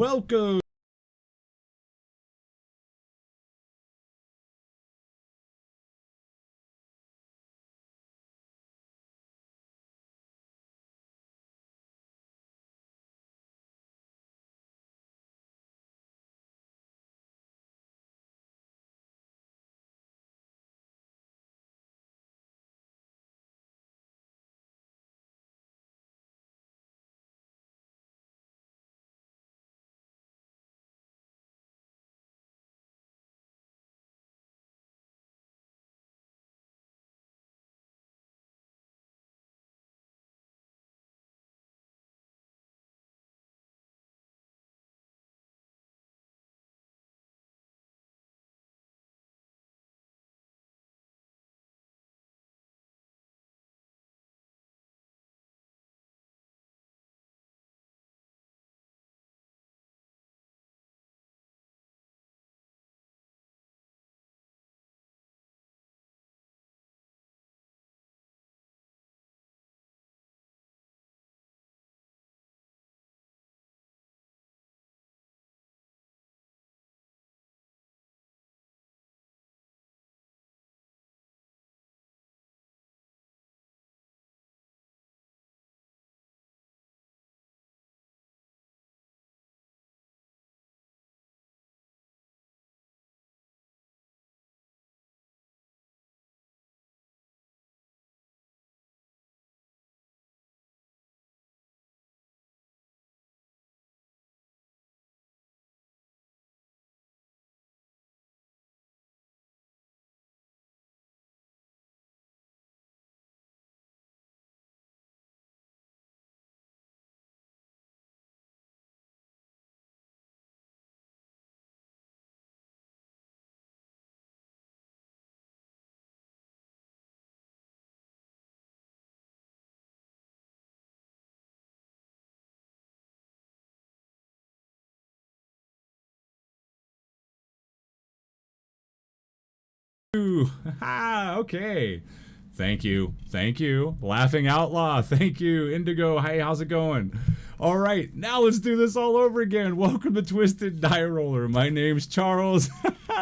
Welcome. Okay. Thank you. Thank you. Laughing Outlaw. Thank you. Indigo. Hey, how's it going? All right. Now let's do this all over again. Welcome to Twisted Die Roller. My name's Charles.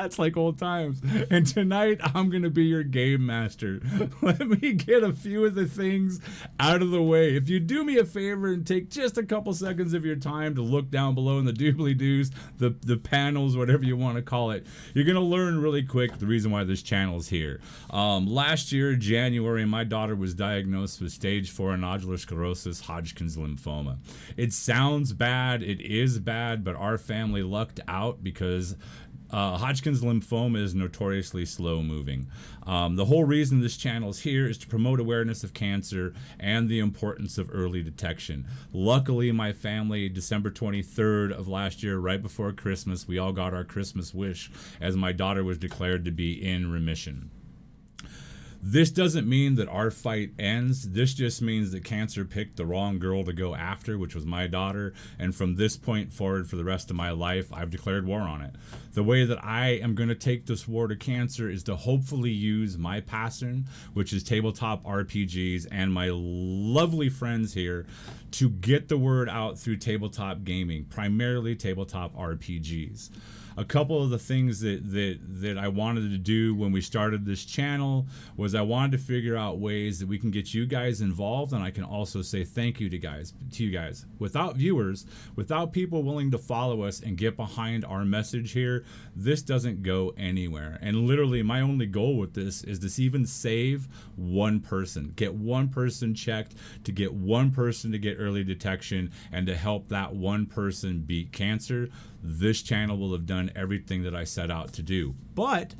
It's like old times. And tonight I'm going to be your game master. Let me get a few of the things out of the way. If you do me a favor and take just a couple seconds of your time to look down below in the doobly-doos, the panels, whatever you want to call it, you're going to learn really quick the reason why this channel's here. Last year, January, my daughter was diagnosed with stage 4 nodular sclerosis, Hodgkin's lymphoma. It sounds bad, it is bad, but our family lucked out because Hodgkin's lymphoma is notoriously slow moving. The whole reason this channel is here is to promote awareness of cancer and the importance of early detection. Luckily, my family, December 23rd of last year, right before Christmas, we all got our Christmas wish as my daughter was declared to be in remission. This doesn't mean that our fight ends. This just means that cancer picked the wrong girl to go after, which was my daughter. And from this point forward, for the rest of my life, I've declared war on it. The way that I am going to take this war to cancer is to hopefully use my passion, which is tabletop RPGs, and my lovely friends here to get the word out through tabletop gaming, primarily tabletop RPGs. A couple of the things that I wanted to do when we started this channel was I wanted to figure out ways that we can get you guys involved, and I can also say thank you to you guys. Without viewers, without people willing to follow us and get behind our message here, this doesn't go anywhere. And literally my only goal with this is to even save one person, get one person checked, to get one person to get early detection, and to help that one person beat cancer. This channel will have done everything that I set out to do. But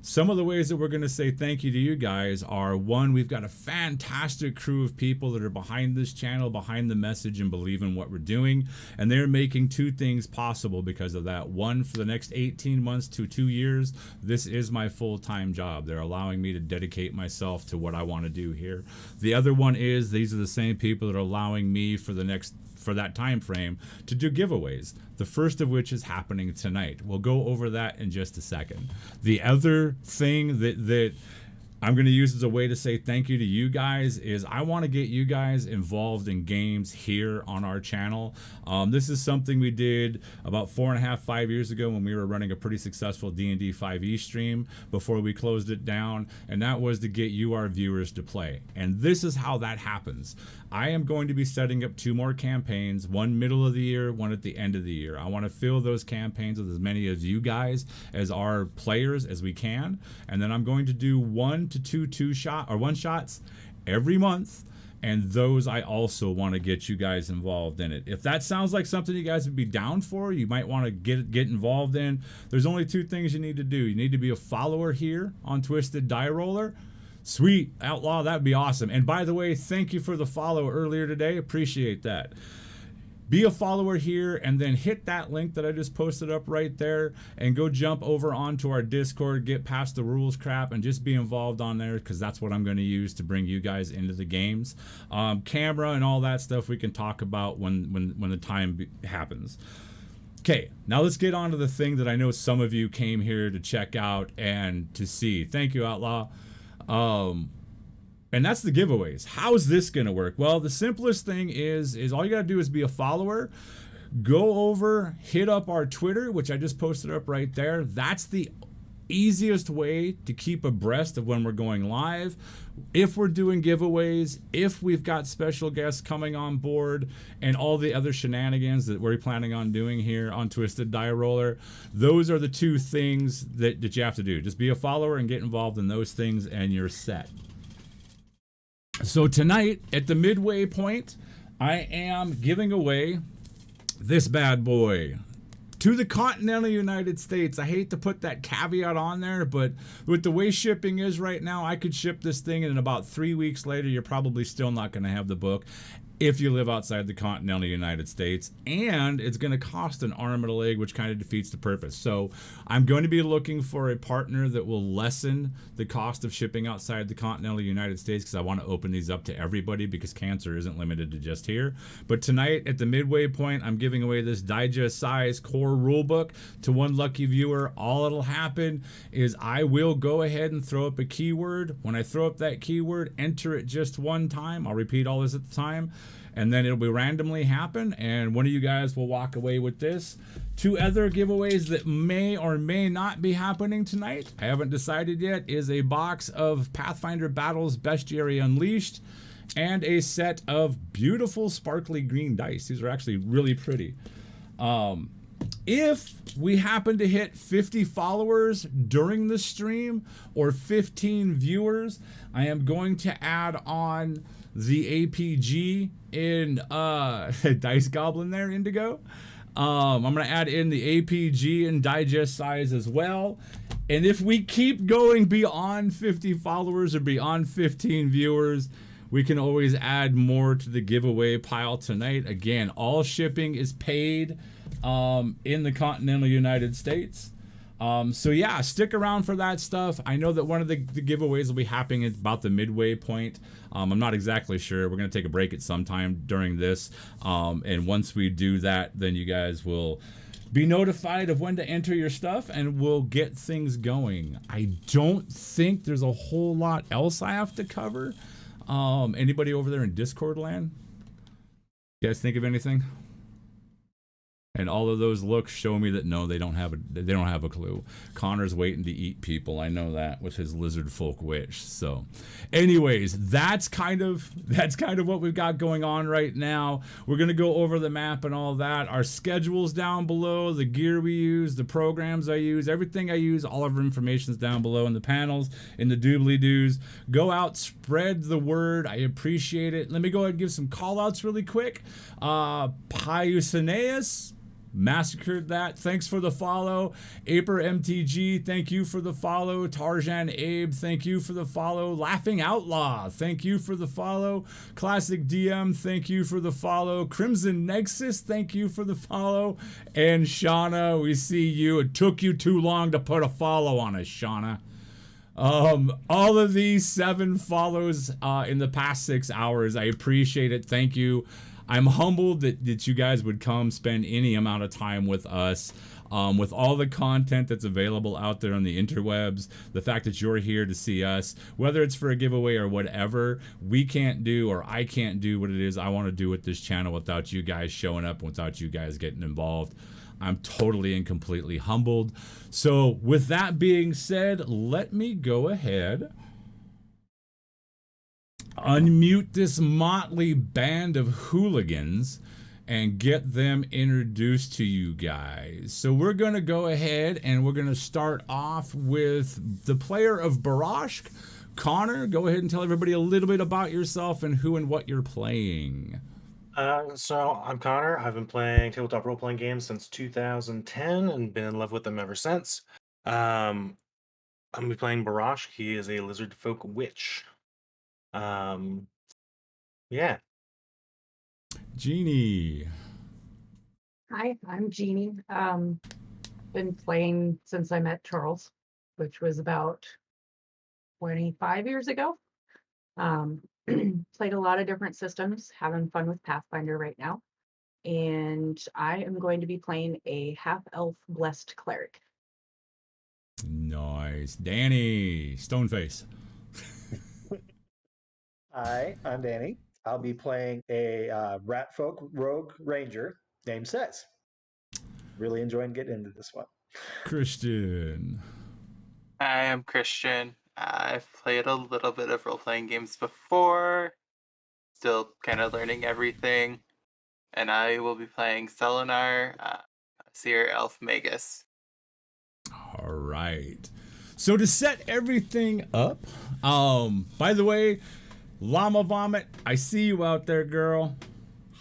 some of the ways that we're going to say thank you to you guys are, one, we've got a fantastic crew of people that are behind this channel, behind the message, and believe in what we're doing. And they're making two things possible because of that. One, for the next 18 months to 2 years, this is my full-time job. They're allowing me to dedicate myself to what I want to do here. The other one is these are the same people that are allowing me for that time frame to do giveaways, the first of which is happening tonight. We'll go over that in just a second. The other thing that I'm going to use as a way to say thank you to you guys is I want to get you guys involved in games here on our channel. This is something we did about 4.5-5 years ago when we were running a pretty successful D&D 5e stream before we closed it down, and that was to get you, our viewers, to play. And this is how that happens. I am going to be setting up 2 more campaigns, one middle of the year, one at the end of the year. I want to fill those campaigns with as many of you guys as our players as we can, and then I'm going to do 1 to 2 one shots every month, and those I also want to get you guys involved in it. If that sounds like something you guys would be down for, you might want to get involved in. There's only 2 things you need to do. You need to be a follower here on Twisted Die Roller. Sweet, Outlaw, that'd be awesome. And by the way, thank you for the follow earlier today. Appreciate that. Be a follower here and then hit that link that I just posted up right there and go jump over onto our Discord, get past the rules crap, and just be involved on there, because that's what I'm going to use to bring you guys into the games. Camera and all that stuff we can talk about when the time happens. Okay, now let's get on to the thing that I know some of you came here to check out and to see. Thank you, Outlaw. And that's the giveaways. How's this gonna work? Well, the simplest thing is all you gotta do is be a follower. Go over, hit up our Twitter, which I just posted up right there. That's the easiest way to keep abreast of when we're going live, if we're doing giveaways, if we've got special guests coming on board, and all the other shenanigans that we're planning on doing here on Twisted Die Roller. Those are the 2 things that you have to do. Just be a follower and get involved in those things, and you're set. So tonight, at the midway point, I am giving away this bad boy to the continental United States. I hate to put that caveat on there, but with the way shipping is right now, I could ship this thing, and about 3 weeks later, you're probably still not going to have the book if you live outside the continental United States, and it's going to cost an arm and a leg, which kind of defeats the purpose. So I'm going to be looking for a partner that will lessen the cost of shipping outside the continental United States, because I want to open these up to everybody, because cancer isn't limited to just here. But tonight at the midway point, I'm giving away this digest size core rulebook to one lucky viewer. All it'll happen is I will go ahead and throw up a keyword. When I throw up that keyword, enter it just one time. I'll repeat all this at the time, and then it'll be randomly happen, and one of you guys will walk away with this. 2 other giveaways that may or may not be happening tonight, I haven't decided yet, is a box of Pathfinder Battles Bestiary Unleashed and a set of beautiful sparkly green dice. These are actually really pretty. If we happen to hit 50 followers during the stream or 15 viewers, I am going to add on the APG in Dice Goblin there, Indigo. I'm going to add in the APG in digest size as well. And if we keep going beyond 50 followers or beyond 15 viewers, we can always add more to the giveaway pile tonight. Again, all shipping is paid in the continental United States. So yeah, stick around for that stuff. I know that one of the giveaways will be happening at about the midway point. I'm not exactly sure. We're going to take a break at some time during this. And once we do that, then you guys will be notified of when to enter your stuff, and we'll get things going. I don't think there's a whole lot else I have to cover. Anybody over there in Discord land? You guys think of anything? And all of those looks show me that no, they don't have a clue. Connor's waiting to eat people. I know that with his lizard folk wish. So, anyways, that's kind of what we've got going on right now. We're gonna go over the map and all that. Our schedule's down below, the gear we use, the programs I use, everything I use, all of our information's down below in the panels, in the doobly-doos. Go out, spread the word. I appreciate it. Let me go ahead and give some call-outs really quick. Piusaneus massacred that. Thanks for the follow. Aper MTG, thank you for the follow. Tarzan Abe, thank you for the follow. Laughing Outlaw, thank you for the follow. Classic DM, thank you for the follow. Crimson Nexus, thank you for the follow. And Shauna, we see you. It took you too long to put a follow on us, Shauna. All of these 7 follows in the past 6 hours, I appreciate it. Thank you. I'm humbled that you guys would come spend any amount of time with us. with all the content that's available out there on the interwebs, the fact that you're here to see us, whether it's for a giveaway or whatever, we can't do, or I can't do what it is I want to do with this channel without you guys showing up, without you guys getting involved. I'm totally and completely humbled. So with that being said, let me go ahead, unmute this motley band of hooligans, and get them introduced to you guys. So we're going to go ahead and we're going to start off with the player of Barrage. Connor, go ahead and tell everybody a little bit about yourself and who and what you're playing. So I'm Connor. I've been playing tabletop role-playing games since 2010 and been in love with them ever since. I'm gonna be playing Barrage. He is a lizard folk witch. Yeah. Jeannie. Hi, I'm Jeannie. Been playing since I met Charles, which was about 25 years ago. Played a lot of different systems, having fun with Pathfinder right now. And I am going to be playing a half-elf blessed cleric. Nice. Danny. Stoneface. Hi, I'm Danny. I'll be playing a Ratfolk Rogue Ranger named Sez. Really enjoying getting into this one. Christian. I am Christian. I've played a little bit of role-playing games before, still kind of learning everything, and I will be playing Selenar, Seer Elf Magus. All right. So to set everything up, by the way, Llama Vomit, I see you out there, girl.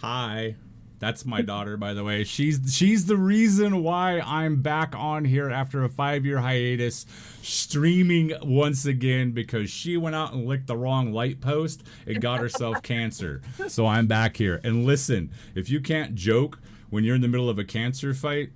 Hi. That's my daughter, by the way. She's the reason why I'm back on here after a 5-year hiatus, streaming once again, because she went out and licked the wrong light post and got herself cancer. So I'm back here. And listen, if you can't joke when you're in the middle of a cancer fight,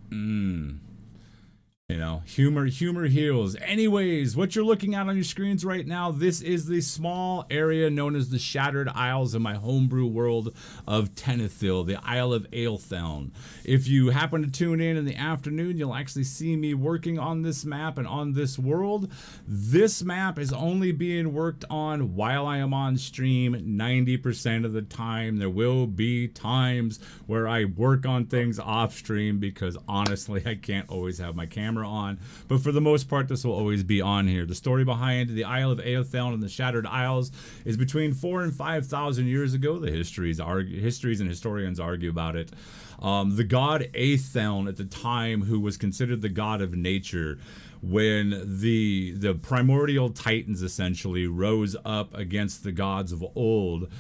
you know, humor heals. Anyways, what you're looking at on your screens right now, this is the small area known as the Shattered Isles in my homebrew world of Tenethil, the Isle of Aethel. If you happen to tune in the afternoon, you'll actually see me working on this map and on this world. This map is only being worked on while I am on stream 90% of the time. There will be times where I work on things off stream because honestly, I can't always have my camera on, but for the most part this will always be on here. The story behind the Isle of Aethel and the Shattered Isles is between 4,000 and 5,000 years ago. The histories and historians argue about it. The god Aethel at the time, who was considered the god of nature, when the primordial titans essentially rose up against the gods of old,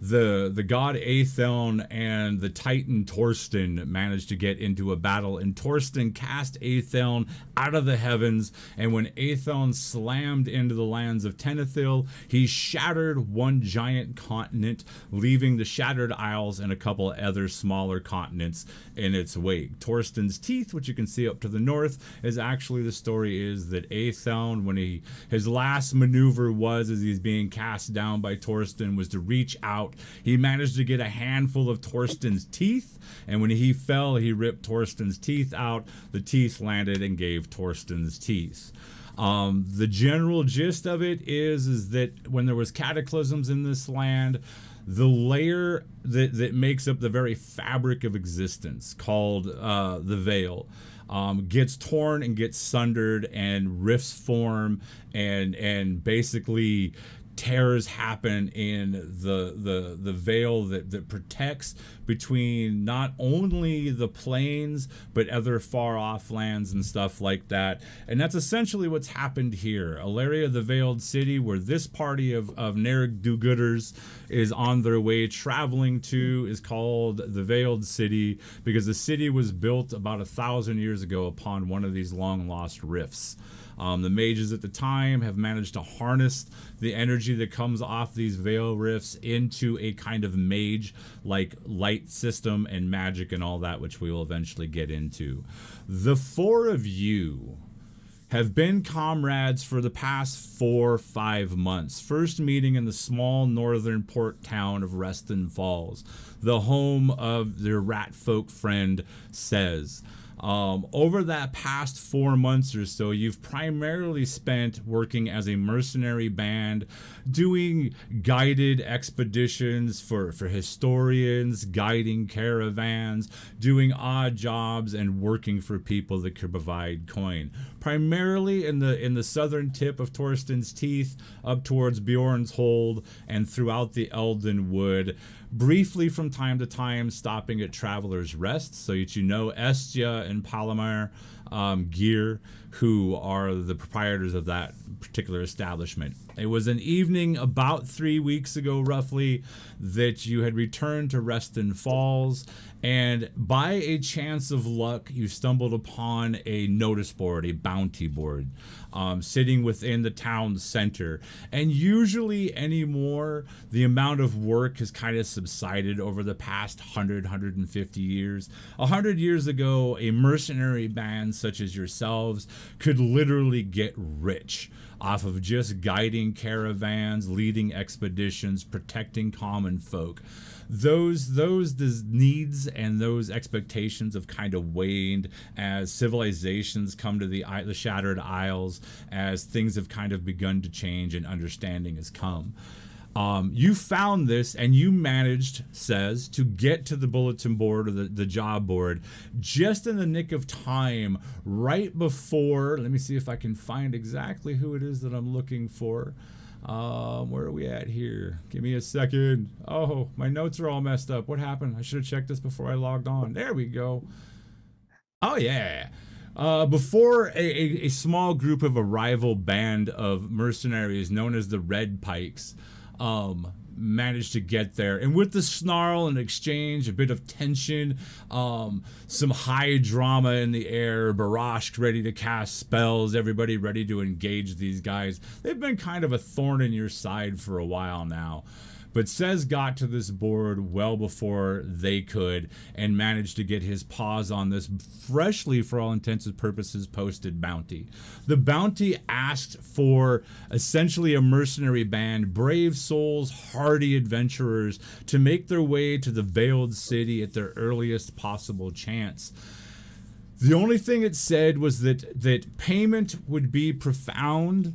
the god Aethel and the titan Torsten managed to get into a battle, and Torsten cast Aethel out of the heavens, and when Aethel slammed into the lands of Tenethil, he shattered one giant continent, leaving the Shattered Isles and a couple other smaller continents in its wake. Torsten's teeth, which you can see up to the north, is actually, the story is that Aethel, when his last maneuver was, as he's being cast down by Torsten, was to reach out. He managed to get a handful of Torsten's teeth, and when he fell, he ripped Torsten's teeth out. The teeth landed and gave Torsten's teeth. The general gist of it is that when there was cataclysms in this land, the layer that makes up the very fabric of existence, called the Veil, gets torn and gets sundered, and rifts form, and basically tears happen in the veil that protects between not only the plains but other far off lands and stuff like that. And that's essentially what's happened here. Alaria, the Veiled City, where this party of Nerg do-gooders is on their way traveling to, is called the Veiled City because the city was built about 1,000 years ago upon one of these long lost rifts. The mages at the time have managed to harness the energy that comes off these veil rifts into a kind of mage-like light system and magic and all that, which we will eventually get into. The four of you have been comrades for the past 4 or 5 months, first meeting in the small northern port town of Reston Falls, the home of their rat folk friend Sez. Over that past 4 months or so, you've primarily spent working as a mercenary band, doing guided expeditions for historians, guiding caravans, doing odd jobs, and working for people that could provide coin. Primarily in the southern tip of Torsten's Teeth, up towards Bjorn's Hold, and throughout the Elden Wood. Briefly from time to time stopping at Traveler's Rest, so that you know Estia and Palomar Gear, who are the proprietors of that particular establishment. It was an evening about 3 weeks ago, roughly, that you had returned to Reston Falls, and by a chance of luck, you stumbled upon a notice board, a bounty board, sitting within the town center. And usually anymore, the amount of work has kind of subsided over the past 150 years. 100 years ago, a mercenary band such as yourselves could literally get rich off of just guiding caravans, leading expeditions, protecting common folk. Those needs and those expectations have kind of waned as civilizations come to the Shattered Isles, as things have kind of begun to change and understanding has come. You found this and you managed, says, to get to the bulletin board or the job board just in the nick of time, right before, let me see if I can find exactly who it is that I'm looking for. Where are we at here? Give me a second. Oh, my notes are all messed up. What happened? I should have checked this before I logged on. There we go. Oh, yeah. Before a small group of a rival band of mercenaries known as the Red Pikes managed to get there, and with the snarl and exchange, a bit of tension, some high drama in the air, Barrage ready to cast spells, everybody ready to engage these guys. They've been kind of a thorn in your side for a while now. But Sez got to this board well before they could and managed to get his paws on this freshly, for all intents and purposes, posted bounty. The bounty asked for essentially a mercenary band, brave souls, hardy adventurers, to make their way to the Veiled City at their earliest possible chance. The only thing it said was that payment would be profound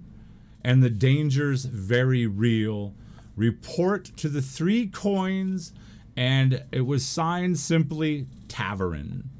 and the dangers very real. Report to the 3 coins, and it was signed simply Tavern.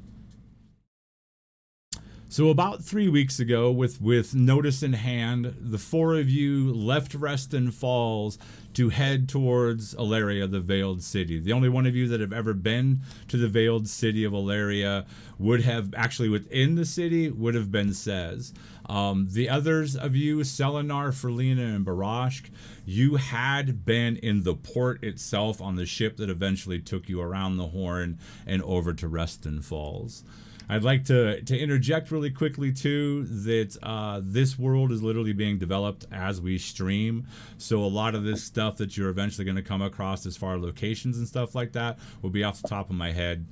So about 3 weeks ago, with notice in hand, the 4 of you left Reston Falls to head towards Alaria, the Veiled City. The only one of you that have ever been to the Veiled City of Alaria would have, actually within the city, would have been Sez. The others of you, Selenar, Ferlina, and Barrage, you had been in the port itself on the ship that eventually took you around the Horn and over to Reston Falls. I'd like to interject really quickly too that this world is literally being developed as we stream, so a lot of this stuff that you're eventually going to come across as far as locations and stuff like that will be off the top of my head,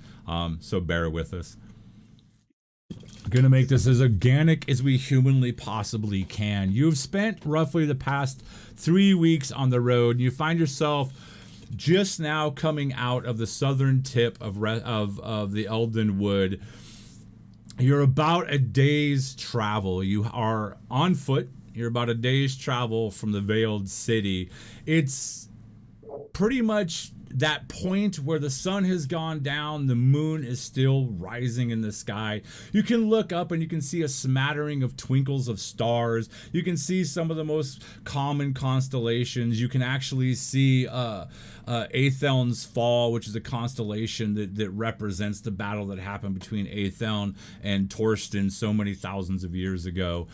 so bear with us. Gonna make this as organic as we humanly possibly can. You've spent roughly the past 3 weeks on the road, and you find yourself just now coming out of the southern tip of the Elden Wood. You're about a day's travel. You are on foot. You're about a day's travel from the Veiled City. It's pretty much that point where the sun has gone down, the moon is still rising in the sky. You can look up and you can see a smattering of twinkles of stars. You can see some of the most common constellations. You can actually see Aethel's Fall, which is a constellation that represents the battle that happened between Aethel and Torsten so many thousands of years ago.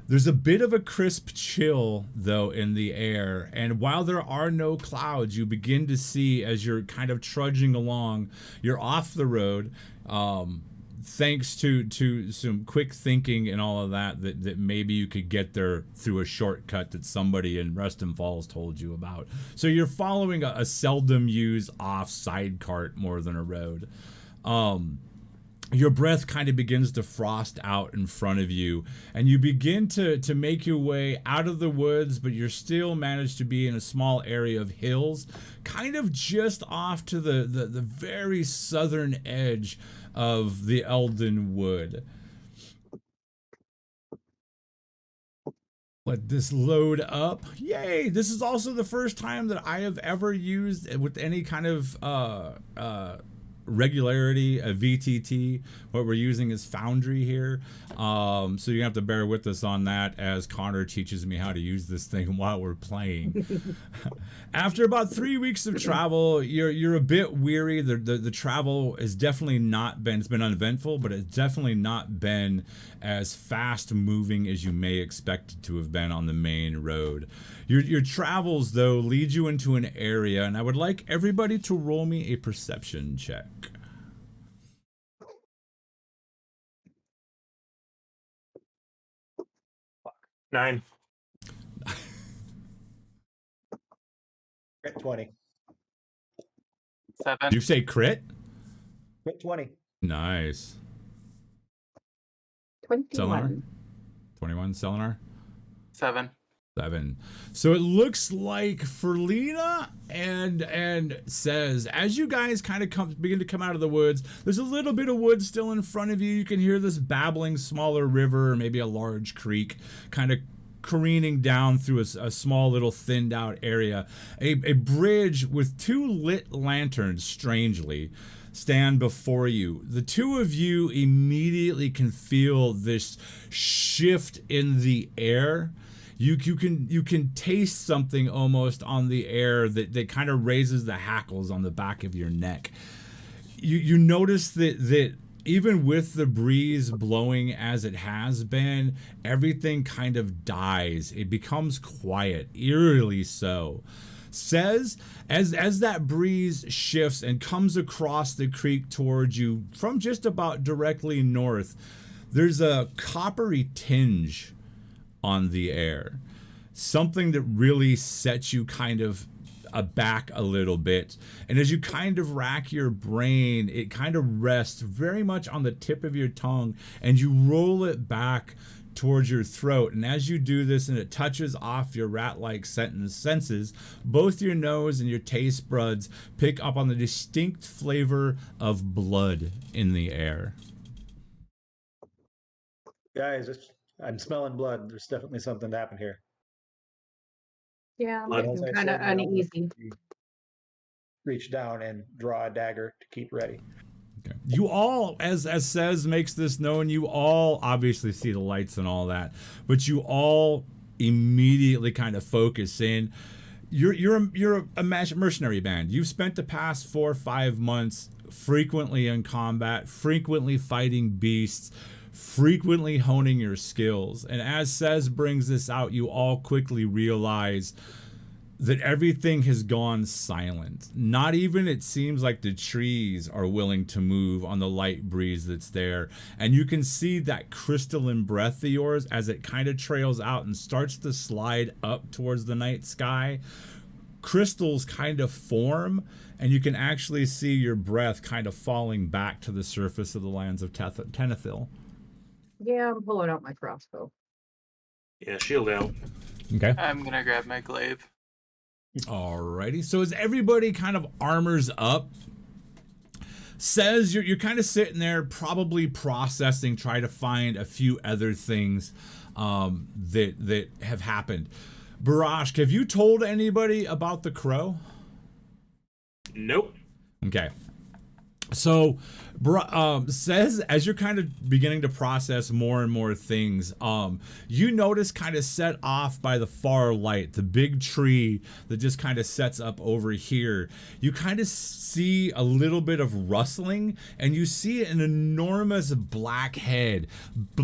There's a bit of a crisp chill, though, in the air, and while there are no clouds, you begin to see, as you're kind of trudging along, you're off the road, thanks to some quick thinking and all of that maybe you could get there through a shortcut that somebody in Reston Falls told you about. So you're following a seldom used off side cart more than a road. your breath kind of begins to frost out in front of you, and you begin to make your way out of the woods, but you're still managed to be in a small area of hills, kind of just off to the very southern edge of the Elden Wood. Let this load up. Yay! This is also the first time that I have ever used with any kind of regularity a VTT. What we're using is Foundry here, so you have to bear with us on that as Connor teaches me how to use this thing while we're playing. After about 3 weeks of travel, you're a bit weary. The travel has definitely not been, it's been uneventful, but it's definitely not been as fast moving as you may expect it to have been on the main road. Your travels, though, lead you into an area, and I would like everybody to roll me a perception check. 9. Crit 20. 7. Did you say crit? Crit 20. Nice. 21. 21, Selenar? 7. 7. So it looks like Ferlina and says, as you guys kind of begin to come out of the woods, there's a little bit of wood still in front of you. You can hear this babbling smaller river, or maybe a large creek, kind of careening down through a small little thinned out area. A bridge with 2 lit lanterns, strangely, stand before you. The two of you immediately can feel this shift in the air. You can taste something almost on the air that kind of raises the hackles on the back of your neck. You notice that even with the breeze blowing as it has been, everything kind of dies. It becomes quiet, eerily so. Says, as that breeze shifts and comes across the creek towards you from just about directly north, there's a coppery tinge on the air. Something that really sets you kind of aback a little bit. And as you kind of rack your brain, it kind of rests very much on the tip of your tongue, and you roll it back towards your throat. And as you do this and it touches off your rat-like senses, both your nose and your taste buds pick up on the distinct flavor of blood in the air. Guys, I'm smelling blood. There's definitely something to happen here. Yeah, Blood. I'm kind of uneasy. Reach down and draw a dagger to keep ready. Okay. You all, as Says makes this known, you all obviously see the lights and all that, but you all immediately kind of focus in. You're a mercenary band. You've spent the past 4 or 5 months frequently in combat, frequently fighting beasts, frequently honing your skills. And as Says brings this out, you all quickly realize that everything has gone silent. Not even, it seems like, the trees are willing to move on the light breeze that's there. And you can see that crystalline breath of yours as it kind of trails out and starts to slide up towards the night sky. Crystals kind of form, and you can actually see your breath kind of falling back to the surface of the lands of Tenethil. Yeah, I'm pulling out my crossbow. Yeah, shield out. Okay. I'm gonna grab my glaive. Alrighty. So as everybody kind of armors up, Says you're kind of sitting there, probably processing, trying to find a few other things that have happened. Barrage, have you told anybody about the crow? Nope. Okay. So, Says, as you're kind of beginning to process more and more things, you notice, kind of set off by the far light, the big tree that just kind of sets up over here, you kind of see a little bit of rustling, and you see an enormous black head,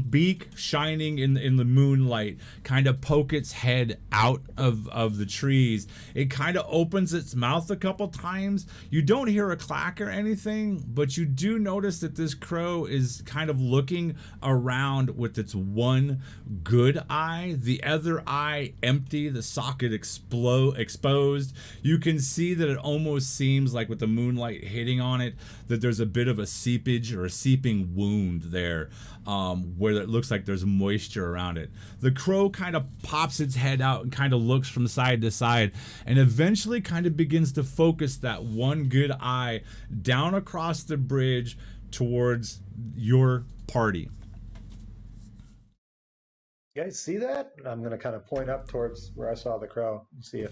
beak shining in the moonlight, kind of poke its head out of the trees. It kind of opens its mouth a couple times. You don't hear a clack or anything, but you do notice that this crow is kind of looking around with its one good eye, the other eye empty, the socket exposed. You can see that it almost seems like with the moonlight hitting on it that there's a bit of a seepage or a seeping wound there, where it looks like there's moisture around it. The crow kind of pops its head out and kind of looks from side to side and eventually kind of begins to focus that one good eye down across the bridge towards your party. You guys see that? I'm going to kind of point up towards where I saw the crow and see if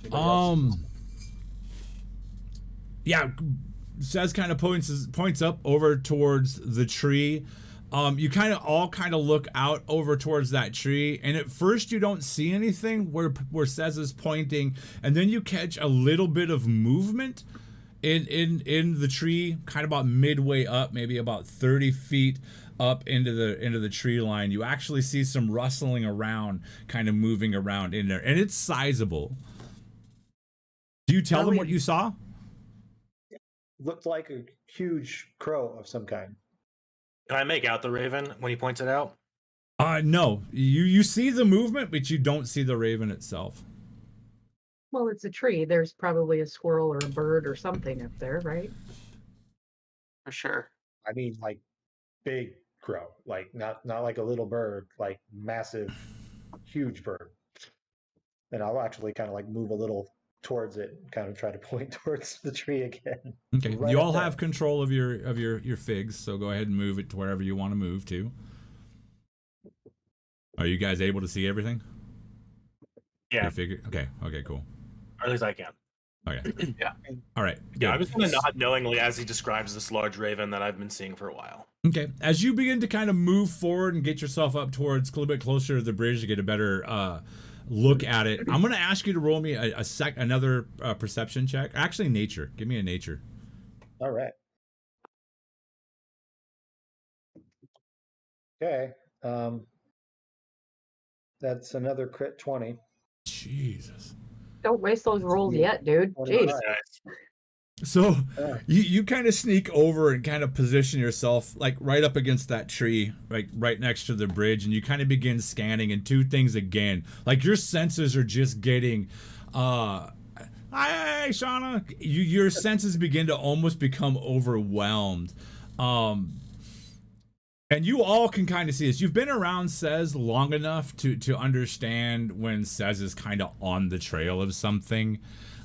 anybody else. Yeah, Saz kind of points up over towards the tree. You kind of all look out over towards that tree, and at first you don't see anything where Sez is pointing, and then you catch a little bit of movement in the tree, kind of about midway up, maybe about 30 feet up into the tree line. You actually see some rustling around, kind of moving around in there, and it's sizable. Do you tell them what you saw? Looked like a huge crow of some kind. Can I make out the raven when he points it out? No. You see the movement, but you don't see the raven itself. Well, it's a tree. There's probably a squirrel or a bird or something up there, right? For sure. I mean, like big crow, like not like a little bird, like massive, huge bird. And I'll actually kind of like move a little towards it, kind of try to point towards the tree again. Okay, Right you all up there. have control of your figs, so go ahead and move it to wherever you want to move to. Are you guys able to see everything? Yeah, Your figure? Okay, cool. or at least I can. Okay. Yeah. All right. Yeah, I'm good. just going to nod knowingly as he describes this large raven that I've been seeing for a while. Okay, as you begin to kind of move forward and get yourself up towards a little bit closer to the bridge to get a better look at it, I'm going to ask you to roll me another perception check. Actually, nature. Give me a nature. All right. Okay. That's another crit 20. Jesus. Don't waste those rolls yet, dude. Jeez. 25. So Yeah. you kind of sneak over and kind of position yourself like right up against that tree, like right next to the bridge, and you kind of begin scanning, and two things again, like your senses are just getting hi Shauna, your senses begin to almost become overwhelmed. And you all can kind of see this. You've been around Sez long enough to understand when Sez is kind of on the trail of something.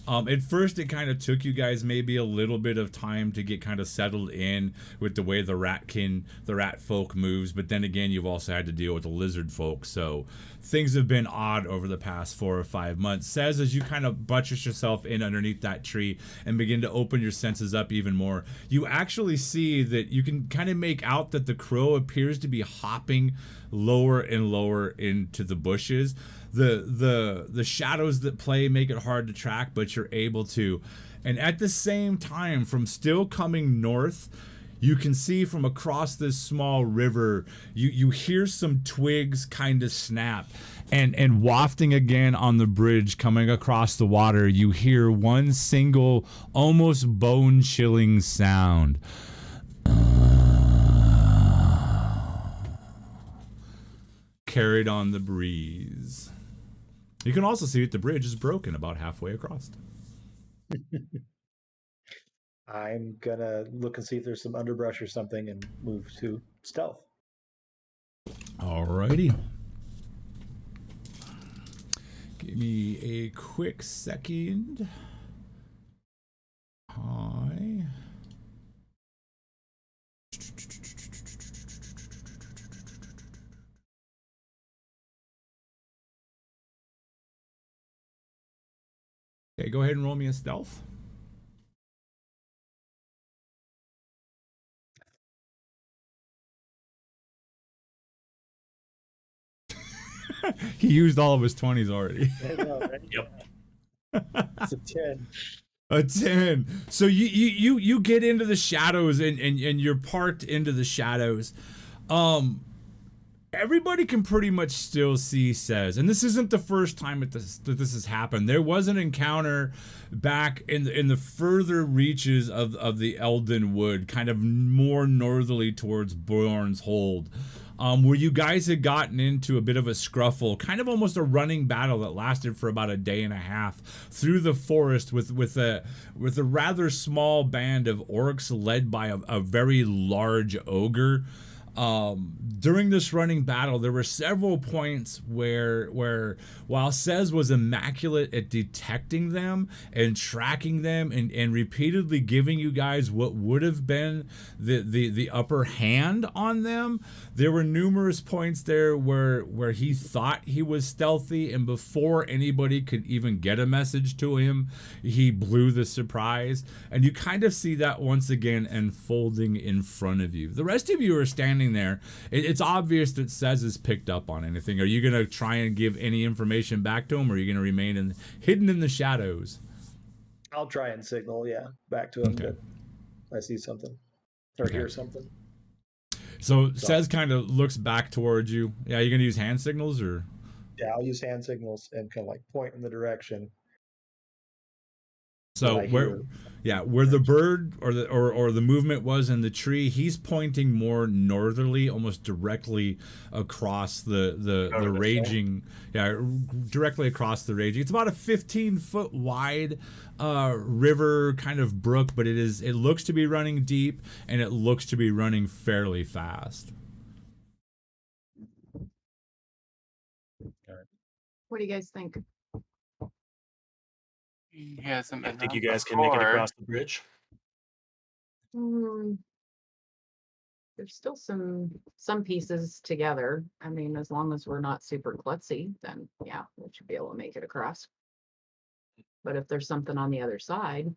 At first, it kind of took you guys maybe a little bit of time to get kind of settled in with the way the rat folk moves. But then again, you've also had to deal with the lizard folk. So things have been odd over the past 4 or 5 months. Says as you kind of buttress yourself in underneath that tree and begin to open your senses up even more, you actually see that you can kind of make out that the crow appears to be hopping lower and lower into the bushes. The shadows that play make it hard to track, but you're able to. And at the same time, from still coming north, you can see from across this small river, you hear some twigs kind of snap. And wafting again on the bridge coming across the water, you hear one single, almost bone-chilling sound. Carried on the breeze. You can also see that the bridge is broken about halfway across. I'm gonna look and see if there's some underbrush or something and move to stealth. Alrighty. Give me a quick second. Hi. Okay, go ahead and roll me a stealth. He used all of his 20s already. I know, right? Yep. It's a 10. A 10. So you get into the shadows and you're parked into the shadows. everybody can pretty much still see Says, and this isn't the first time that this has happened. There was an encounter back in the further reaches of the Elden Wood, kind of more northerly towards Bjorn's Hold, where you guys had gotten into a bit of a scruffle, kind of almost a running battle that lasted for about a day and a half through the forest with a rather small band of orcs led by a very large ogre. During this running battle, there were several points where while Sez was immaculate at detecting them and tracking them and repeatedly giving you guys what would have been the upper hand on them, there were numerous points there where he thought he was stealthy, and before anybody could even get a message to him, he blew the surprise. And you kind of see that once again unfolding in front of you. The rest of you are standing there. It's obvious that Sez has picked up on anything. Are you going to try and give any information back to him, or are you going to remain hidden in the shadows? I'll try and signal, back to him Okay. that I see something or hear something. So Sez kind of looks back towards you. Yeah, you're going to use hand signals, or? Yeah, I'll use hand signals and kind of like point in the direction. So where the bird or the movement was in the tree, he's pointing more northerly, almost directly across the raging. Yeah, directly across the raging. It's about a 15-foot wide river, kind of brook, but it looks to be running deep, and it looks to be running fairly fast. What do you guys think? He hasn't I been think on you guys can make it before. across the bridge. There's still some pieces together. I mean, as long as we're not super klutzy, then yeah, we should be able to make it across. But if there's something on the other side,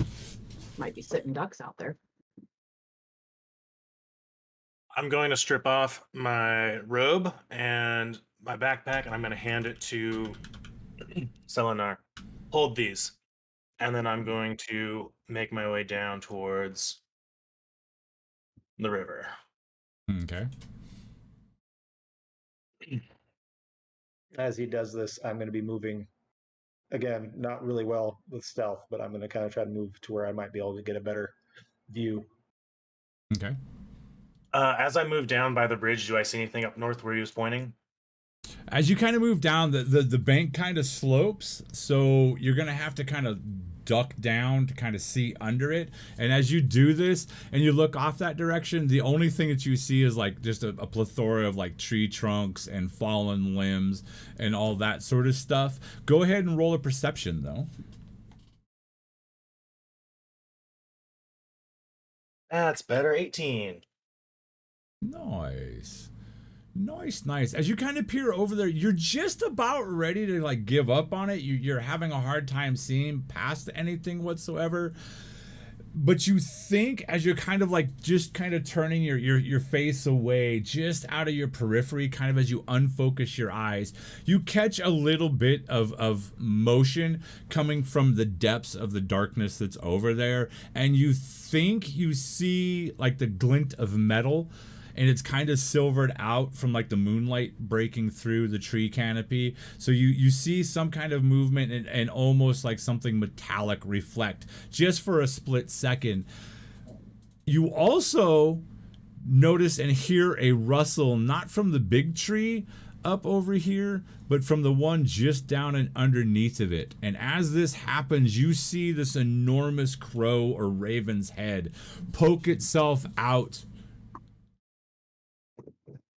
might be sitting ducks out there. I'm going to strip off my robe and my backpack, and I'm going to hand it to Selenar. Hold these. And then I'm going to make my way down towards the river. Okay. As he does this, I'm going to be moving, again, not really well with stealth, but I'm going to kind of try to move to where I might be able to get a better view. Okay. As I move down by the bridge, do I see anything up north where he was pointing? As you kind of move down, the bank kind of slopes, so you're going to have to kind of duck down to kind of see under it. And as you do this and you look off that direction, the only thing that you see is like just a plethora of like tree trunks and fallen limbs and all that sort of stuff. Go ahead and roll a perception, though. That's better. 18. Nice. As you kind of peer over there, you're just about ready to like give up on it. You're having a hard time seeing past anything whatsoever. But you think, as you're kind of like just kind of turning your face away, just out of your periphery, kind of as you unfocus your eyes, you catch a little bit of motion coming from the depths of the darkness that's over there, and you think you see like the glint of metal, and it's kind of silvered out from like the moonlight breaking through the tree canopy. So you see some kind of movement and almost like something metallic reflect just for a split second. You also notice and hear a rustle, not from the big tree up over here, but from the one just down and underneath of it. And as this happens, you see this enormous crow or raven's head poke itself out.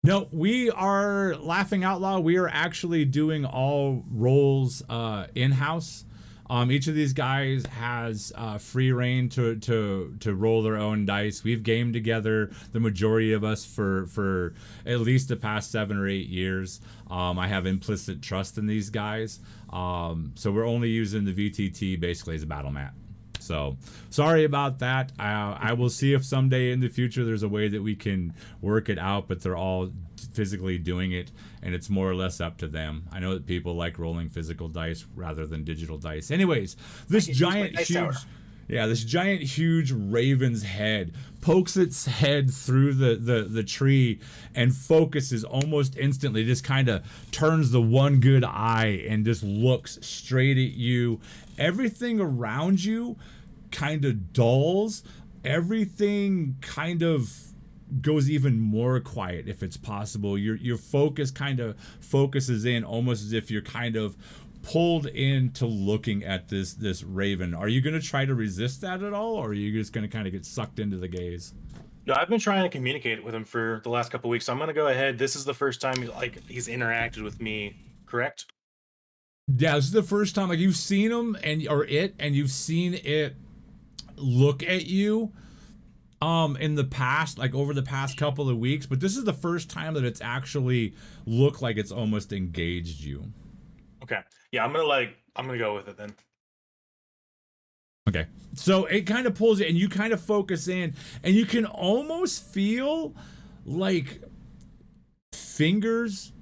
No, we are Laughing Out Loud. We are actually doing all rolls in-house. Each of these guys has free reign to roll their own dice. We've gamed together, the majority of us, for at least the past 7 or 8 years. I have implicit trust in these guys. So we're only using the VTT basically as a battle mat. So sorry about that. I will see if someday in the future there's a way that we can work it out, but they're all physically doing it, and it's more or less up to them. I know that people like rolling physical dice rather than digital dice. Anyways, this giant, huge... Yeah, this giant, huge raven's head pokes its head through the tree and focuses almost instantly. Just kind of turns the one good eye and just looks straight at you. Everything around you kind of dulls. Everything kind of goes even more quiet if it's possible. Your focus kind of focuses in almost as if you're kind of pulled into looking at this raven. Are you going to try to resist that at all, or are you just going to kind of get sucked into the gaze? No, I've been trying to communicate with him for the last couple of weeks, so I'm going to go ahead. This is the first time he's interacted with me, correct? Yeah, this is the first time you've seen him and you've seen it look at you in the past, over the past couple of weeks, but this is the first time that it's actually looked like it's almost engaged you. Okay. Yeah, I'm gonna go with it then. Okay. So it kind of pulls you and you kind of focus in and you can almost feel like fingers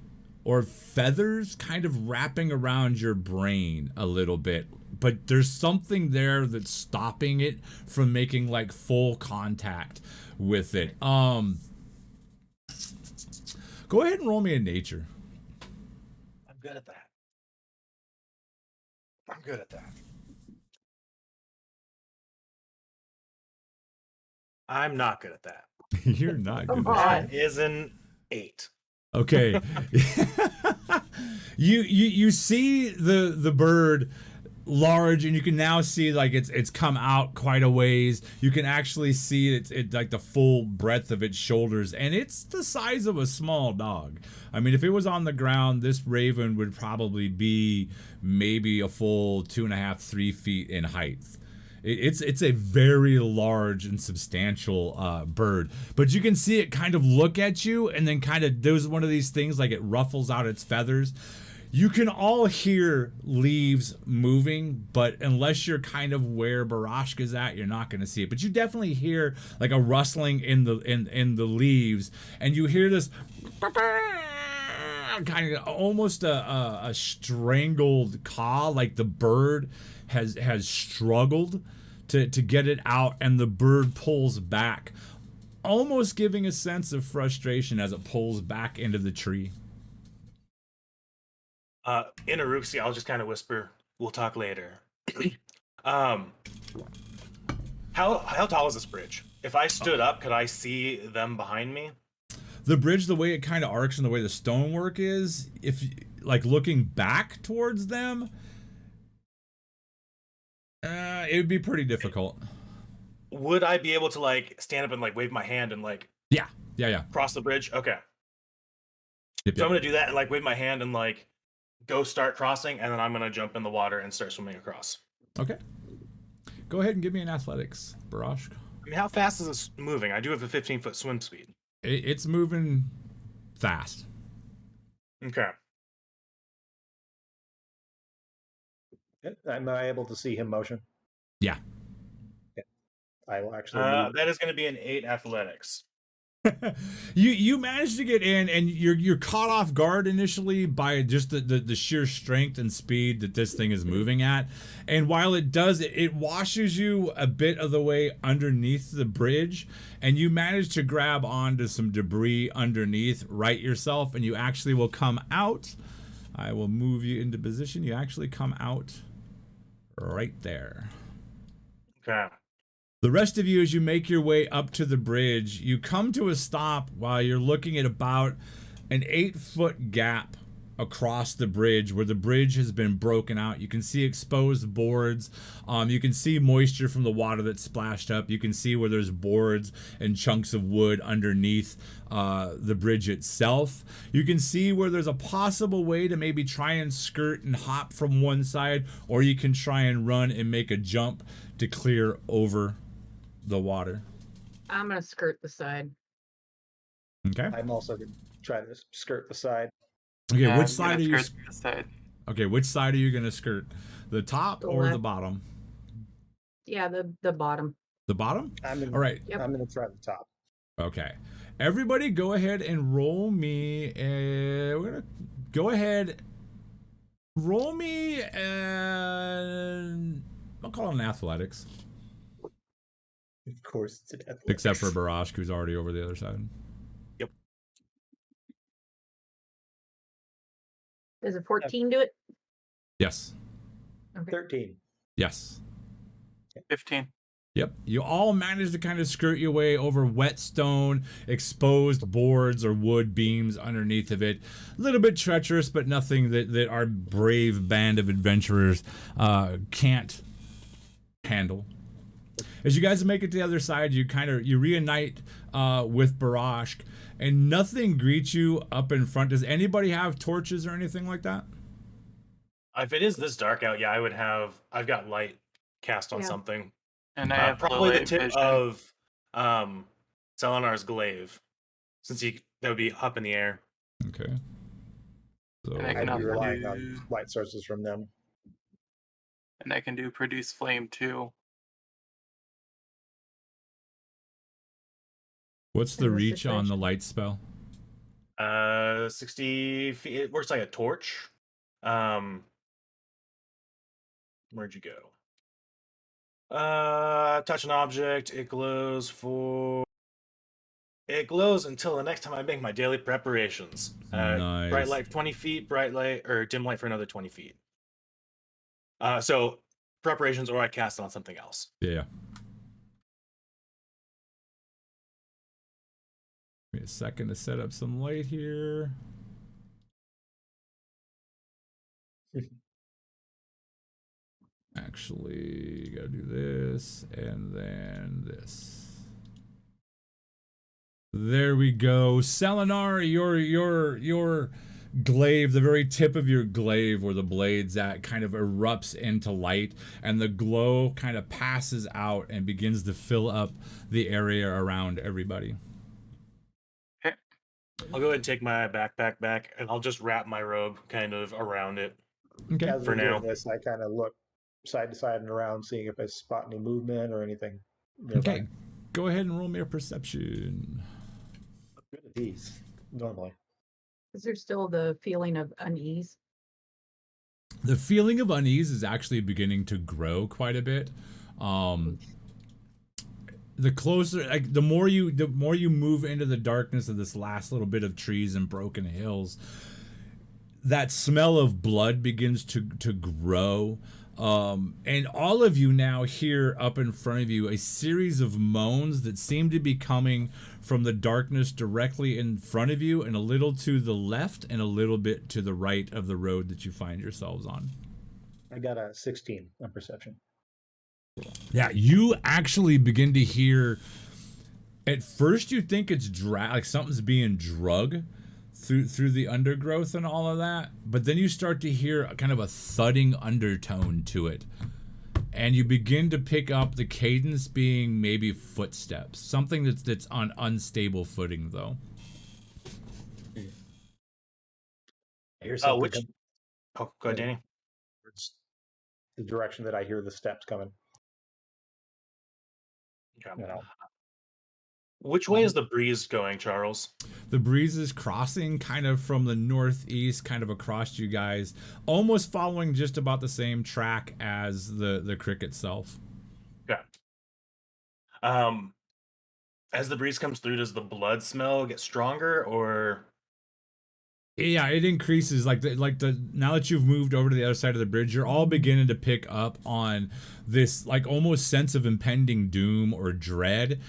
or feathers kind of wrapping around your brain a little bit. But there's something there that's stopping it from making full contact with it. Go ahead and roll me a nature. I'm good at that. I'm good at that. I'm not good at that. You're not good at Come that. That is an 8. Okay. you see the bird large, and you can now see it's come out quite a ways. You can actually see it the full breadth of its shoulders, and it's the size of a small dog. I mean, if it was on the ground, this raven would probably be maybe a full 2.5, 3 feet in height. It's a very large and substantial bird, but you can see it kind of look at you and then kind of does one of these things it ruffles out its feathers. You can all hear leaves moving, but unless you're kind of where Barrage is at, you're not going to see it. But you definitely hear a rustling in the leaves, and you hear this kind of almost a strangled caw, like the bird has struggled to get it out, and the bird pulls back, almost giving a sense of frustration as it pulls back into the tree. In Aruxi, I'll just kind of whisper, "We'll talk later." How tall is this bridge? If I stood up, could I see them behind me? The bridge, the way it kind of arcs and the way the stonework is, if looking back towards them, it would be pretty difficult. Would I be able to stand up and wave my hand and Yeah. cross the bridge? Okay. Yep. So I'm gonna do that and wave my hand and go start crossing, and then I'm gonna jump in the water and start swimming across. Okay. Go ahead and give me an athletics, Barrage. I mean, how fast is this moving? I do have a 15-foot swim speed. It's moving fast. Okay. Am I able to see him motion? Yeah. Okay. I will actually. That is going to be an 8 athletics. You managed to get in, and you're caught off guard initially by just the sheer strength and speed that this thing is moving at. And while it does, it washes you a bit of the way underneath the bridge, and you manage to grab onto some debris underneath, right yourself, and you actually will come out. I will move you into position. You actually come out right there. Okay. The rest of you, as you make your way up to the bridge, you come to a stop while you're looking at about an 8-foot gap across the bridge where the bridge has been broken out. You can see exposed boards. You can see moisture from the water that's splashed up. You can see where there's boards and chunks of wood underneath the bridge itself. You can see where there's a possible way to maybe try and skirt and hop from one side, or you can try and run and make a jump to clear over the water. I'm gonna skirt the side. Okay. I'm also going to try to skirt the side. Okay, Yeah, which I'm side gonna are you? skirt this side. Okay, which side are you gonna skirt? The top The or the left. bottom? Yeah, the bottom. The bottom? I'm gonna, All right. Yep. I'm going to try the top. Okay. Everybody go ahead and roll me. We're gonna go ahead. Roll me. I'll call it an athletics. course, it's a Tenethil. Except for Barrage, who's already over the other side. Does a 14 do it? Yes. Okay. 13. Yes. 15. Yep. You all managed to kind of skirt your way over wet stone, exposed boards or wood beams underneath of it. A little bit treacherous, but nothing that our brave band of adventurers can't handle. As you guys make it to the other side, you reunite with Barrage, and nothing greets you up in front. Does anybody have torches or anything like that? If it is this dark out, yeah, I've got light cast on Yeah. something. And I have Probably low the light tip vision. of Selenar's glaive, since that would be up in the air. Okay. So And I I'd can be also relying do, on light sources from them. and I can do produce flame too. what's the In this reach on the situation. light spell? 60 feet. It works like a torch. Where'd you go? Touch an object. It glows until the next time I make my daily preparations. Nice. Bright light 20 feet, bright light or dim light for another 20 feet. So preparations, or I cast it on something else. Yeah. Give me a second to set up some light here. Actually, you gotta do this and then this. There we go. Selenar, your glaive, the very tip of your glaive where the blade's at, kind of erupts into light, and the glow kind of passes out and begins to fill up the area around everybody. I'll go ahead and take my backpack back, and I'll just wrap my robe kind of around it. Okay. As For we're doing now. this, I kind of look side to side and around, seeing if I spot any movement or anything nearby. Okay. Go ahead and roll me a perception. I'm good at these normally. Is there still the feeling of unease? The feeling of unease is actually beginning to grow quite a bit. The closer, like the more you move into the darkness of this last little bit of trees and broken hills, that smell of blood begins to grow. And all of you now hear up in front of you a series of moans that seem to be coming from the darkness directly in front of you, and a little to the left and a little bit to the right of the road that you find yourselves on. I got a 16 on perception. Yeah, you actually begin to hear. At first, you think it's like something's being drug through the undergrowth and all of that, but then you start to hear kind of a thudding undertone to it, and you begin to pick up the cadence being maybe footsteps, something that's on unstable footing though. Here's something Which? coming Oh, go ahead, Danny. towards the direction that I hear the steps coming. Okay. You know, Which way is the breeze going, Charles? The breeze is crossing kind of from the northeast, kind of across you guys, almost following just about the same track as the creek itself. Okay. As the breeze comes through, does the blood smell get stronger, or? Yeah, it increases like the now that you've moved over to the other side of the bridge, you're all beginning to pick up on this like almost sense of impending doom or dread,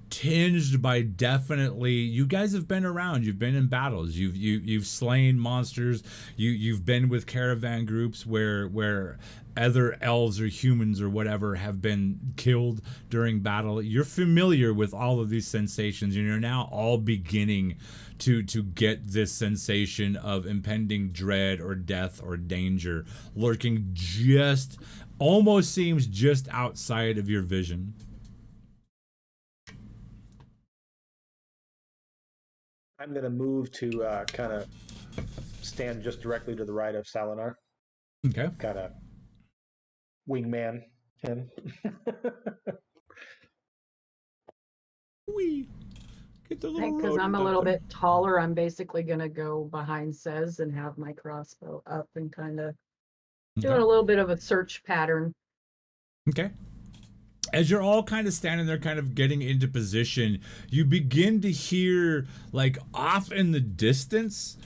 tinged by definitely, you guys have been around, you've been in battles, you've slain monsters, you've been with caravan groups where other elves or humans or whatever have been killed during battle. You're familiar with all of these sensations, and you're now all beginning to get this sensation of impending dread or death or danger lurking just almost seems just outside of your vision. I'm going to move to kind of stand just directly to the right of Salinar. Okay. Kind of wingman him. Wee. Get the little Because I'm a rodent little up there. bit taller, I'm basically gonna go behind Says and have my crossbow up and kind of doing a little bit of a search pattern. Okay. as you're all kind of standing there, kind of getting into position, you begin to hear, like, off in the distance,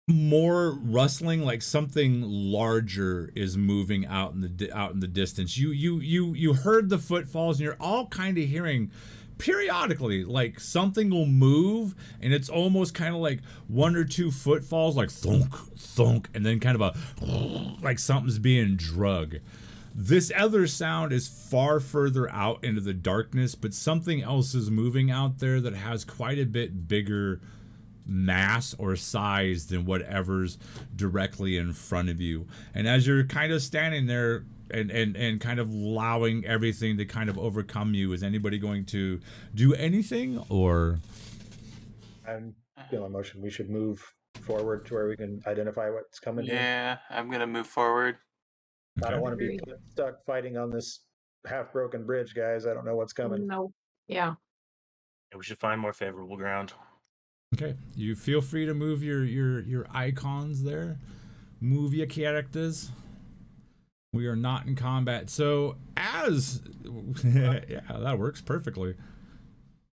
more rustling, like something larger is moving out in the distance. You heard the footfalls, and you're all kind of hearing periodically, like, something will move, and it's almost kind of like one or two footfalls, like thunk thunk, and then kind of a like something's being drug. This other sound is far further out into the darkness, but something else is moving out there that has quite a bit bigger mass or size than whatever's directly in front of you. And as you're kind of standing there and kind of allowing everything to kind of overcome you, is anybody going to do anything, or? I'm feeling motion. We should move forward to where we can identify what's coming here. Yeah, I'm gonna move forward. I don't Okay. want to be stuck fighting on this half-broken bridge, guys. I don't know what's coming. No. Yeah. We should find more favorable ground. Okay, you feel free to move your icons there, move your characters. We are not in combat, so as yeah, that works perfectly.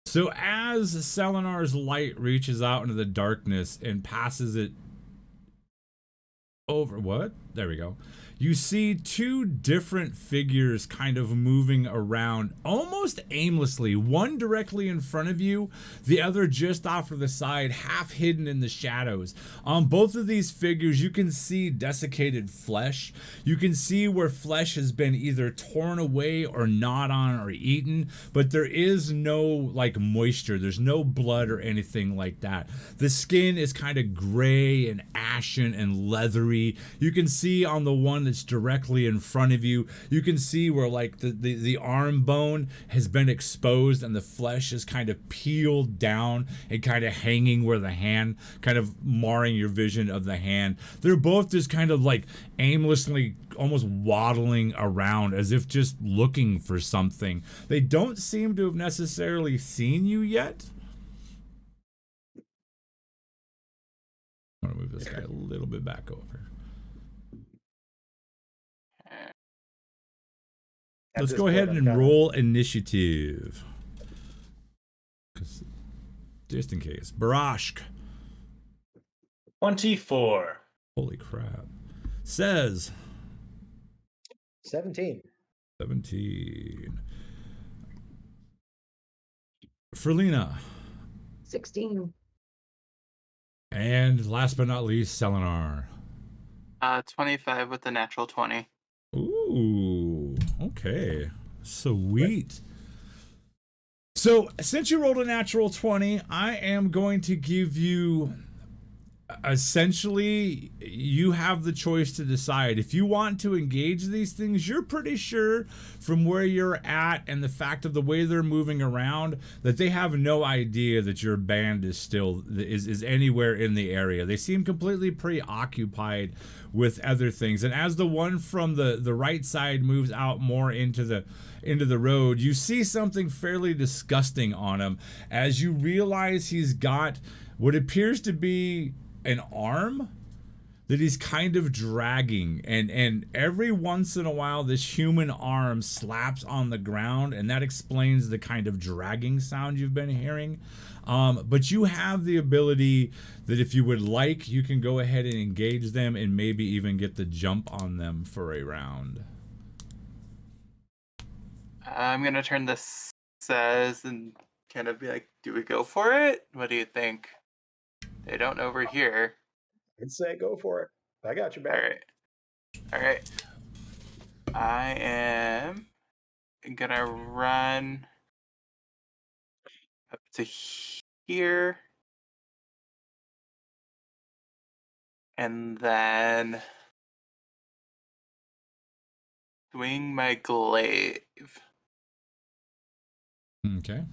So as Selenar's light reaches out into the darkness and passes it over, what? There we go. You see two different figures kind of moving around almost aimlessly, one directly in front of you, the other just off to the side, half hidden in the shadows. On both of these figures, you can see desiccated flesh. You can see where flesh has been either torn away or gnawed on or eaten, but there is no, like, moisture. There's no blood or anything like that. The skin is kind of gray and ashen and leathery. You can see on the one that's directly in front of you, you can see where, like, the arm bone has been exposed and the flesh is kind of peeled down and kind of hanging where the hand, kind of marring your vision of the hand. They're both just kind of like aimlessly almost waddling around as if just looking for something. They don't seem to have necessarily seen you yet. I'm gonna move this guy a little bit back over. Let's go ahead and roll initiative. Just in case. Barrage. 24. Holy crap. Says 17. 17. Ferlina. 16. And last but not least, Selenar. 25 with the natural 20. Ooh, okay. Sweet. So, since you rolled a natural 20, I am going to give you, essentially, you have the choice to decide. If you want to engage these things, you're pretty sure from where you're at and the fact of the way they're moving around that they have no idea that your band is still is anywhere in the area. They seem completely preoccupied with other things. And as the one from the right side moves out more into the road, you see something fairly disgusting on him as you realize he's got what appears to be an arm that he's kind of dragging, and every once in a while this human arm slaps on the ground, and that explains the kind of dragging sound you've been hearing. But you have the ability that if you would like, you can go ahead and engage them and maybe even get the jump on them for a round. I'm gonna turn this says and kind of be like, do we go for it? What do you think? They don't know we're here. I'd say go for it. I got your back. All right. I am gonna run up to here. And then swing my glaive. Okay.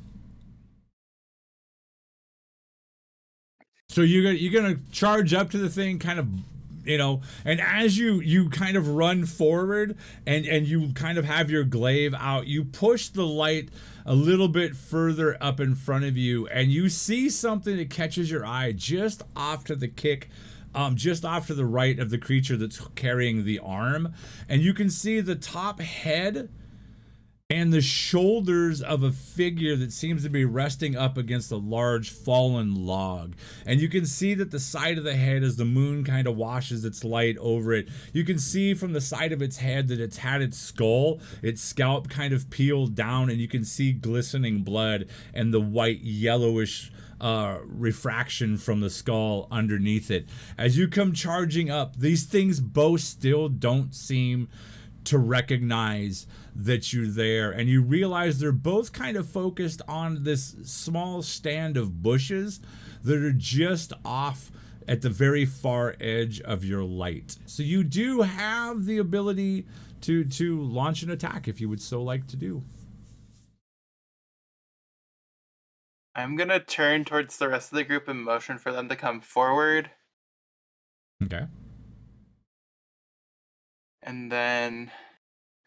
So you're gonna charge up to the thing, kind of, you know, and as you kind of run forward and you kind of have your glaive out, you push the light a little bit further up in front of you, and you see something that catches your eye just off to the kick. Just off to the right of the creature that's carrying the arm, and you can see the top head and the shoulders of a figure that seems to be resting up against a large fallen log. And you can see that the side of the head, as the moon kind of washes its light over it, you can see from the side of its head that it's had its skull, its scalp kind of peeled down, and you can see glistening blood and the white yellowish refraction from the skull underneath it. As you come charging up, these things both still don't seem to recognize that you're there, and you realize they're both kind of focused on this small stand of bushes that are just off at the very far edge of your light. So you do have the ability to launch an attack if you would so like to do. I'm gonna turn towards the rest of the group and motion for them to come forward, Okay. and then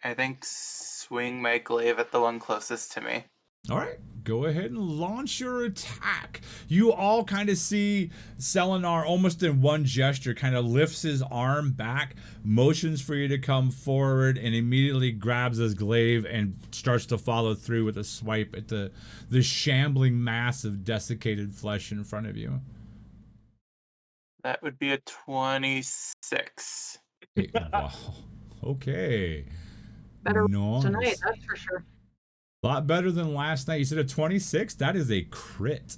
I think swing my glaive at the one closest to me. All right, go ahead and launch your attack. You all kind of see Selenar almost in one gesture kind of lifts his arm back, motions for you to come forward, and immediately grabs his glaive and starts to follow through with a swipe at the shambling mass of desiccated flesh in front of you. That would be a 26. Hey, wow. Okay. Better Nice. tonight, that's for sure. A lot better than last night. You said a 26? That is a crit.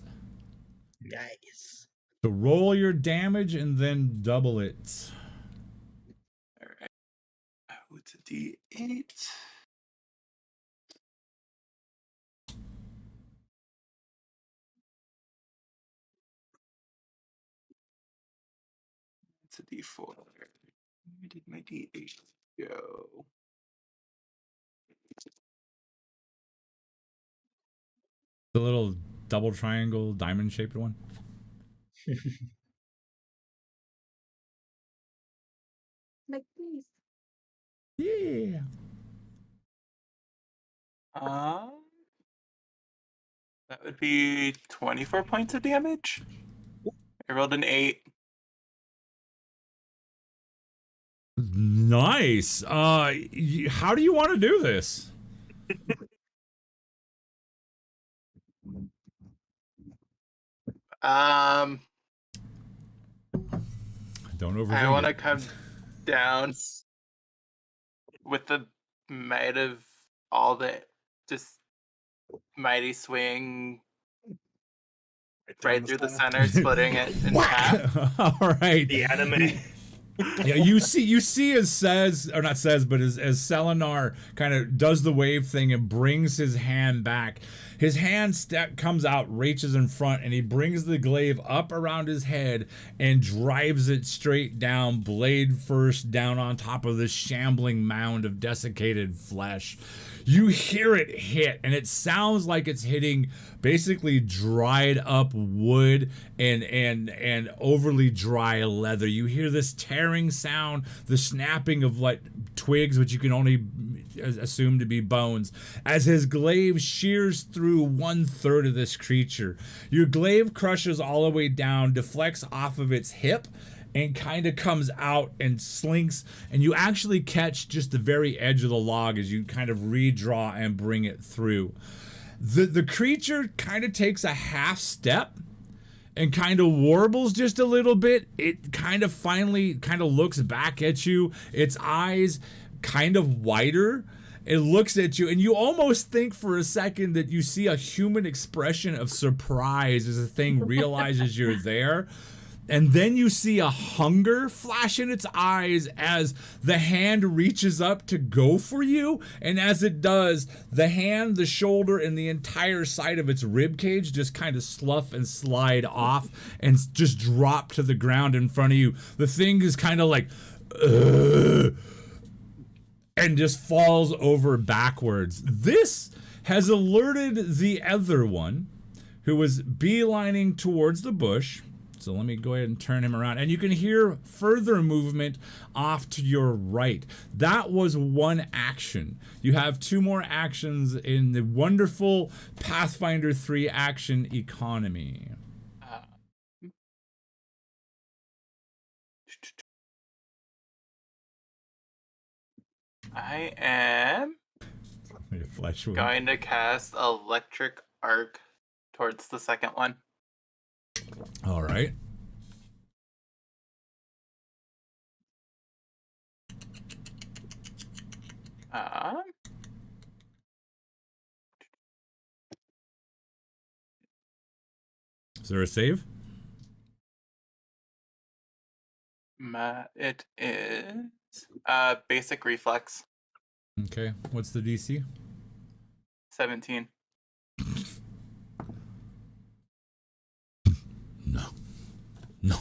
Nice. So roll your damage and then double it. All right. Oh, it's a D8. It's a D4. Where did my D8 go? The little double triangle diamond shaped one. Like these. Yeah. That would be 24 points of damage. I rolled an 8. Nice. How do you want to do this? Don't overthink I want to it. come down with the might of all the just mighty swing right through the center, splitting it in half. All right. The anime. Yeah, you see as says, or not says, but as Selenar kind of does the wave thing and brings his hand back. His hand comes out, reaches in front, and he brings the glaive up around his head and drives it straight down, blade first, down on top of this shambling mound of desiccated flesh. You hear it hit, and it sounds like it's hitting basically dried up wood and overly dry leather. You hear this tearing sound, the snapping of like twigs, which you can only assume to be bones, as his glaive shears through 1/3 of this creature. Your glaive crushes all the way down, deflects off of its hip, and kind of comes out and slinks, and you actually catch just the very edge of the log as you kind of redraw and bring it through. The creature kind of takes a half step and kind of warbles just a little bit. It kind of finally kind of looks back at you, its eyes kind of wider. It looks at you, and you almost think for a second that you see a human expression of surprise as the thing realizes you're there. And then you see a hunger flash in its eyes as the hand reaches up to go for you. And as it does, the hand, the shoulder, and the entire side of its rib cage just kind of slough and slide off and just drop to the ground in front of you. The thing is kind of like, and just falls over backwards. This has alerted the other one, who was beelining towards the bush. So let me go ahead and turn him around. And you can hear further movement off to your right. That was one action. You have 2 more actions in the wonderful Pathfinder 3 action economy. I am Your flesh wound. Going to cast Electric Arc towards the second one. All right. Is there a save? It is basic reflex, Okay. What's the DC? 17. No.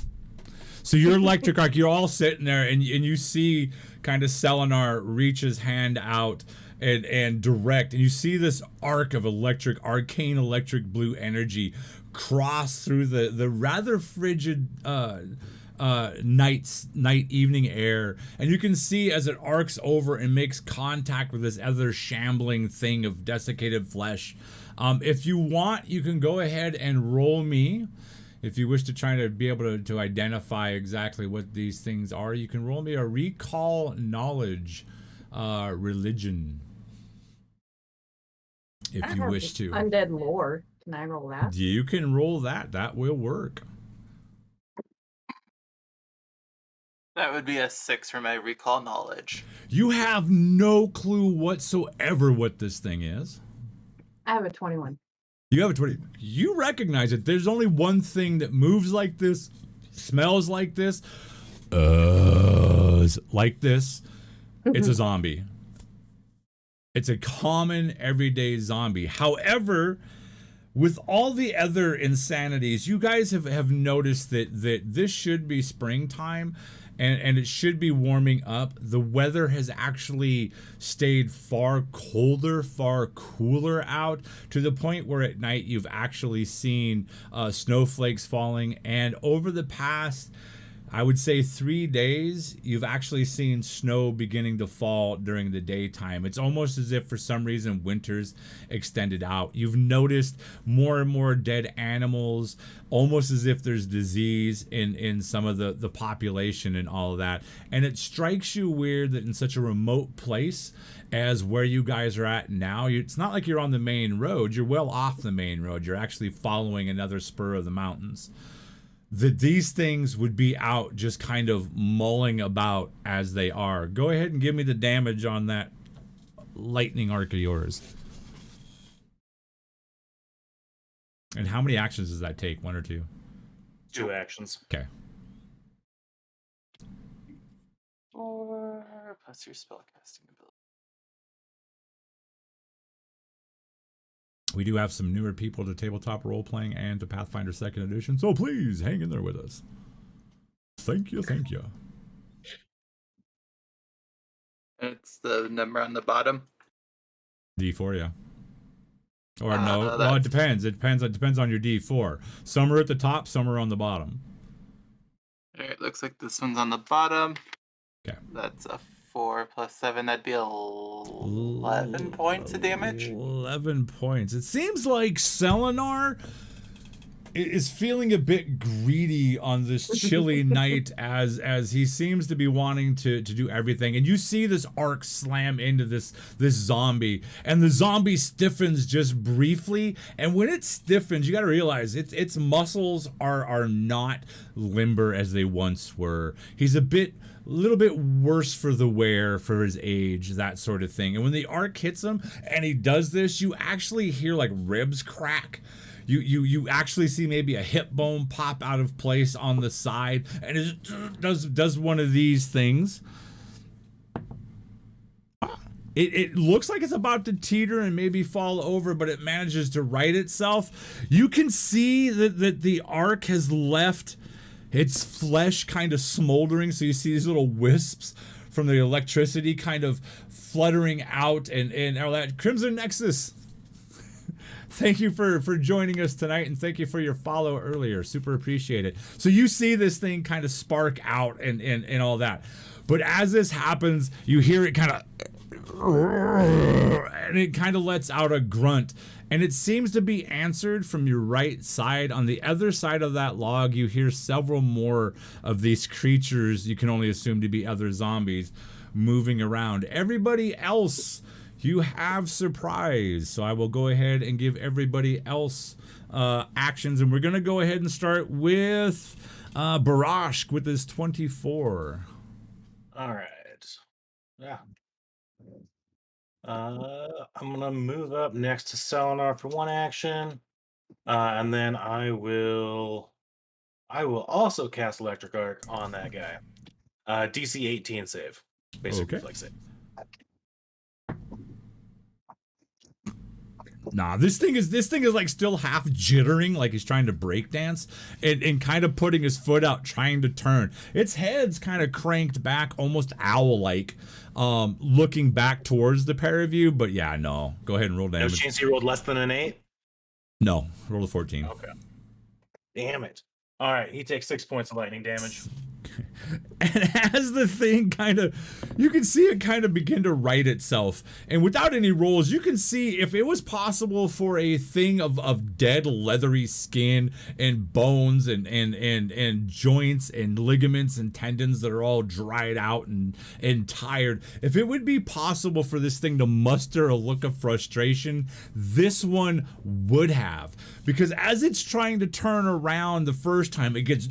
So your electric arc, you're all sitting there and you see kind of Selenar reach his hand out and direct, and you see this arc of arcane electric blue energy cross through the rather frigid night evening air, and you can see as it arcs over and makes contact with this other shambling thing of desiccated flesh. If you want, you can go ahead and roll me. If you wish to try to be able to identify exactly what these things are, you can roll me a recall knowledge religion. If you wish to. Undead lore. Can I roll that? You can roll that. That will work. That would be a 6 for my recall knowledge. You have no clue whatsoever what this thing is. I have a 21. You have a 20. You recognize it. There's only one thing that moves like this, smells like this, like this. It's a zombie. It's a common everyday zombie. However, with all the other insanities, you guys have noticed that this should be springtime and it should be warming up. The weather has actually stayed far colder, far cooler out, to the point where at night you've actually seen snowflakes falling. And over the past, I would say 3 days, you've actually seen snow beginning to fall during the daytime. It's almost as if for some reason winter's extended out. You've noticed more and more dead animals, almost as if there's disease in some of the population and all of that. And it strikes you weird that in such a remote place as where you guys are at now, it's not like you're on the main road. You're well off the main road. You're actually following another spur of the mountains. That these things would be out just kind of mulling about as they are. Go ahead and give me the damage on that lightning arc of yours. And how many actions does that take? 1 or 2? 2 actions. Okay. 4 plus your spellcasting ability. We do have some newer people to tabletop role-playing and to Pathfinder 2nd Edition, so please hang in there with us. Thank you, thank you. It's the number on the bottom. D4, yeah. Or no, well, it depends. It depends on your D4. Some are at the top, some are on the bottom. Alright, looks like this one's on the bottom. Okay. That's a 4 plus 7, that'd be 11 points of damage. 11 points. It seems like Selenar is feeling a bit greedy on this chilly night as he seems to be wanting to do everything. And you see this arc slam into this zombie, and the zombie stiffens just briefly. And when it stiffens, you got to realize its muscles are not limber as they once were. He's a little bit worse for the wear for his age, that sort of thing. And when the arc hits him and he does this, you actually hear like ribs crack. You actually see maybe a hip bone pop out of place on the side, and it does one of these things. It looks like it's about to teeter and maybe fall over, but it manages to right itself. You can see that the arc has left its flesh kind of smoldering, so you see these little wisps from the electricity kind of fluttering out and all that. Crimson Nexus, thank you for joining us tonight, and thank you for your follow earlier. Super appreciate it. So you see this thing kind of spark out and all that. But as this happens, you hear it kind of, and it kind of lets out a grunt. And it seems to be answered from your right side. On the other side of that log, you hear several more of these creatures, you can only assume to be other zombies, moving around. Everybody else, you have surprise. So I will go ahead and give everybody else actions, and we're gonna go ahead and start with Barrage with his 24. All right. Yeah. I'm gonna move up next to Selenar for one action, and then I will also cast Electric Arc on that guy. DC 18 save, basic Okay. reflex save. Nah, this thing is like still half jittering, like he's trying to break dance, and kind of putting his foot out, trying to turn. Its head's kind of cranked back, almost owl-like, looking back towards the pair of you. But yeah, no. Go ahead and roll No damage. chance he rolled less than an 8? No, roll a 14. Okay. Damn it. All right, he takes 6 points of lightning damage. And as the thing you can see it kind of begin to right itself. And without any rolls, you can see if it was possible for a thing of dead leathery skin and bones and joints and ligaments and tendons that are all dried out and tired, if it would be possible for this thing to muster a look of frustration, this one would have. Because as it's trying to turn around the first time, it gets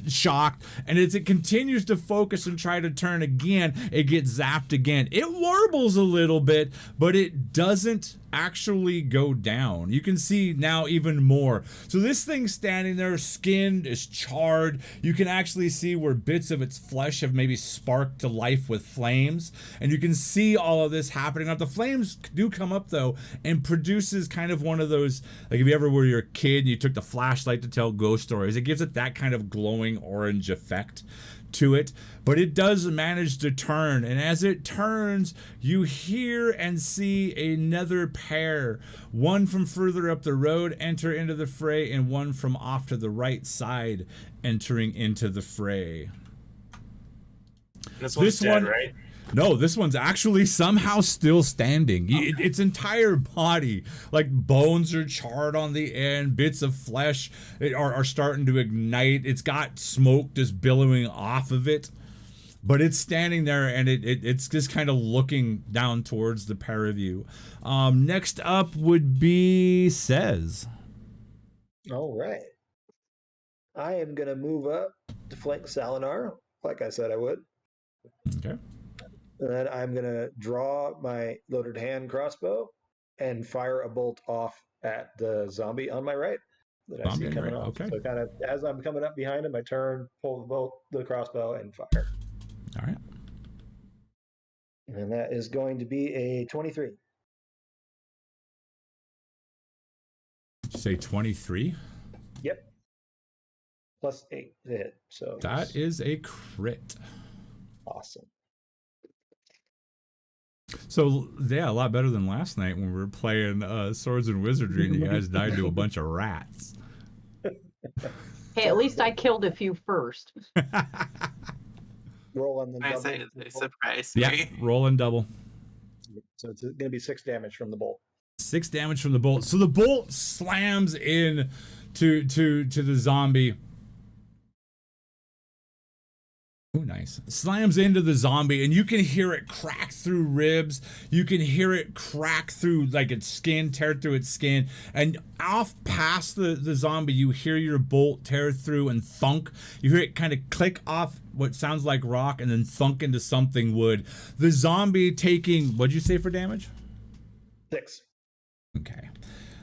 shocked, and as it continues to focus and try to turn again, it gets zapped again. It warbles a little bit, but it doesn't actually go down. You can see now even more. So this thing standing there, skin is charred. You can actually see where bits of its flesh have maybe sparked to life with flames, and you can see all of this happening. Now the flames do come up though, and produces kind of one of those, like if you ever were your kid and you took the flashlight to tell ghost stories, it gives it that kind of glowing orange effect to it. But it does manage to turn, and as it turns, you hear and see another pair, one from further up the road enter into the fray, and one from off to the right side entering into the fray. This one's dead, right? No, this one's actually somehow still standing. Its entire body, like bones are charred on the end, bits of flesh are starting to ignite. It's got smoke just billowing off of it. But it's standing there, and it's just kind of looking down towards the pair of you. Next up would be Says. All right. I am going to move up to flank Selenar, like I said I would. Okay. And then I'm going to draw my loaded hand crossbow and fire a bolt off at the zombie on my right that I see coming off. Okay. So kind of as I'm coming up behind him, I turn, pull the crossbow, and fire. All right. And that is going to be a 23. Did you say 23? Yep. Plus 8 to hit. So That is a crit. awesome. So, yeah, a lot better than last night when we were playing Swords and Wizardry and you guys died to a bunch of rats. Hey, at least I killed a few first. Roll on the I double. say they surprised Yeah, me. roll and double. So it's going to be 6 damage from the bolt. 6 damage from the bolt. So the bolt slams in to the zombie. Oh, nice. Slams into the zombie, and you can hear it crack through ribs. You can hear it crack through, like, its skin, tear through its skin. And off past the zombie, you hear your bolt tear through and thunk. You hear it kind of click off what sounds like rock and then thunk into something wood. The zombie taking, what'd you say for damage? 6. Okay.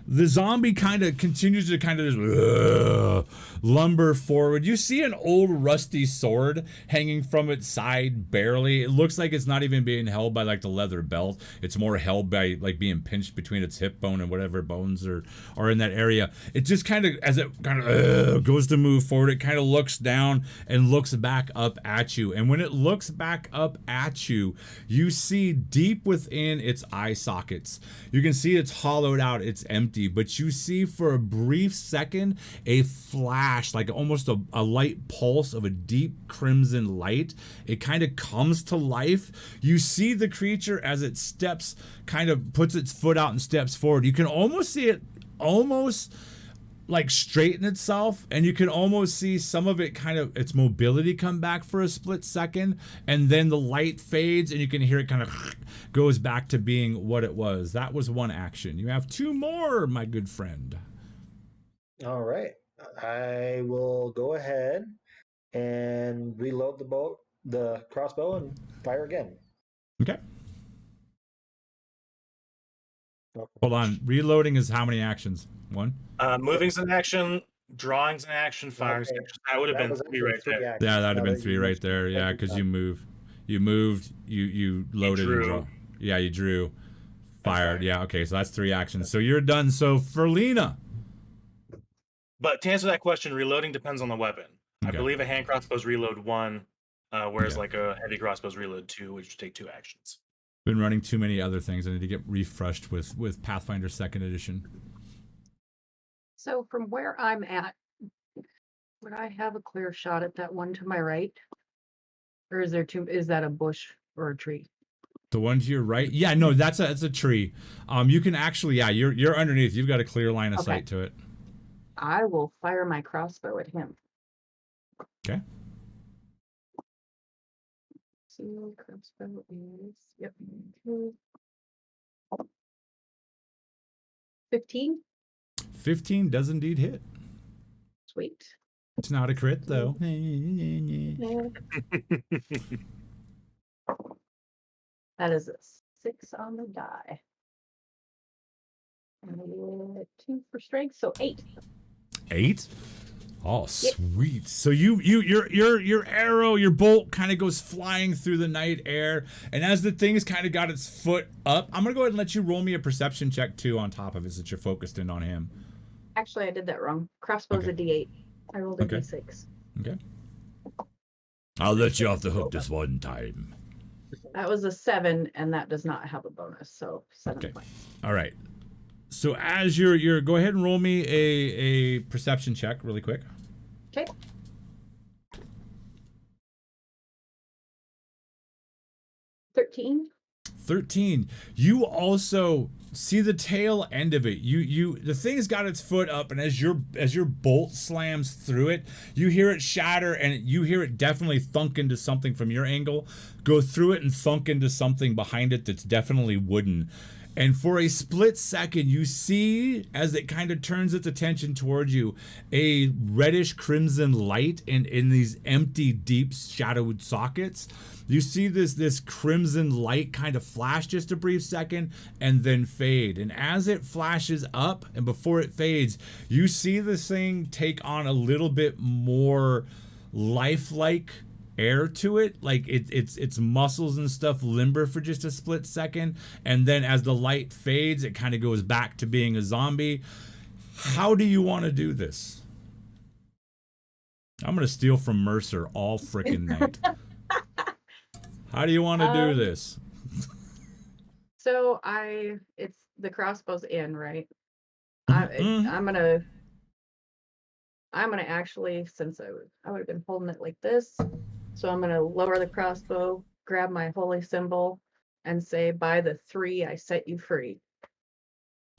The zombie kind of continues to kind of just lumber forward. You see an old rusty sword hanging from its side barely. It looks like it's not even being held by like the leather belt. It's more held by like being pinched between its hip bone and whatever bones are in that area. It just kind of, as it kind of goes to move forward, it kind of looks down and looks back up at you. And when it looks back up at you, you see deep within its eye sockets. You can see it's hollowed out, it's empty, but you see for a brief second a flash, like almost a light pulse of a deep crimson light. It kind of comes to life. You see the creature as it steps, kind of puts its foot out and steps forward. You can almost see it almost like straighten itself, and you can almost see some of it kind of its mobility come back for a split second, and then the light fades and you can hear it kind of goes back to being what it was. That was one action. You have two more, my good friend. All right. I will go ahead and reload the crossbow, and fire again. Okay. Hold on. Reloading is how many actions? One? Moving's an action, drawing's an action, firing's an Okay. action. That would have That been was three actually right three there. actions, Yeah, that'd have now been that three you right mention there. it. Yeah, Thank because Tom. you moved. You loaded and drew. draw. Yeah, you drew. Fired. right. Yeah, okay, so that's three actions. So you're done. So for Lena. But to answer that question, reloading depends on the weapon. I Okay. believe a hand crossbow's reload 1, whereas Okay. like a heavy crossbow's reload 2, which would take 2 actions. Been running too many other things. I need to get refreshed with Pathfinder 2nd Edition. So from where I'm at, would I have a clear shot at that one to my right? Or is that a bush or a tree? The one to your right? Yeah, no, that's a tree. You can actually, yeah, you're underneath. You've got a clear line of Okay. sight to it. I will fire my crossbow at him. Okay. So crossbow is, yep. 15. 15 does indeed hit. Sweet. It's not a crit though. That is a 6 on the die. And I get 2 for strength, so 8. 8? Oh, sweet. So your arrow, your bolt kind of goes flying through the night air, and as the thing's kind of got its foot up, I'm gonna go ahead and let you roll me a perception check too on top of it, since you're focused in on him. Actually, I did that wrong. Crossbow's a D8. I rolled a Okay. D6. Okay. I'll let you off the hook this one time. That was a 7, and that does not have a bonus, so 7 Okay. points. All right. So as you're go ahead and roll me a perception check really quick. Okay. $13. You also see the tail end of it. The thing's got its foot up, and as your bolt slams through it, you hear it shatter, and you hear it definitely thunk into something from your angle, go through it and thunk into something behind it that's definitely wooden. And for a split second, you see, as it kind of turns its attention towards you, a reddish crimson light in these empty, deep shadowed sockets. You see this crimson light kind of flash just a brief second and then fade. And as it flashes up and before it fades, you see this thing take on a little bit more lifelike air to it, like its muscles and stuff limber for just a split second, and then as the light fades, it kind of goes back to being a zombie. How do you want to do this? I'm gonna steal from Mercer all frickin' night. How do you want to do this? So it's the crossbow's in, right? I'm gonna actually, since I would have been holding it like this, so I'm gonna lower the crossbow, grab my holy symbol, and say, "By the 3, I set you free."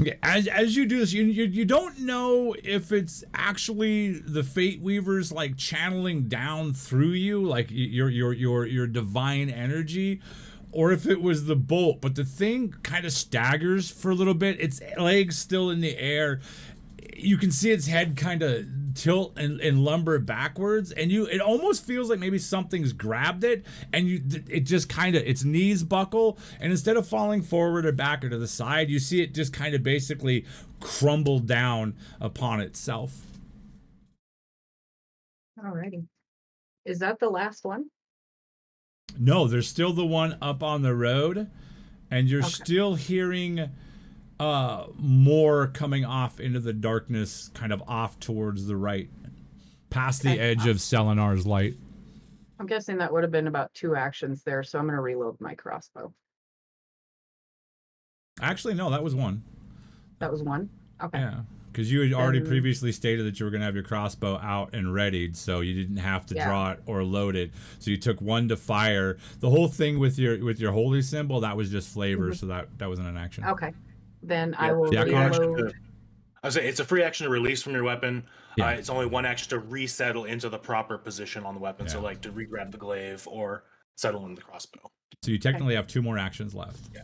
Okay, as you do this, you don't know if it's actually the Fate Weavers like channeling down through you, like your divine energy, or if it was the bolt. But the thing kind of staggers for a little bit. Its legs still in the air. You can see its head kind of tilt and lumber backwards, and it almost feels like maybe something's grabbed it, and it just kind of, its knees buckle, and instead of falling forward or back or to the side, you see it just kind of basically crumble down upon itself. Alrighty. Is that the last one? No, there's still the one up on the road, and you're Okay. still hearing more coming off into the darkness, kind of off towards the right, past the Okay. edge of Selenar's light. I'm guessing that would have been about 2 actions there, so I'm gonna reload my crossbow. Actually, no, that was one. That was 1? Okay. Yeah, because you had already Then- previously stated that you were going to have your crossbow out and readied, so you didn't have to Yeah. draw it or load it. So you took 1 to fire. The whole thing with your holy symbol, that was just flavor, Mhm. so that wasn't an action. Okay. Then I will Yeah, Connor. reload. I was saying it's a free action to release from your weapon. Yeah. It's only one action to resettle into the proper position on the weapon. So Yeah. like to re-grab the glaive or settle in the crossbow. So you technically have 2 more actions left. Yeah.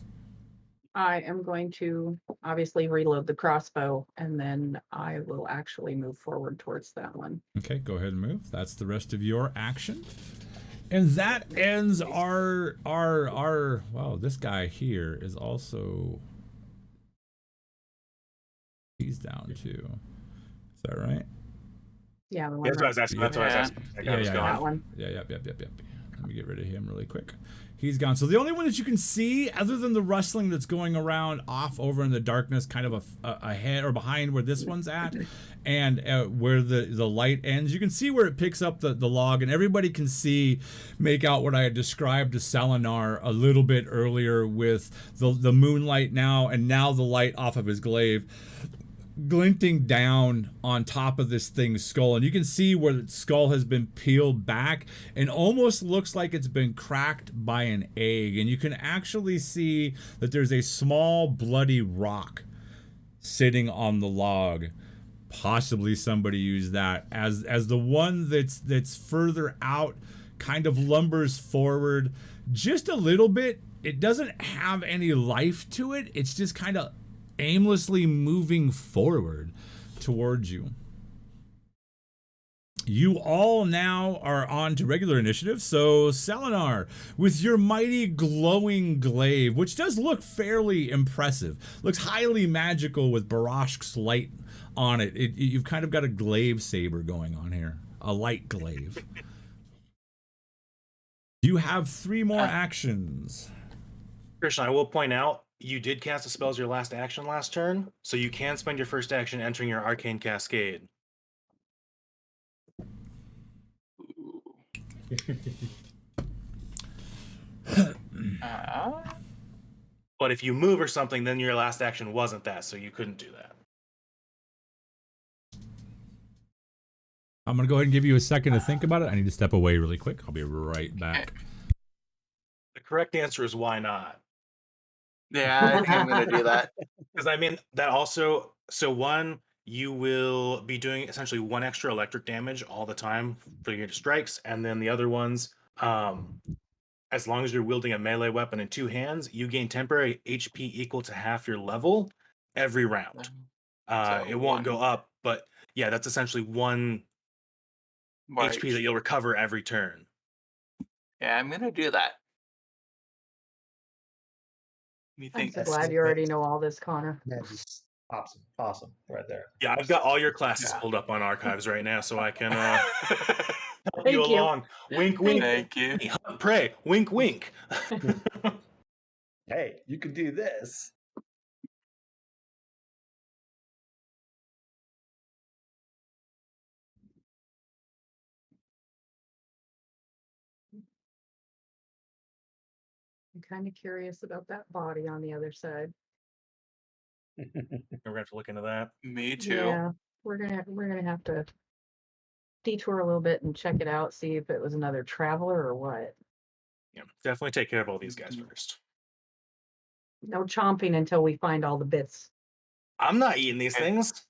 I am going to obviously reload the crossbow, and then I will actually move forward towards that one. Okay, go ahead and move. That's the rest of your action. And that ends our wow, this guy here is also, he's down too. Is that right? Yeah, the one Yeah, that's what I right- was asking. That's what I was Yeah. asking. That guy was gone. that one. Yeah. Let me get rid of him really quick. He's gone. So the only one that you can see, other than the rustling that's going around off over in the darkness, kind of ahead or behind where this one's at, and where the light ends, you can see where it picks up the log, and everybody can make out what I had described to Selenar a little bit earlier with the moonlight now, and now the light off of his glaive glinting down on top of this thing's skull, and you can see where its skull has been peeled back and almost looks like it's been cracked by an egg, and you can actually see that there's a small bloody rock sitting on the log. Possibly somebody used that as the one that's further out kind of lumbers forward just a little bit. It doesn't have any life to it. It's just kind of aimlessly moving forward towards you. You all now are on to regular initiative. So Selenar, with your mighty glowing glaive, which does look fairly impressive, looks highly magical with Barrash's light on it. You've kind of got a glaive saber going on here, a light glaive. You have 3 more actions. Christian, I will point out you did cast a spell as your last action last turn, so you can spend your first action entering your arcane cascade. But if you move or something, then your last action wasn't that, so you couldn't do that. I'm going to go ahead and give you a second to think about it. I need to step away really quick. I'll be right back. The correct answer is why not? Yeah, I think I'm gonna do that. Because I mean, that also, so one, you will be doing essentially 1 extra electric damage all the time for your strikes, and then the other ones, as long as you're wielding a melee weapon in 2 hands, you gain temporary HP equal to half your level every round. So It won't go 1 up, but yeah, that's essentially 1 more HP that you'll recover every turn. Yeah, I'm gonna do that. Me I'm think so That's glad the you already best. know all this, Connor. That's awesome, right there. Yeah, I've got all your classes Yeah. pulled up on archives right now, so I can help Thank you you. along. Wink, wink. Thank you. Hunt, pray. Wink, wink. Hey, you can do this. I'm kind of curious about that body on the other side. We're gonna have to look into that. Me too. Yeah, we're gonna have to detour a little bit and check it out, see if it was another traveler or what. Yeah, definitely take care of all these guys first. No chomping until we find all the bits. I'm not eating these things.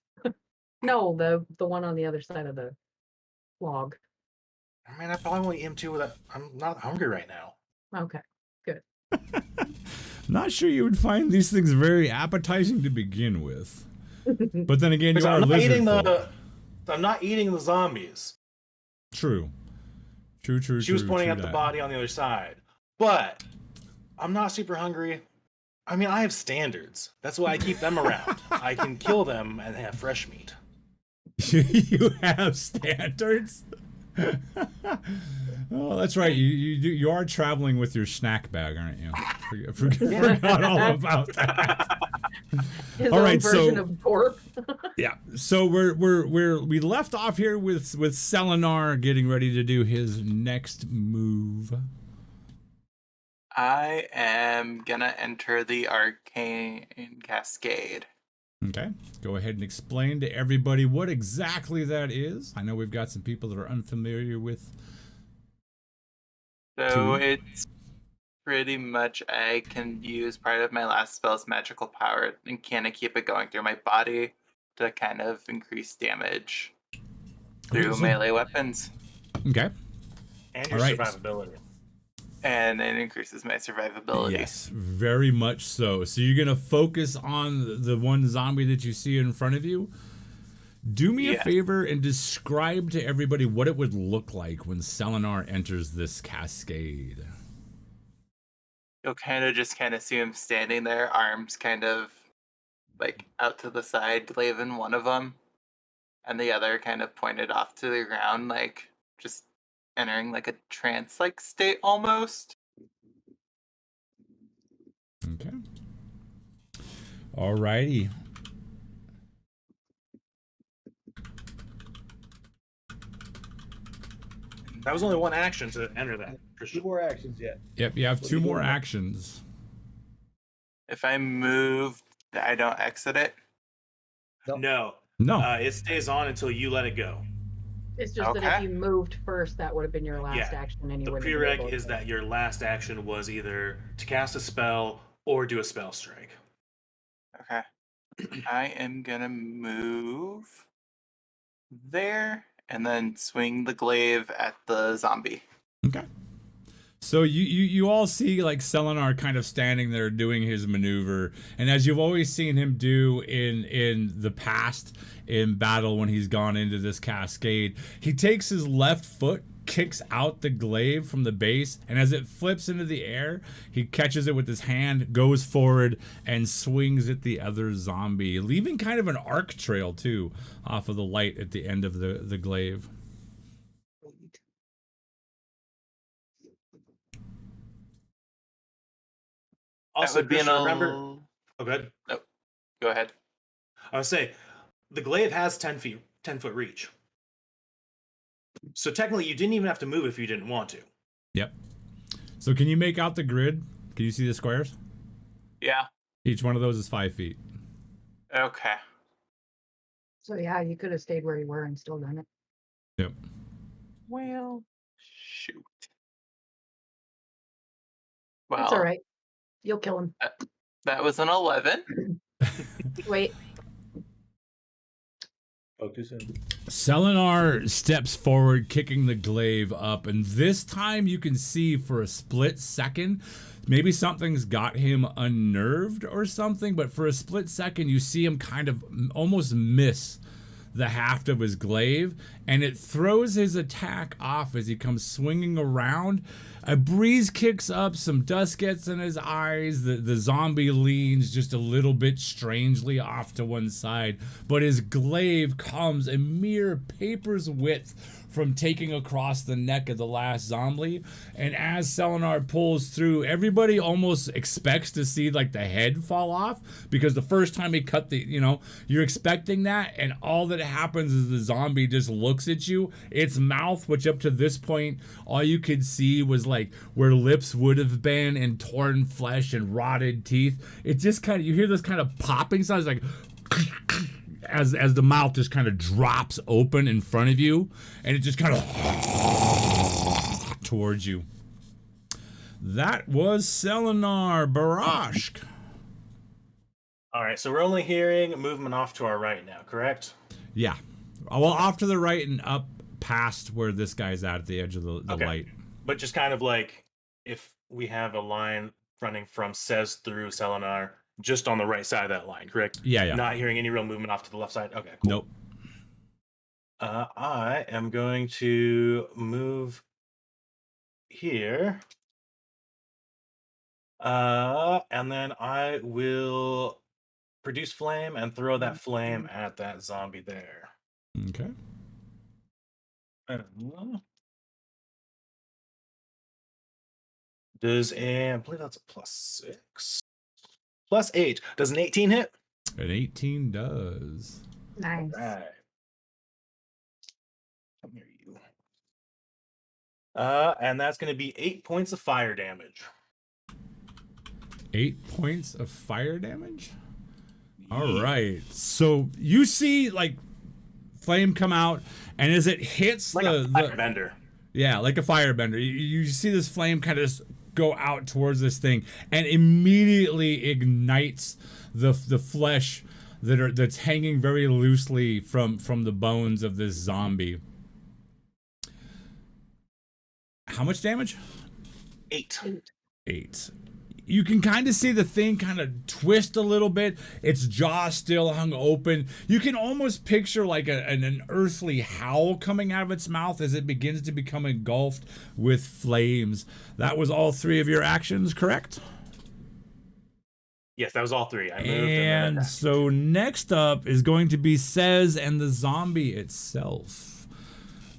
No, the one on the other side of the log. I mean, I probably won't eat him too. I'm not hungry right now. Okay, good. Not sure you would find these things very appetizing to begin with. But then again, you are I'm not lizard eating folk. I'm not eating the zombies. True. She was pointing true at the that. body on the other side. But I'm not super hungry. I mean, I have standards. That's why I keep them around. I can kill them and have fresh meat. You have standards. Oh, that's right. You are traveling with your snack bag, aren't you? Forgot all about that. His All own right, version so- of pork. Yeah. So we left off here with Selenar getting ready to do his next move. I am gonna enter the arcane cascade. Okay. Go ahead and explain to everybody what exactly that is. I know we've got some people that are unfamiliar with. So Two. it's pretty much I can use part of my last spell's magical power and kind of keep it going through my body to kind of increase damage Okay, through so- melee weapons. Okay. And your All right. survivability. And it increases my survivability. Yes, very much so. So you're gonna focus on the one zombie that you see in front of you. Do me a Yeah. favor and describe to everybody what it would look like when Selenar enters this cascade. You'll kind of see him standing there, arms kind of like out to the side, glaive in one of them, and the other kind of pointed off to the ground, like just entering like a trance-like state almost. Okay. Alrighty. That was only one action to enter that. Two Christian. more actions yet. Yep, you have What are two you more doing now? actions. If I move, I don't exit it. No, No. it stays on until you let it go. It's just that if Okay. you moved first, that would have been your last Yeah, action and you The wouldn't have been prereq able is to- that your last action was either to cast a spell or do a spell strike. Okay. I am gonna move there and then swing the glaive at the zombie. Okay. So you all see like Selenar kind of standing there doing his maneuver, and as you've always seen him do in the past in battle when he's gone into this cascade, he takes his left foot, kicks out the glaive from the base, and as it flips into the air, he catches it with his hand, goes forward, and swings at the other zombie, leaving kind of an arc trail too off of the light at the end of the glaive. Also, that would be Christian, an remember. Oh, good. Go ahead. I would say the glaive has 10 foot reach. So technically, you didn't even have to move if you didn't want to. Yep. So can you make out the grid? Can you see the squares? Yeah. Each one of those is 5 feet. Okay. So yeah, you could have stayed where you were and still done it. Yep. Well, shoot. Well, That's all right. You'll kill him. that was an 11. Wait, Oh, too soon. Selenar steps forward, kicking the glaive up, and this time you can see for a split second, maybe something's got him unnerved or something, but for a split second you see him kind of almost miss the haft of his glaive, and it throws his attack off as he comes swinging around. A breeze kicks up, some dust gets in his eyes, the zombie leans just a little bit strangely off to one side, but his glaive comes a mere paper's width from taking across the neck of the last zombie, and as Selenar pulls through, everybody almost expects to see like the head fall off, because the first time he cut you're expecting that, and all that happens is the zombie just looks at you. Its mouth, which up to this point all you could see was like where lips would have been and torn flesh and rotted teeth, it just kind of, you hear this kind of popping sound, like as the mouth just kind of drops open in front of you, and it just kind of towards you. That was Selenar. Barrage. All right, so we're only hearing movement off to our right now, correct? Yeah. Well, off to the right and up past where this guy's at the edge of the Okay. light. But just kind of like if we have a line running from Says through Selenar, just on the right side of that line, correct? Yeah. Not hearing any real movement off to the left side. Okay, cool. Nope. I am going to move here. And then I will produce flame and throw that flame at that zombie there. Okay. I believe that's a +6. +8. Does an 18 hit? An 18 does. nice. Right. Come here, you. And that's going to be 8 points of fire damage. 8 points of fire damage? All right. So you see like flame come out, and as it hits Like a firebender. Yeah, like a firebender. You see this flame kind of just go out towards this thing and immediately ignites the flesh that's hanging very loosely from the bones of this zombie. How much damage? 8. 8. You can kind of see the thing kind of twist a little bit. Its jaw still hung open. You can almost picture like an earthly howl coming out of its mouth as it begins to become engulfed with flames. That was all 3 of your actions, correct? Yes, that was all 3. I moved And then so next up is going to be Says and the zombie itself.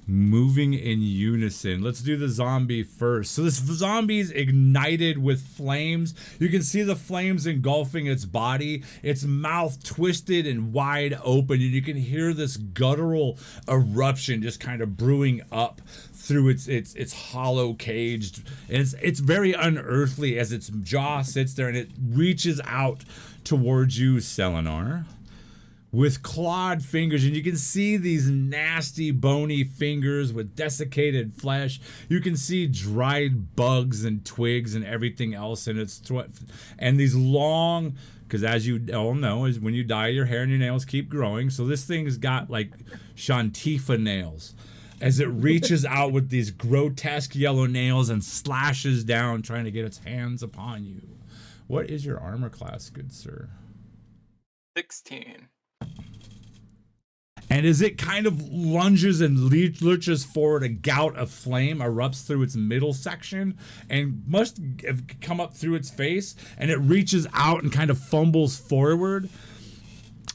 Moving in unison. Let's do the zombie first. So this zombie's ignited with flames. You can see the flames engulfing its body, its mouth twisted and wide open, and you can hear this guttural eruption just kind of brewing up through its hollow cage. And it's very unearthly as its jaw sits there and it reaches out towards you, Selenar, with clawed fingers, and you can see these nasty bony fingers with desiccated flesh. You can see dried bugs and twigs and everything else in its and these long, because as you all know, is when you die, your hair and your nails keep growing. So this thing's got like Shantifa nails as it reaches out with these grotesque yellow nails and slashes down, trying to get its hands upon you. What is your armor class, good sir? 16. And as it kind of lunges and lurches forward, a gout of flame erupts through its middle section and must have come up through its face, and it reaches out and kind of fumbles forward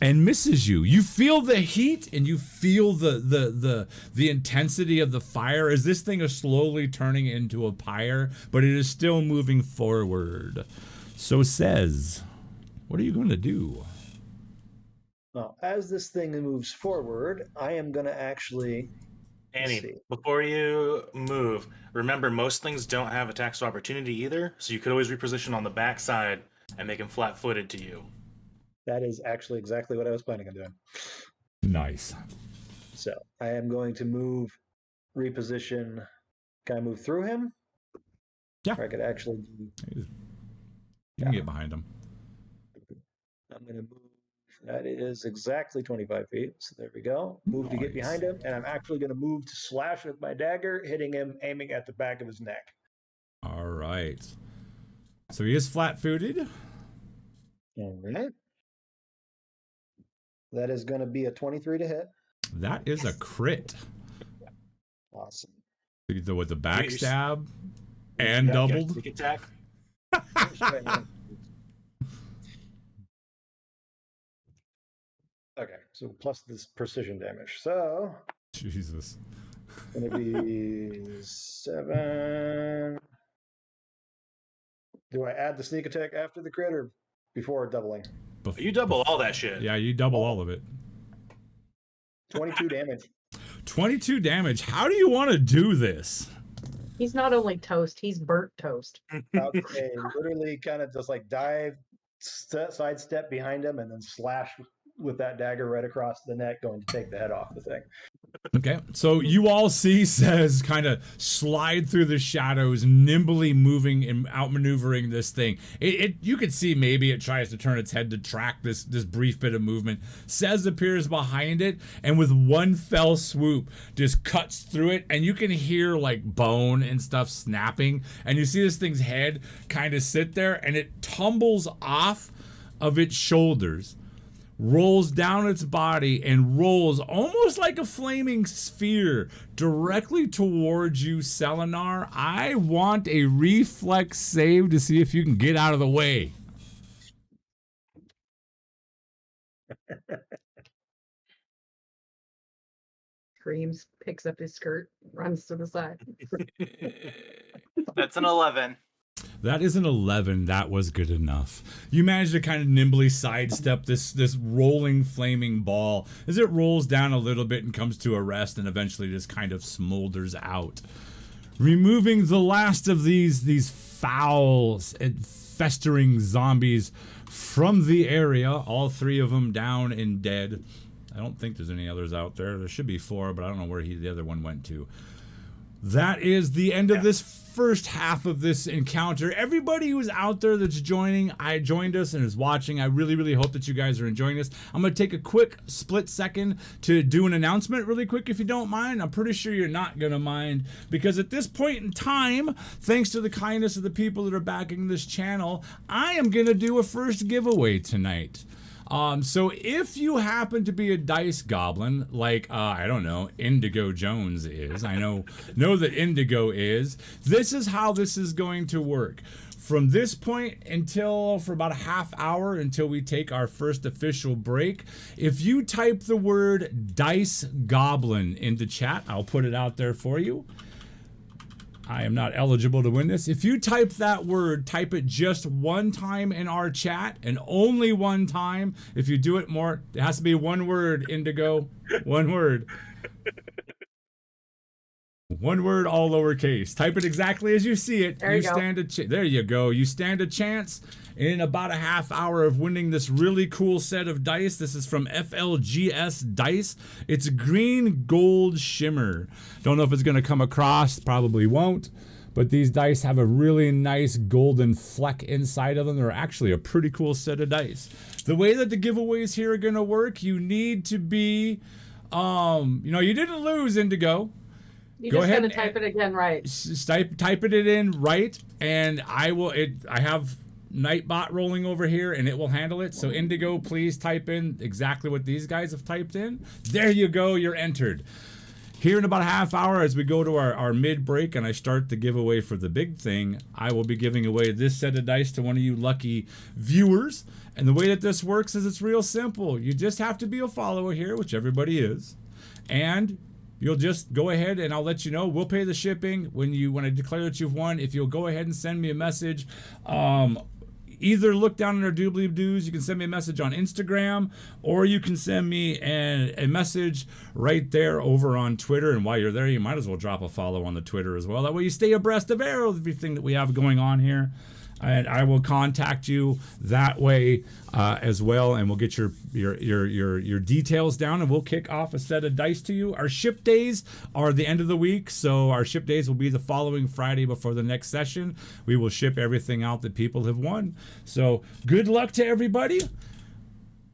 and misses you. You feel the heat and you feel the intensity of the fire as this thing is slowly turning into a pyre, but it is still moving forward. So Says, what are you going to do? Now, as this thing moves forward, I am going to actually... Annie, before you move, remember most things don't have attacks of opportunity either, so you could always reposition on the back side and make him flat-footed to you. That is actually exactly what I was planning on doing. Nice. So I am going to reposition. Can I move through him? Yeah. Or I could actually... You can get behind him. I'm going to move. That is exactly 25 feet. So there we go. Move to get behind him. And I'm actually going to move to slash with my dagger, hitting him, aiming at the back of his neck. All right. So he is flat-footed. All right. That is going to be a 23 to hit. That is a crit. Awesome. With the backstab and doubled. Sneak attack. Okay, so plus this precision damage. So Jesus. it's gonna be 7. Do I add the sneak attack after the crit or before doubling? You double all that shit. Yeah, you double all of it. 22 damage. 22 damage. How do you want to do this? He's not only toast, he's burnt toast. Okay, literally kind of just like dive, sidestep behind him, and then slash with that dagger right across the neck, going to take the head off the thing. Okay, so you all see Says kind of slide through the shadows, nimbly moving and outmaneuvering this thing. You could see maybe it tries to turn its head to track this brief bit of movement. Says appears behind it, and with one fell swoop, just cuts through it, and you can hear like bone and stuff snapping, and you see this thing's head kind of sit there, and it tumbles off of its shoulders, rolls down its body, and rolls almost like a flaming sphere directly towards you, Selenar. I want a reflex save to see if you can get out of the way. Screams, picks up his skirt, runs to the side. That's an 11. That is an 11. That was good enough. You manage to kind of nimbly sidestep this rolling flaming ball as it rolls down a little bit and comes to a rest and eventually just kind of smolders out, removing the last of these foul and festering zombies from the area. All 3 of them down and dead. I don't think there's any others out there. There should be 4, but I don't know where the other one went to. that is the end of this first half of this encounter. Everybody who's out there that's joined us and is watching, I really, really hope that you guys are enjoying this. I'm going to take a quick split second to do an announcement really quick if you don't mind. I'm pretty sure you're not going to mind, because at this point in time, thanks to the kindness of the people that are backing this channel, I am going to do a first giveaway tonight. So if you happen to be a dice goblin, like, I don't know, Indigo Jones is, I know that Indigo is, this is how this is going to work. From this point until, for about a half hour until we take our first official break, if you type the word dice goblin into chat, I'll put it out there for you. I am not eligible to win this. If you type that word, type it just one time in our chat, and only one time. If you do it more, it has to be one word, Indigo. One word. One word, all lowercase. Type it exactly as you see it. There you go. There you go. You stand a chance in about a half hour of winning this really cool set of dice. This is from FLGS Dice. It's green gold shimmer. Don't know if it's going to come across. Probably won't. But these dice have a really nice golden fleck inside of them. They're actually a pretty cool set of dice. The way that the giveaways here are going to work, you need to be, you didn't lose, Indigo. You Go just ahead gotta type it again right. Type it in right, and I have Nightbot rolling over here, and it will handle it. So Indigo, please type in exactly what these guys have typed in. There you go, you're entered. Here in about a half hour, as we go to our mid-break and I start the giveaway for the big thing, I will be giving away this set of dice to one of you lucky viewers. And the way that this works is it's real simple. You just have to be a follower here, which everybody is, and you'll just go ahead and I'll let you know. We'll pay the shipping when I declare that you've won. If you'll go ahead and send me a message, either look down in our doobly doos. You can send me a message on Instagram, or you can send me a message right there over on Twitter. And while you're there, you might as well drop a follow on the Twitter as well. That way you stay abreast of everything that we have going on here. And I will contact you that way as well, and we'll get your details down, and we'll kick off a set of dice to you. Our ship days are the end of the week, so our ship days will be the following Friday before the next session. We will ship everything out that people have won. So good luck to everybody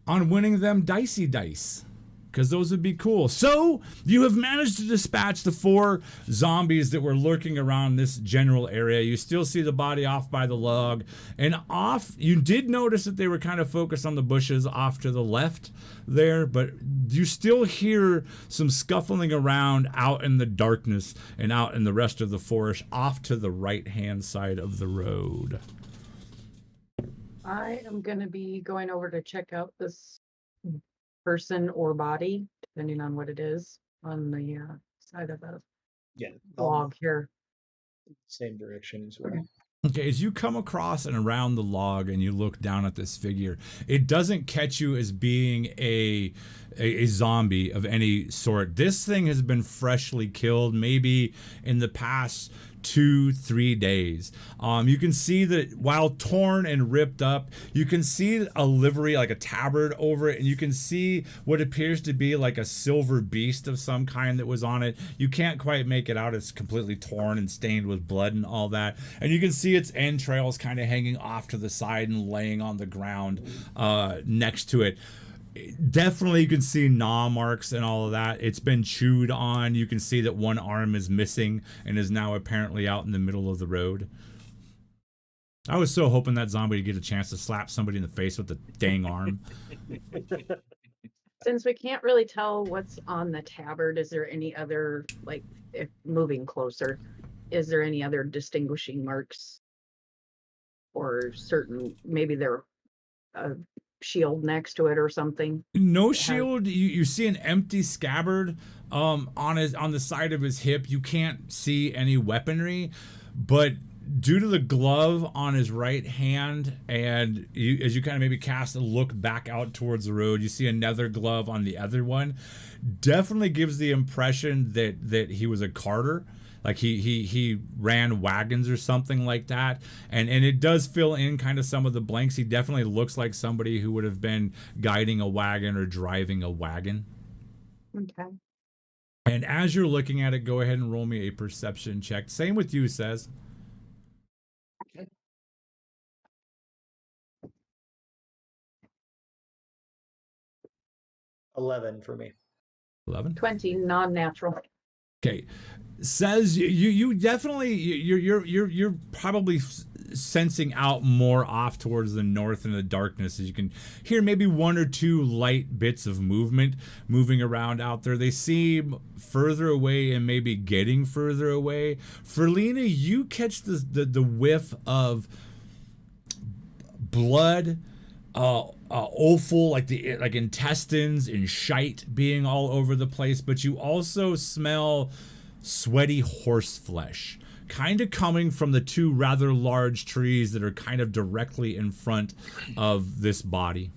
on winning them dicey dice, because those would be cool. So you have managed to dispatch the 4 zombies that were lurking around this general area. You still see the body off by the log, and off, you did notice that they were kind of focused on the bushes off to the left there, but you still hear some scuffling around out in the darkness and out in the rest of the forest off to the right-hand side of the road. I am gonna be going over to check out this person or body, depending on what it is, on the side of the log here. Same direction as well. Okay, as you come across and around the log and you look down at this figure, it doesn't catch you as being a zombie of any sort. This thing has been freshly killed, maybe in the past 2-3 days. You can see that while torn and ripped up, you can see a livery, like a tabard over it, and you can see what appears to be like a silver beast of some kind that was on it. You can't quite make it out. It's completely torn and stained with blood and all that. And you can see its entrails kind of hanging off to the side and laying on the ground next to it. Definitely you can see gnaw marks and all of that. It's been chewed on. You can see that one arm is missing and is now apparently out in the middle of the road. I was so hoping that zombie would get a chance to slap somebody in the face with the dang arm. Since we can't really tell what's on the tabard, is there any other, like, if moving closer, is there any other distinguishing marks? Or certain, maybe they're shield next to it or something? No shield. You see an empty scabbard on the side of his hip. You can't see any weaponry, but due to the glove on his right hand, and as you kind of maybe cast a look back out towards the road, you see another glove on the other one. Definitely gives the impression that he was a carter. Like he ran wagons or something like that. And it does fill in kind of some of the blanks. He definitely looks like somebody who would have been guiding a wagon or driving a wagon. Okay. And as you're looking at it, go ahead and roll me a perception check. Same with you, Says. 11 for me. 11. 20 non-natural. Okay, Says you definitely you're probably sensing out more off towards the north in the darkness, as you can hear maybe one or two light bits of movement moving around out there. They seem further away and maybe getting further away. Ferlina, you catch the whiff of blood, offal, like intestines and shite being all over the place, but you also smell sweaty horse flesh, kind of coming from the two rather large trees that are kind of directly in front of this body.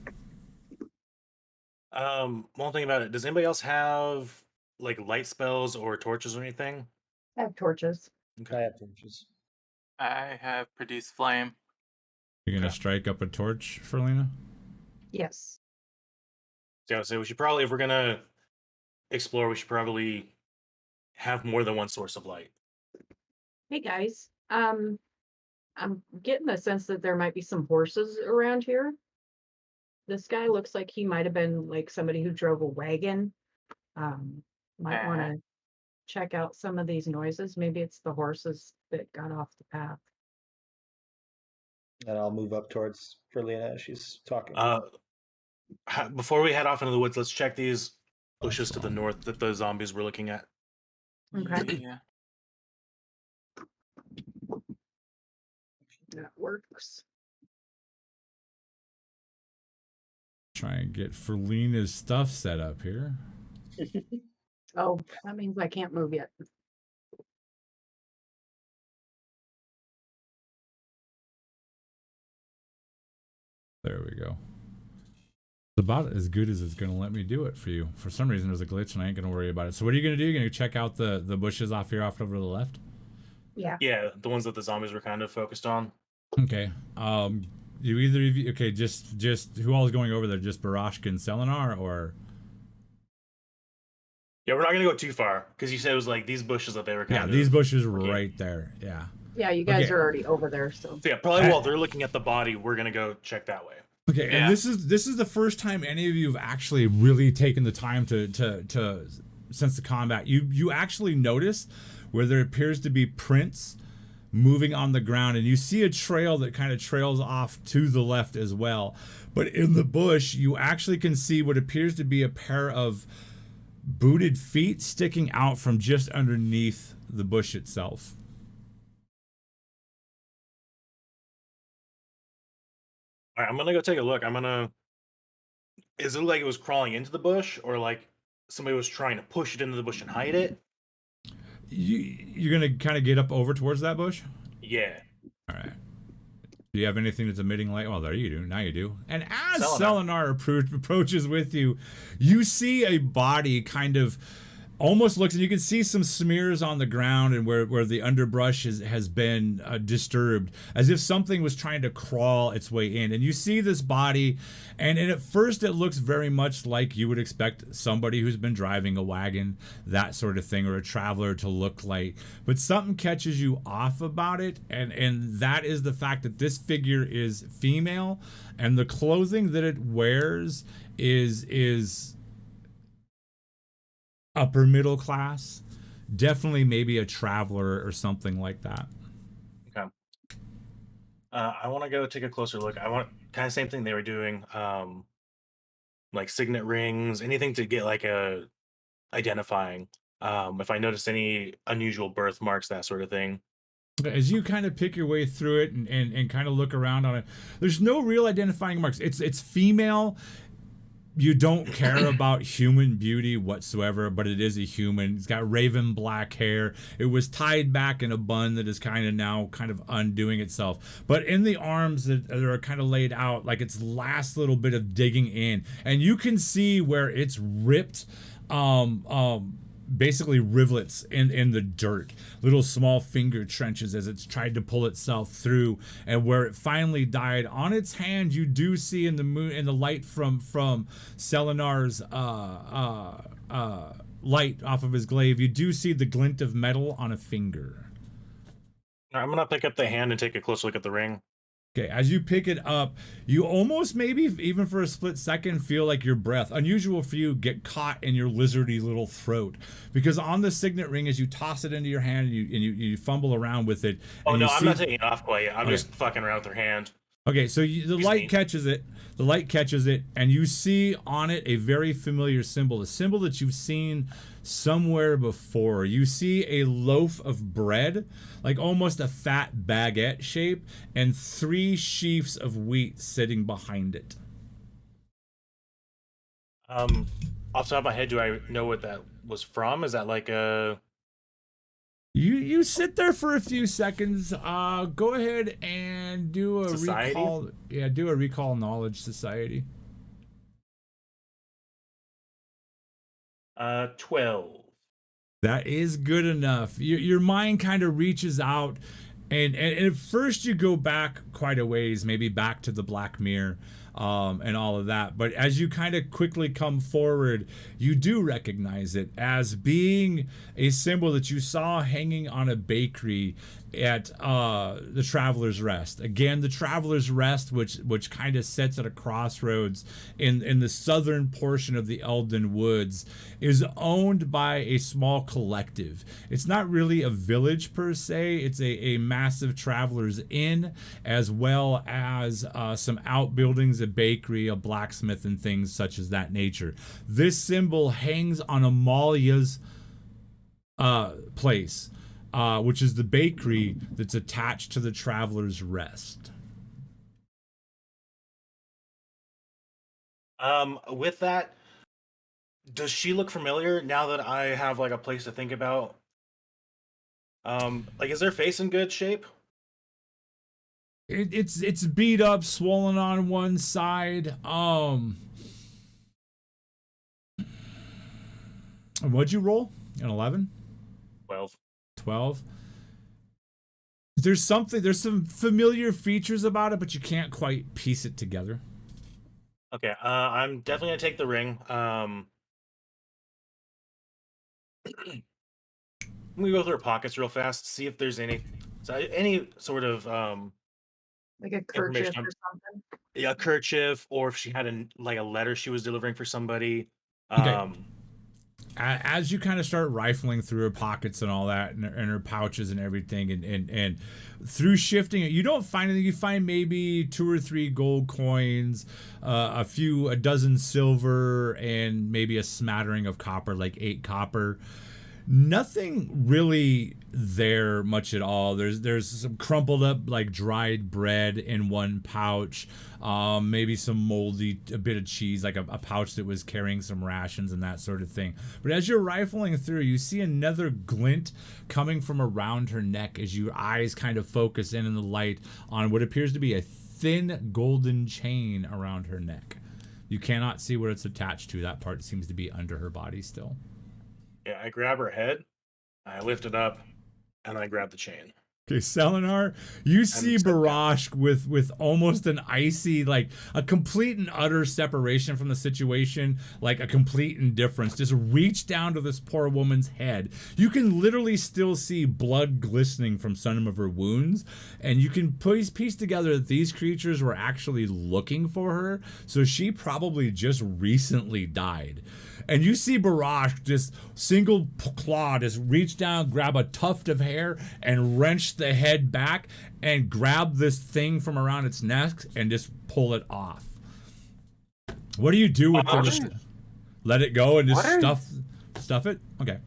One thing about it, does anybody else have like light spells or torches or anything? I have torches. I have torches. I have produce flame. You're gonna Okay. strike up a torch, Ferlina? Yes. So we should probably, if we're gonna explore, we should probably have more than one source of light. Hey guys, I'm getting the sense that there might be some horses around here. This guy looks like he might have been like somebody who drove a wagon. Might want to check out some of these noises. Maybe it's the horses that got off the path. And I'll move up towards Ferlina as she's talking. Before we head off into the woods, let's check these bushes to the Awesome. north that the zombies were looking at. Okay. Yeah. That works. Try and get Ferlina's stuff set up here. Oh, that means I can't move yet. There we go. It's about as good as it's going to let me do it for you. For some reason, there's a glitch, and I ain't going to worry about it. So what are you going to do? You're going to check out the bushes off here, off over to the left? Yeah. Yeah, the ones that the zombies were kind of focused on. Okay. You either of you, okay, just who all is going over there? Just Barrage and Selenar, or? Yeah, we're not gonna go too far because you said it was like these bushes that they were kind Yeah, of. these bushes okay. right there. Yeah. Yeah, you guys Okay. are already over there, so. So yeah, probably while they're looking at the body, we're gonna go check that way. Okay, Yeah. and this is the first time any of you have actually really taken the time to sense the combat. You actually notice where there appears to be prints moving on the ground, and you see a trail that kind of trails off to the left as well. But in the bush, you actually can see what appears to be a pair of booted feet sticking out from just underneath the bush itself. All right, I'm gonna go take a look. Is it like it was crawling into the bush, or like somebody was trying to push it into the bush and hide it? You're gonna kind of get up over towards that bush? Yeah. All right. Do you have anything that's emitting light? Well, there you do. Now you do. And as Selenar. Selenar approaches with you, you see a body kind of almost looks, and you can see some smears on the ground and where the underbrush has been disturbed, as if something was trying to crawl its way in. And you see this body, and at first it looks very much like you would expect somebody who's been driving a wagon, that sort of thing, or a traveler to look like. But something catches you off about it, and that is the fact that this figure is female, and the clothing that it wears is upper middle class, definitely maybe a traveler or something like that. Okay. I want to go take a closer look. I want kind of same thing they were doing, like signet rings, anything to get like a identifying. If I notice any unusual birthmarks, that sort of thing. As you kind of pick your way through it and kind of look around on it, there's no real identifying marks. It's female. You don't care about human beauty whatsoever, but it is a human. It's got raven black hair. It was tied back in a bun that is kind of undoing itself. But in the arms that are kind of laid out, like its last little bit of digging in, and you can see where it's ripped, basically rivulets in the dirt, little small finger trenches as it's tried to pull itself through, and where it finally died on its hand, you do see in the moon, in the light from Selenar's light off of his glaive, you do see the glint of metal on a finger. I'm gonna pick up the hand and take a close look at the ring. Okay, as you pick it up, you almost maybe even for a split second feel like your breath, unusual for you, get caught in your lizardy little throat. Because on the signet ring, as you toss it into your hand and you fumble around with it. Oh no, I'm not taking it off quite yet. I'm Okay. just fucking around with her hand. Okay, so the light catches it. The light catches it, and you see on it a very familiar symbol, a symbol that you've seen somewhere before. You see a loaf of bread, like almost a fat baguette shape, and 3 sheaves of wheat sitting behind it. Off the top of my head, do I know what that was from? Is that like a... You sit there for a few seconds. Go ahead and do a Society? recall. Yeah, do a recall knowledge society. 12. That is good enough. Your mind kind of reaches out, and at first you go back quite a ways, maybe back to the Black Mirror, and all of that. But as you kind of quickly come forward, you do recognize it as being a symbol that you saw hanging on a bakery at the Traveler's Rest. Again, the Traveler's Rest, which kind of sits at a crossroads in the southern portion of the Eldon Woods, is owned by a small collective. It's not really a village per se. It's a massive traveler's inn, as well as some outbuildings, a bakery, a blacksmith, and things such as that nature. This symbol hangs on Amalia's place, which is the bakery that's attached to the Traveler's Rest. With that, does she look familiar now that I have like a place to think about? Like, is her face in good shape? It's beat up, swollen on one side. What'd you roll? An 11? 12. 12. There's some familiar features about it, but you can't quite piece it together. Okay, I'm definitely gonna take the ring. Let me go through her pockets real fast, see if there's any sort of Like a kerchief information. or something. A kerchief, or if she had a letter she was delivering for somebody. Okay. As you kind of start rifling through her pockets and all that, and her pouches and everything, and through shifting it, you don't find anything. You find maybe 2 or 3 gold coins, a dozen silver, and maybe a smattering of copper, like 8 copper. Nothing really there much at all. There's some crumpled up like dried bread in one pouch, maybe some moldy, a bit of cheese, like a pouch that was carrying some rations and that sort of thing. But as you're rifling through, you see another glint coming from around her neck as your eyes kind of focus in the light on what appears to be a thin golden chain around her neck. You cannot see what it's attached to. That part seems to be under her body still. Yeah, I grab her head, I lift it up, and I grab the chain. Okay, Selenar, you see Barrage with almost an icy, like a complete and utter separation from the situation, like a complete indifference, just reach down to this poor woman's head. You can literally still see blood glistening from some of her wounds, and you can piece together that these creatures were actually looking for her, so she probably just recently died. And you see Barrage just single claw just reach down, grab a tuft of hair, and wrench the head back and grab this thing from around its neck and just pull it off. What do you do with it? Let it go and just stuff it? Okay.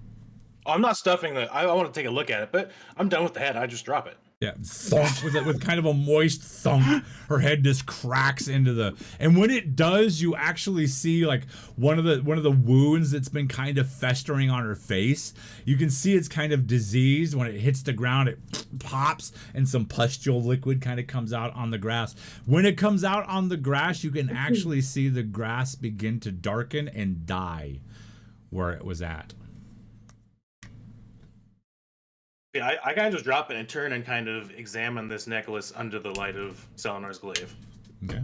I'm not stuffing I want to take a look at it, but I'm done with the head. I just drop it. Yeah, thump with kind of a moist thunk. Her head just cracks into and when it does, you actually see like one of the wounds that's been kind of festering on her face. You can see it's kind of diseased. When it hits the ground, it pops and some pustule liquid kind of comes out on the grass. When it comes out on the grass, you can actually see the grass begin to darken and die where it was at. Yeah, I kind of just drop it and turn and kind of examine this necklace under the light of Selenar's glaive. Okay.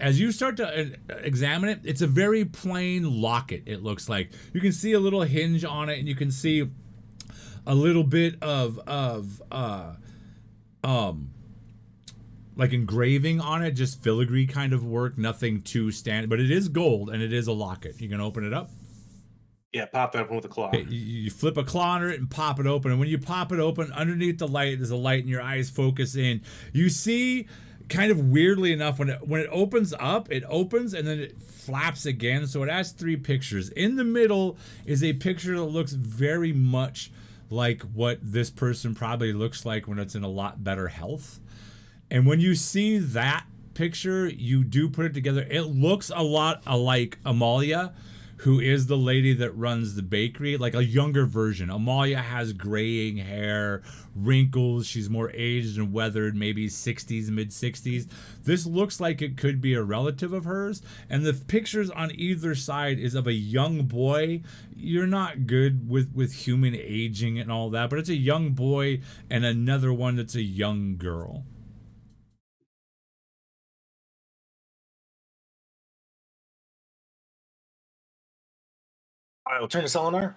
as you start to examine it, it's a very plain locket. It looks like you can see a little hinge on it, and you can see a little bit of like engraving on it, just filigree kind of work, nothing too standard, but it is gold and it is a locket. You can open it up. Yeah, pop it open with a claw. Okay, you flip a claw on it and pop it open, and when you pop it open, underneath the light, there's a light, and your eyes focus in. You see, kind of weirdly enough, when it opens up, it opens and then it flaps again, so it has 3 pictures. In the middle is a picture that looks very much like what this person probably looks like when it's in a lot better health. And when you see that picture, you do put it together. It looks a lot alike Amalia, who is the lady that runs the bakery, like a younger version. Amalia has graying hair, wrinkles. She's more aged and weathered, maybe 60s, mid-60s. This looks like it could be a relative of hers. And the pictures on either side is of a young boy. You're not good with human aging and all that, but it's a young boy and another one that's a young girl. I will turn to Selenar.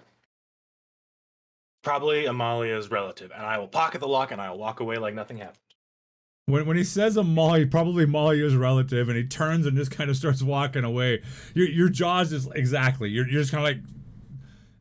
Probably Amalia's relative, and I will pocket the lock and I will walk away like nothing happened. When he says Amalia, probably Amalia's relative, and he turns and just kind of starts walking away, your jaws just exactly. You're just kind of like,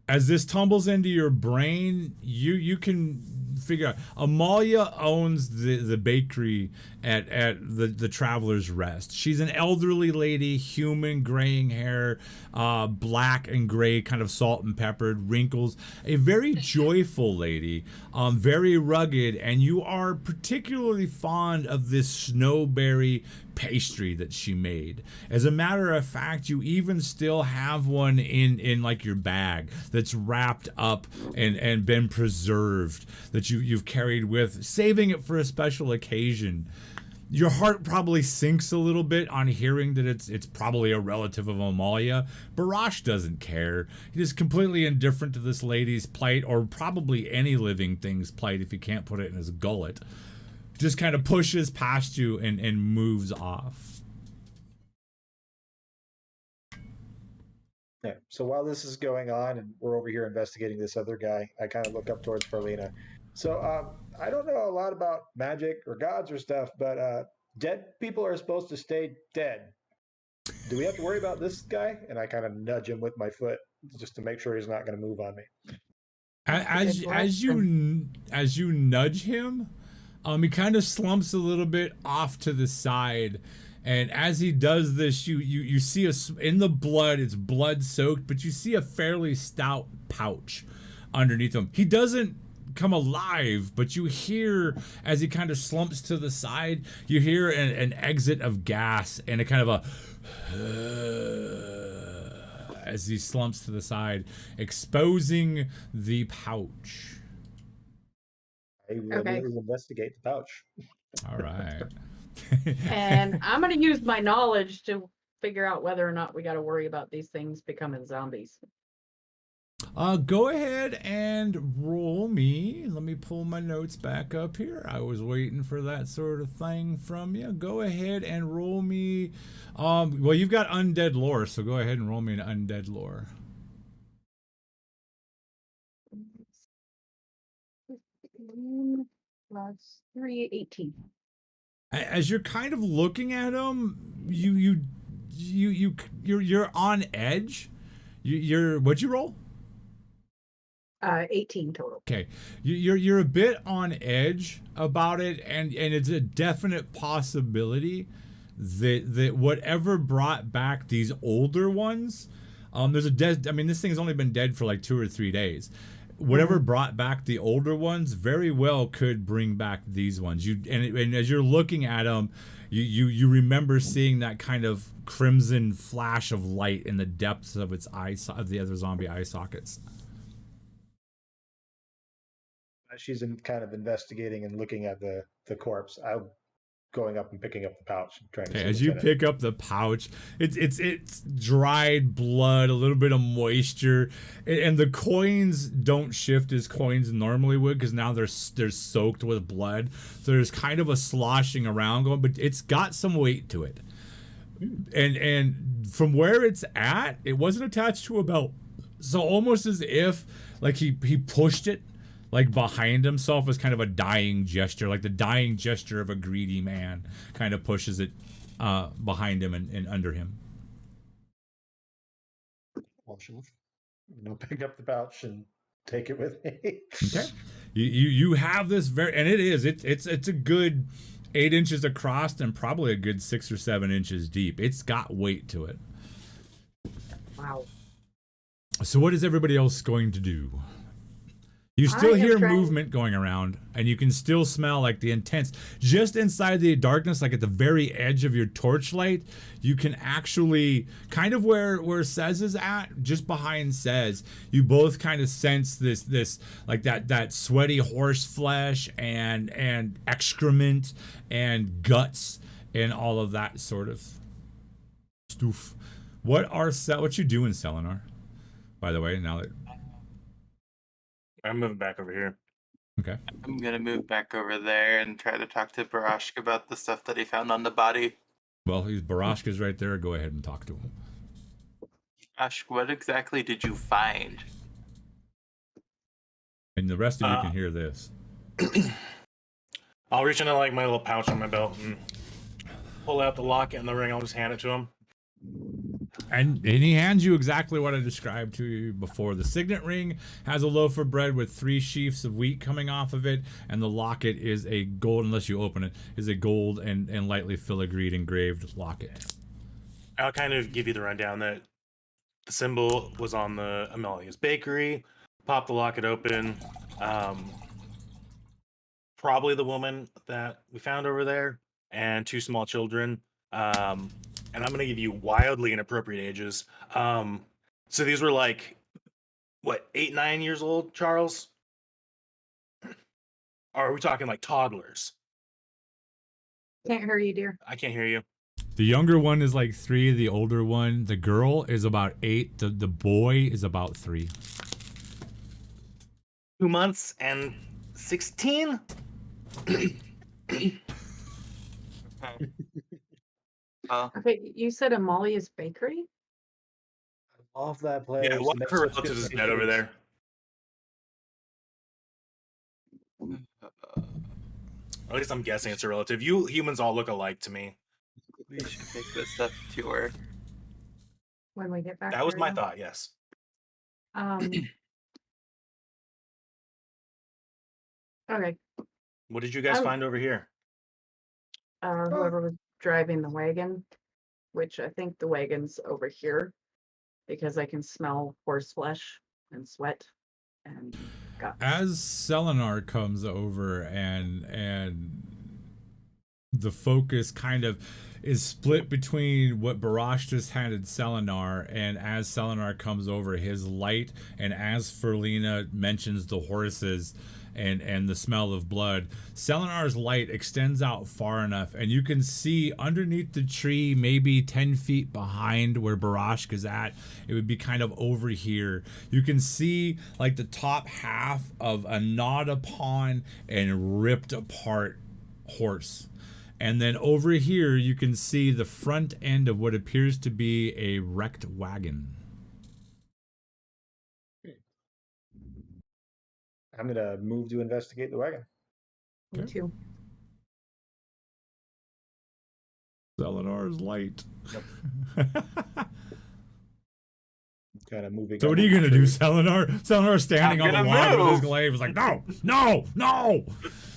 as this tumbles into your brain, you can figure out Amalia owns the bakery at the Traveler's Rest. She's an elderly lady, human, graying hair, black and gray, kind of salt and peppered, wrinkles, a very joyful lady, very rugged, and you are particularly fond of this snowberry pastry that she made. As a matter of fact, you even still have one in like your bag that's wrapped up and been preserved, that you've carried with, saving it for a special occasion. Your heart probably sinks a little bit on hearing that it's probably a relative of Amalia. Barrage doesn't care. He's completely indifferent to this lady's plight, or probably any living thing's plight if he can't put it in his gullet. Just kind of pushes past you and moves off. Yeah. So while this is going on and we're over here investigating this other guy, I kind of look up towards Farlina. So I don't know a lot about magic or gods or stuff, but dead people are supposed to stay dead. Do we have to worry about this guy? And I kind of nudge him with my foot just to make sure he's not going to move on me. As you nudge him, he kind of slumps a little bit off to the side, and as he does this, you see in the blood, it's blood soaked, but you see a fairly stout pouch underneath him. He doesn't come alive, but you hear, as he kind of slumps to the side, you hear an exit of gas and a kind of a as he slumps to the side, exposing the pouch. I will investigate the pouch. All right. And I'm going to use my knowledge to figure out whether or not we got to worry about these things becoming zombies. Go ahead and roll me. Let me pull my notes back up here. I was waiting for that sort of thing from you. Go ahead and roll me. Well, you've got undead lore, so go ahead and roll me an undead lore. Plus 3, 18. As you're kind of looking at him, you're on edge. What'd you roll? 18 total. Okay, you're a bit on edge about it, and it's a definite possibility that whatever brought back these older ones, there's this thing's only been dead for like 2 or 3 days. Whatever brought back the older ones very well could bring back these ones. And as you're looking at them, you remember seeing that kind of crimson flash of light in the depths of its of the other zombie eye sockets. She's kind of investigating and looking at the corpse. I'm going up and picking up the pouch and trying to see as you pick up the pouch, it's dried blood, a little bit of moisture, and the coins don't shift as coins normally would, because now they're soaked with blood. So there's kind of a sloshing around going, but it's got some weight to it. and from where it's at, it wasn't attached to a belt. So almost as if like he pushed it like behind himself as kind of a dying gesture, like the dying gesture of a greedy man kind of pushes it behind him and under him. Well, she'll pick up the pouch and take it with me. Okay. You have this and it's a good 8 inches across and probably a good 6 or 7 inches deep. It's got weight to it. Wow. So what is everybody else going to do? You still hear movement going around, and you can still smell like the intense. Just inside the darkness, like at the very edge of your torchlight, you can actually kind of where Sez is at, just behind Sez. You both kind of sense this like that sweaty horse flesh and excrement and guts and all of that sort of stuff. What you doing, Selenar? By the way, now that I'm moving back over here. okay. I'm gonna move back over there and try to talk to Barrage about the stuff that he found on the body. Well, Barashka's right there. Go ahead and talk to him. Ash, what exactly did you find? And the rest of you can hear this. I'll reach into like my little pouch on my belt and pull out the locket and the ring. I'll just hand it to him. And he hands you exactly what I described to you before. The signet ring has a loaf of bread with 3 sheafs of wheat coming off of it, and the locket is a gold, unless you open it, is a gold and lightly filigreed engraved locket. I'll kind of give you the rundown that the symbol was on the Amelia's bakery. Pop the locket open. Probably the woman that we found over there and 2 small children. And I'm going to give you wildly inappropriate ages. So these were like, what, 8, 9 years old, Charles? Or are we talking like toddlers? Can't hear you, dear. I can't hear you. The younger one is like 3. The older one, the girl, is about 8. The boy is about 3. 2 months and 16? Okay. Okay, you said Amalia's Bakery? I love that place. Yeah, one of her relatives is dead over there. At least I'm guessing it's a relative. You humans all look alike to me. We should take this stuff to her. When we get back That was there, my yeah. thought, yes. Okay. What did you guys find over here? Whoever was driving the wagon, which I think the wagon's over here, because I can smell horse flesh and sweat and guts. As Selenar comes over and the focus kind of is split between what Barrage just handed Selenar, and as Selenar comes over, his light, and as Ferlina mentions the horses and the smell of blood, Selenar's light extends out far enough, and you can see underneath the tree, maybe 10 feet behind where Barrage is at, it would be kind of over here. You can see like the top half of a gnawed upon and ripped apart horse. And then over here, you can see the front end of what appears to be a wrecked wagon. I'm going to move to investigate the wagon. Me Okay. too. Selenar's light. Kind of moving. So what are you gonna do, Selenar? Selenar's standing on the I'm log gonna with his move. glaive. He's like, no.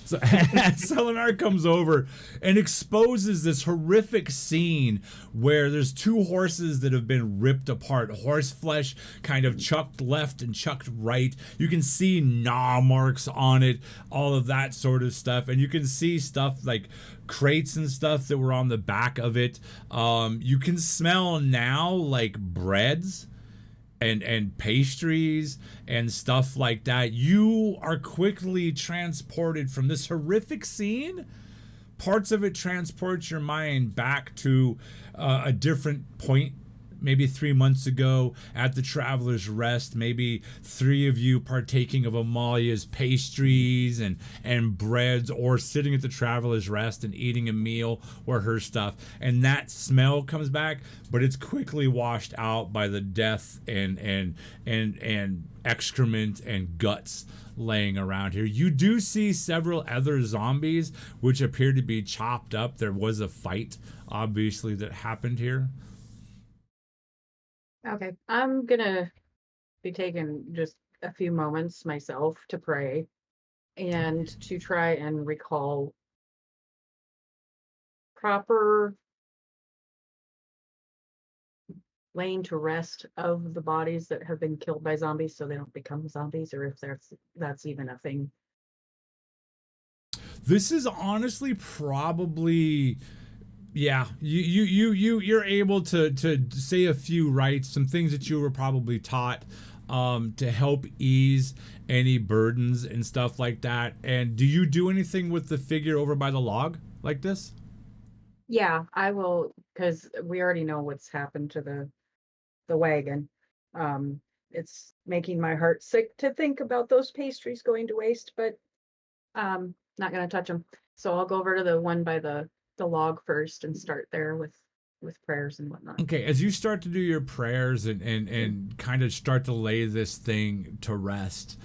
So Selenar comes over and exposes this horrific scene where there's 2 horses that have been ripped apart. Horse flesh kind of chucked left and chucked right. You can see gnaw marks on it, all of that sort of stuff. And you can see stuff like crates and stuff that were on the back of it. You can smell now like breads and pastries and stuff like that. You are quickly transported from this horrific scene. Parts of it transport your mind back to a different point maybe 3 months ago at the Traveler's Rest, maybe 3 of you partaking of Amalia's pastries and breads, or sitting at the Traveler's Rest and eating a meal or her stuff, and that smell comes back, but it's quickly washed out by the death and excrement and guts laying around here. You do see several other zombies which appear to be chopped up. There was a fight, obviously, that happened here. Okay, I'm gonna be taking just a few moments myself to pray and to try and recall proper laying to rest of the bodies that have been killed by zombies so they don't become zombies, or if that's even a thing. This is honestly probably, yeah, you're able to say a few rites, some things that you were probably taught to help ease any burdens and stuff like that. And do you do anything with the figure over by the log like this? Yeah, I will, because we already know what's happened to the wagon. It's making my heart sick to think about those pastries going to waste, but not gonna touch them. So I'll go over to the one by the log first and start there with prayers and whatnot. Okay, as you start to do your prayers and kind of start to lay this thing to rest,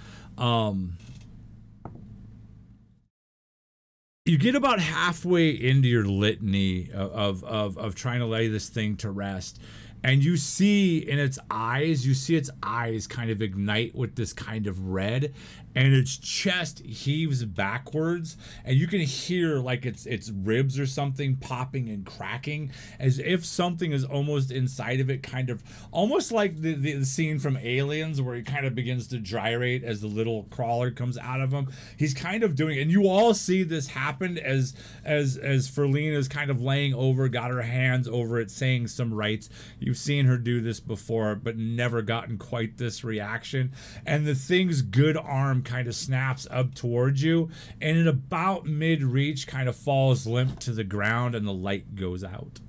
you get about halfway into your litany of trying to lay this thing to rest, and you see its eyes kind of ignite with this kind of red, and its chest heaves backwards, and you can hear like its ribs or something popping and cracking, as if something is almost inside of it, kind of almost like the scene from Aliens where he kind of begins to gyrate as the little crawler comes out of him. He's kind of doing, and you all see this happen as Ferlina is kind of laying over, got her hands over it, saying some rites. You've seen her do this before, but never gotten quite this reaction. And the thing's good arm kind of snaps up towards you, and at about mid-reach kind of falls limp to the ground, and the light goes out.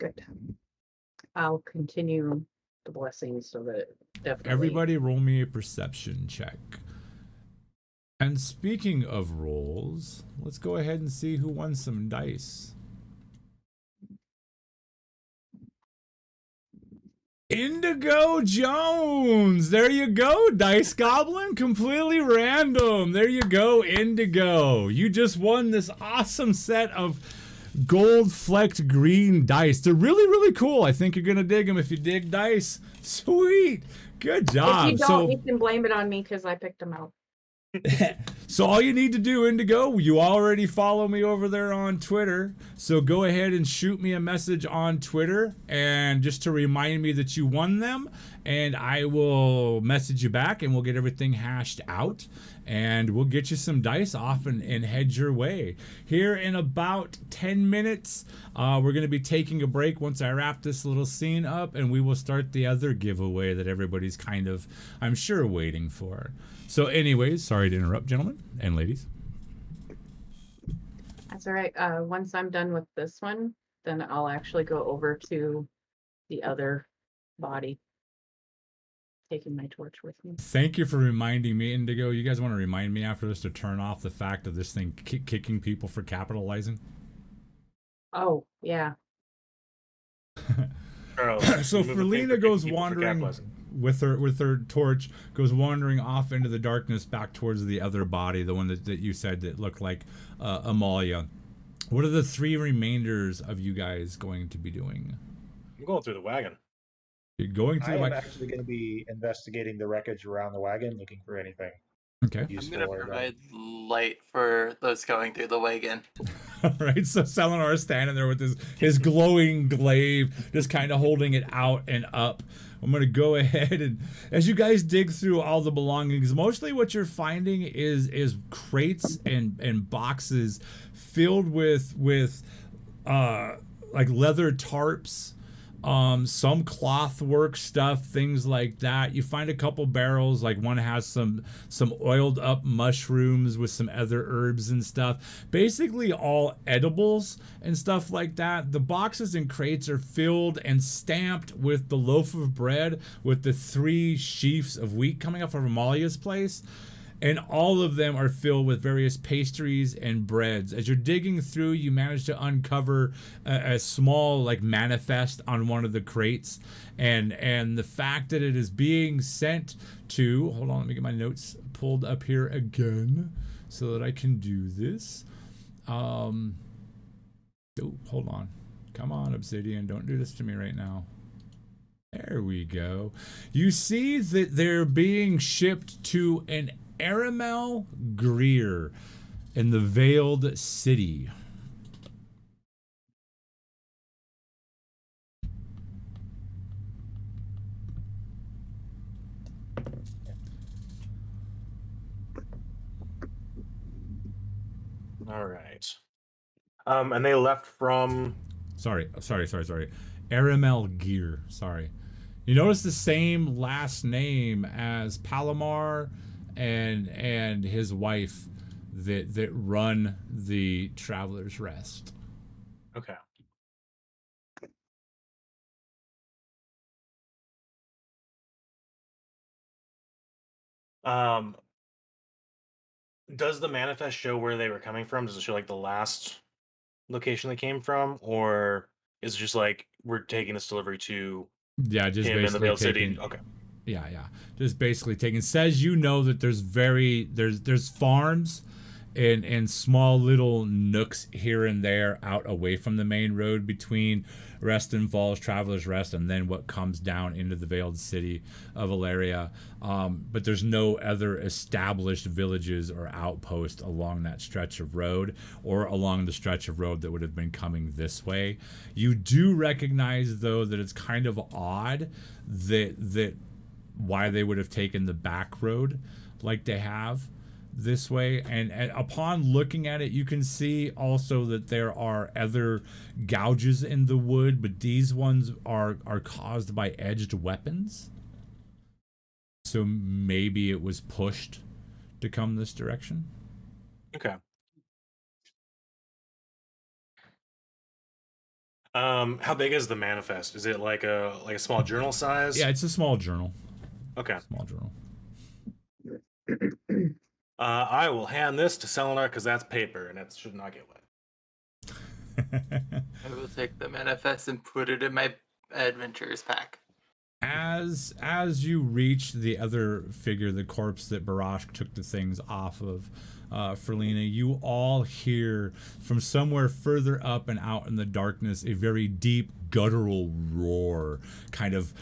Good. I'll continue the blessings so that it definitely... Everybody roll me a perception check. And speaking of rolls, let's go ahead and see who won some dice. Indigo Jones! There you go, Dice Goblin. Completely random. There you go, Indigo. You just won this awesome set of gold flecked green dice. They're really, really cool. I think you're going to dig them if you dig dice. Sweet. Good job. If you don't, you can blame it on me because I picked them out. So all you need to do, Indigo, you already follow me over there on Twitter, so go ahead and shoot me a message on Twitter, and just to remind me that you won them, and I will message you back, and we'll get everything hashed out, and we'll get you some dice off and head your way. Here in about 10 minutes, we're going to be taking a break once I wrap this little scene up, and we will start the other giveaway that everybody's kind of, I'm sure, waiting for. So anyways, sorry to interrupt, gentlemen and ladies. That's all right. Once I'm done with this one, then I'll actually go over to the other body, taking my torch with me. Thank you for reminding me, Indigo. You guys want to remind me after this to turn off the fact of this thing kicking people for capitalizing? Oh, yeah. So Ferlina goes wandering with her torch, goes wandering off into the darkness back towards the other body, the one that you said that looked like Amalia. What are the 3 remainders of you guys going to be doing? I'm going through the wagon. You're going through the wagon? I'm actually going to be investigating the wreckage around the wagon, looking for anything. Okay. I'm going to provide light for those going through the wagon. All right, so Selenar is standing there with his glowing glaive, just kind of holding it out and up. I'm going to go ahead, and as you guys dig through all the belongings, mostly what you're finding is crates and boxes filled with like leather tarps, some cloth work stuff, things like that. You find a couple barrels, like one has some oiled up mushrooms with some other herbs and stuff. Basically all edibles and stuff like that. The boxes and crates are filled and stamped with the loaf of bread with the 3 sheafs of wheat coming up from Amalia's place. And all of them are filled with various pastries and breads. As you're digging through, you manage to uncover a small like manifest on one of the crates, and the fact that it is being sent to, hold on, let me get my notes pulled up here again so that I can do this. Oh, hold on. Come on, Obsidian, don't do this to me right now. There we go. You see that they're being shipped to an Aramel Greer in the Veiled City. All right. And they left from. Sorry. Aramel Gear. Sorry. You notice the same last name as Palomar and his wife that run the Traveler's Rest. Okay. Does the manifest show where they were coming from? Does it show like the last location they came from, or is it just like we're taking this delivery to Yeah, just him in the basically Veiled taking. City? Okay. Yeah. Just basically taking. Says you know that there's farms and small little nooks here and there out away from the main road between Reston Falls, Traveler's Rest, and then what comes down into the Veiled City of Valeria. But there's no other established villages or outposts along that stretch of road or along the stretch of road that would have been coming this way. You do recognize, though, that it's kind of odd that why they would have taken the back road like they have this way, and upon looking at it, you can see also that there are other gouges in the wood, but these ones are caused by edged weapons. So maybe it was pushed to come this direction. Okay. How big is the manifest? Is it like a small journal size? Yeah, it's a small journal. Okay. Small journal. I will hand this to Selenar because that's paper and it should not get wet. I will take the manifest and put it in my adventurers pack. As you reach the other figure, the corpse that Barrage took the things off of, Ferlina, you all hear from somewhere further up and out in the darkness a very deep guttural roar kind of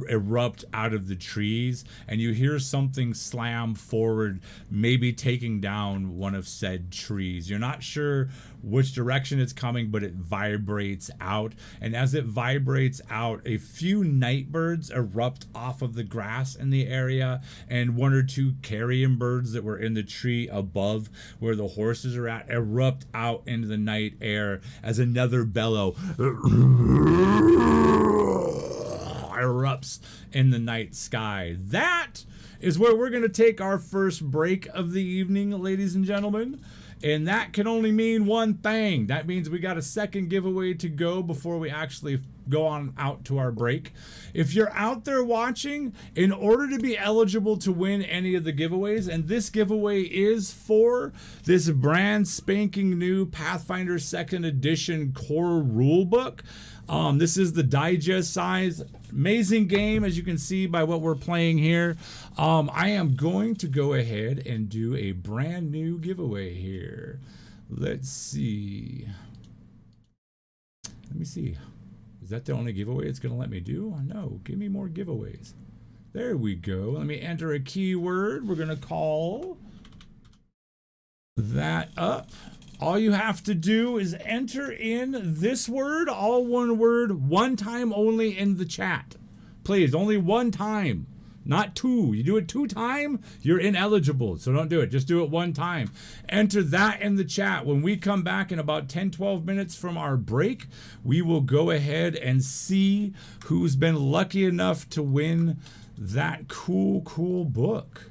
erupt out of the trees, and you hear something slam forward, maybe taking down one of said trees. You're not sure which direction it's coming, but it vibrates out, and as it vibrates out, a few night birds erupt off of the grass in the area, and 1 or 2 carrion birds that were in the tree above where the horses are at erupt out into the night air as another bellow erupts in the night sky. That is where we're going to take our first break of the evening, ladies and gentlemen. And that can only mean one thing. That means we got a second giveaway to go before we actually go on out to our break. If you're out there watching, in order to be eligible to win any of the giveaways, and this giveaway is for this brand spanking new Pathfinder 2nd Edition core rulebook. This is the digest size. Amazing game, as you can see by what we're playing here. I am going to go ahead and do a brand new giveaway here. Let's see. Let me see. Is that the only giveaway it's going to let me do? No, give me more giveaways. There we go. Let me enter a keyword. We're going to call that up. All you have to do is enter in this word, all one word, one time only in the chat. Please, only one time not 2. You do it 2 times, you're ineligible. So don't do it. Just do it 1 time. Enter that in the chat. When we come back in about 10-12 minutes from our break, we will go ahead and see who's been lucky enough to win that cool book.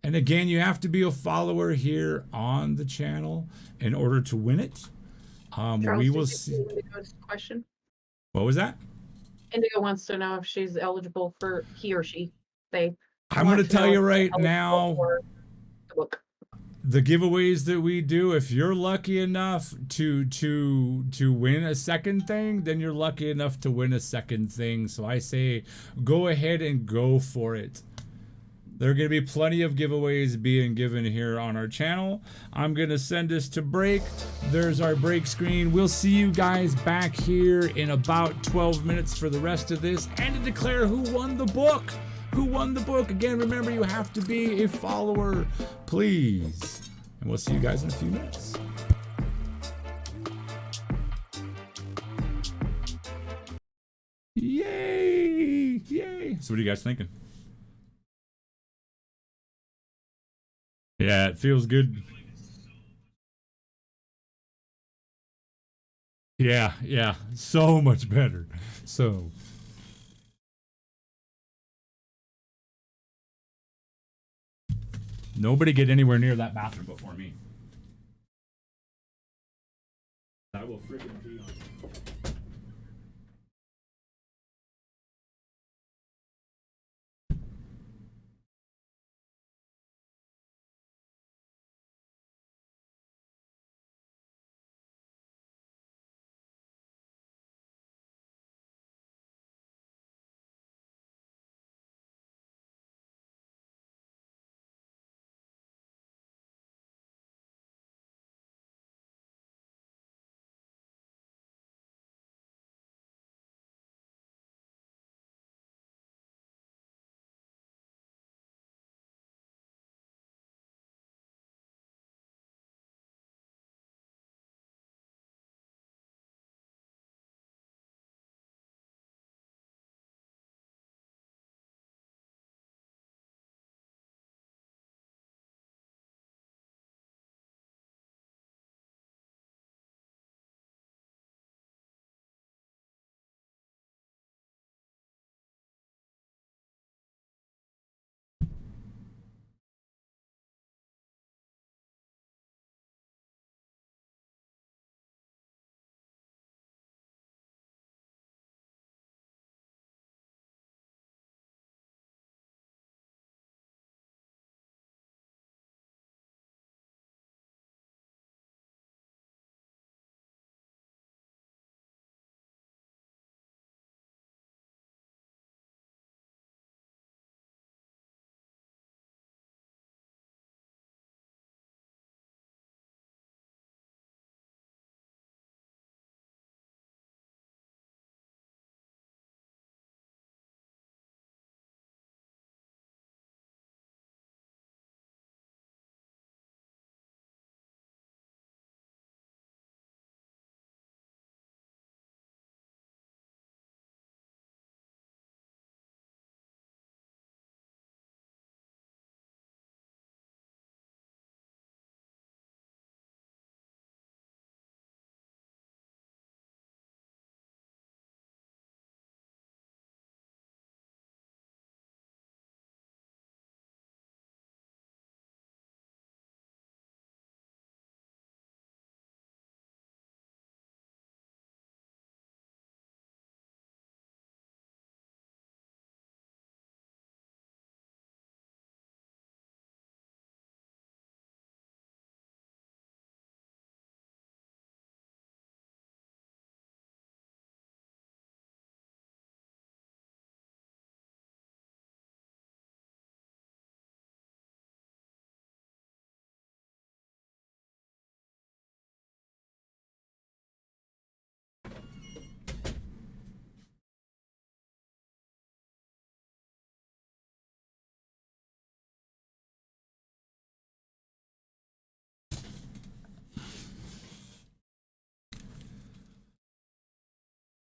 And again, you have to be a follower here on the channel in order to win it. Charles, We did will you see. see Indigo's question? What was that? Indigo wants to know if she's eligible for he or she. They I'm want going to tell know you if they're right eligible now, for the book. the giveaways that we do, if you're lucky enough to win a second thing, then you're lucky enough to win a second thing. So I say go ahead and go for it. There are going to be plenty of giveaways being given here on our channel. I'm going to send us to break. There's our break screen. We'll see you guys back here in about 12 minutes for the rest of this and to declare who won the book. Who won the book? Again, remember, you have to be a follower, please. And we'll see you guys in a few minutes. Yay! Yay! So what are you guys thinking? Yeah, it feels good. Yeah, so much better. So nobody get anywhere near that bathroom before me. I will freaking pee on you.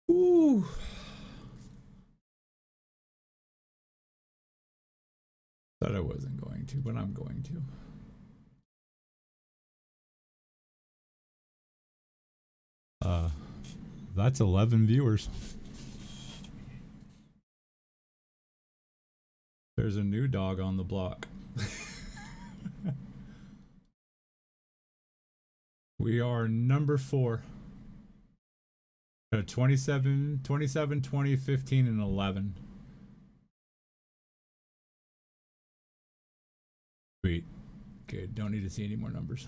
Ooh. Thought I wasn't going to, but I'm going to. That's 11 viewers. There's a new dog on the block. We are number 4. 27, 20, 15, and 11. Sweet. Good. Don't need to see any more numbers.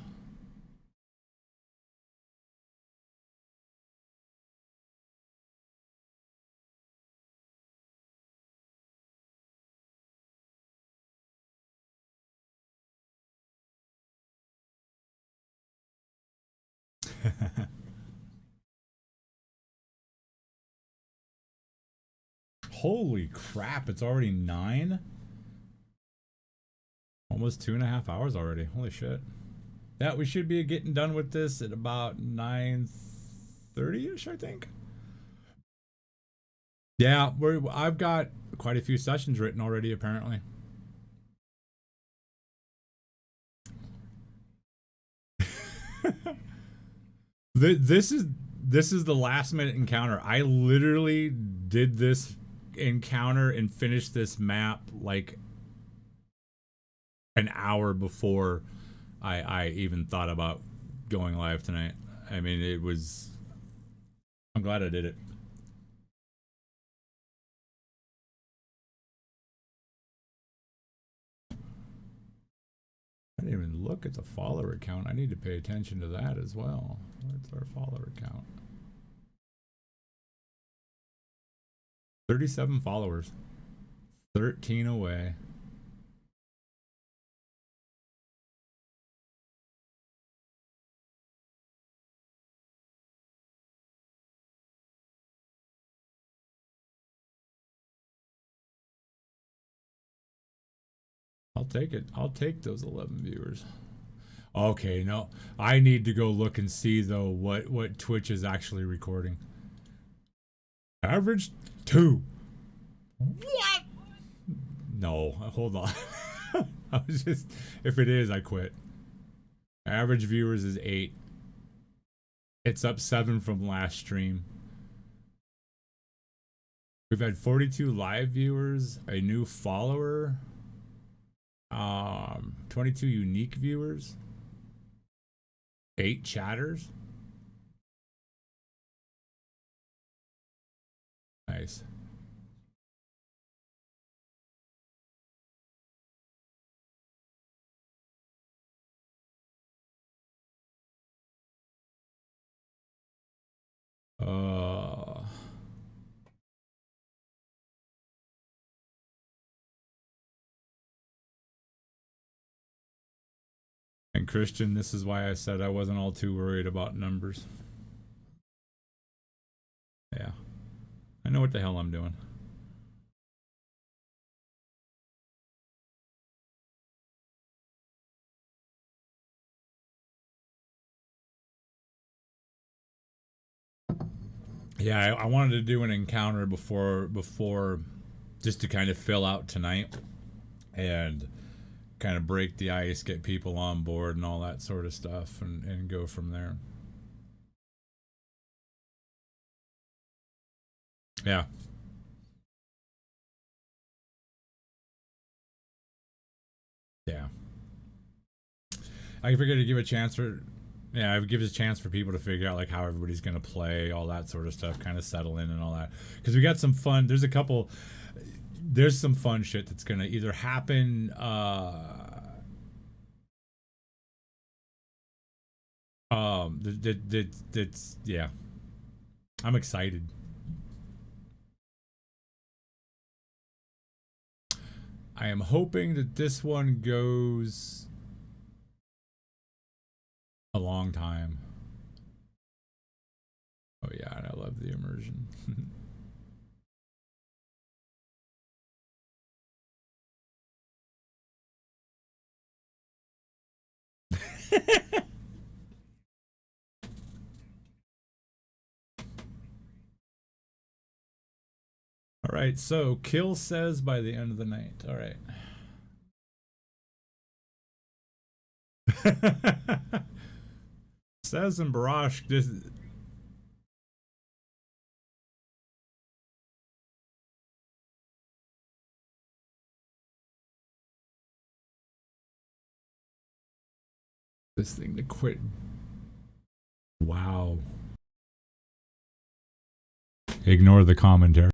Holy crap, it's already 9? Almost 2.5 hours already. Holy shit. Yeah, we should be getting done with this at about 9:30ish, I think. Yeah, I've got quite a few sessions written already, apparently. This is the last minute encounter. I literally did this encounter and finished this map like an hour before I even thought about going live tonight. I mean, I'm glad I did it. I didn't even look at the follower count. I need to pay attention to that as well. What's our follower count? 37 followers. 13 away. I'll take it. I'll take those 11 viewers. Okay, no. I need to go look and see though what Twitch is actually recording. Average 2. What? No, hold on. I was just, if it is, I quit. Average viewers is 8. It's up 7 from last stream. We've had 42 live viewers, a new follower, 22 unique viewers, 8 chatters. Nice. And Christian, this is why I said I wasn't all too worried about numbers. Yeah. I know what the hell I'm doing. Yeah, I wanted to do an encounter before just to kind of fill out tonight and kind of break the ice, get people on board and all that sort of stuff and go from there. Yeah. Yeah. I figured to give a chance for it gives a chance for people to figure out like how everybody's gonna play, all that sort of stuff, kind of settle in and all that. Because we got some fun. There's some fun shit that's gonna either happen. That's yeah. I'm excited. I am hoping that this one goes a long time. Oh yeah, and I love the immersion. All right, so kill says by the end of the night. All right. Says in Barrage, this thing to quit. Wow. Ignore the commentary.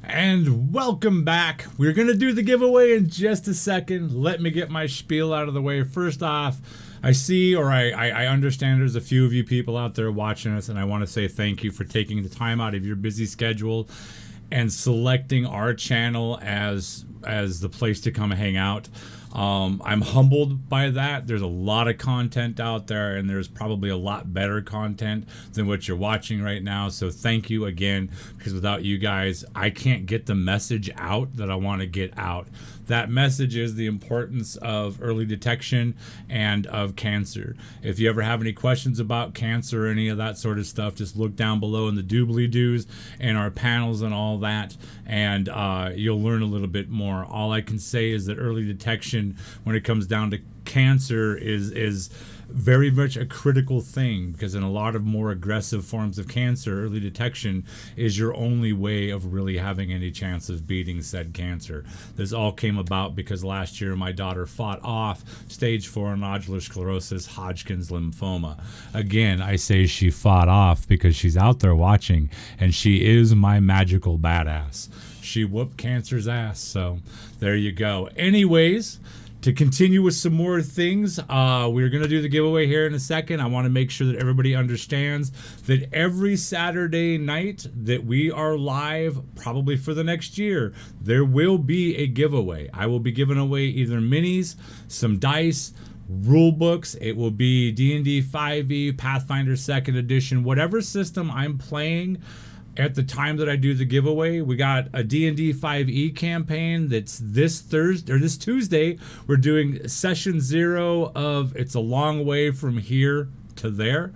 And welcome back. We're going to do the giveaway in just a second. Let me get my spiel out of the way. First off, I see, or I understand there's a few of you people out there watching us, and I want to say thank you for taking the time out of your busy schedule and selecting our channel as the place to come hang out. I'm humbled by that. There's a lot of content out there, and there's probably a lot better content than what you're watching right now. So thank you again, because without you guys, I can't get the message out that I want to get out. That message is the importance of early detection and of cancer. If you ever have any questions about cancer or any of that sort of stuff, just look down below in the doobly-doos and our panels and all that, and you'll learn a little bit more. All I can say is that early detection, when it comes down to cancer, is very much a critical thing, because in a lot of more aggressive forms of cancer, early detection is your only way of really having any chance of beating said cancer. This all came about because last year my daughter fought off stage 4 nodular sclerosis, Hodgkin's lymphoma. Again, I say she fought off because she's out there watching, and she is my magical badass. She whooped cancer's ass, so there you go. Anyways, to continue with some more things, we're going to do the giveaway here in a second. I want to make sure that everybody understands that every Saturday night that we are live, probably for the next year, there will be a giveaway. I will be giving away either minis, some dice, rule books. It will be D&D 5e, Pathfinder 2nd edition, whatever system I'm playing at the time that I do the giveaway. We got a D&D 5e campaign that's this Tuesday. We're doing session 0 of It's a Long Way From Here to There.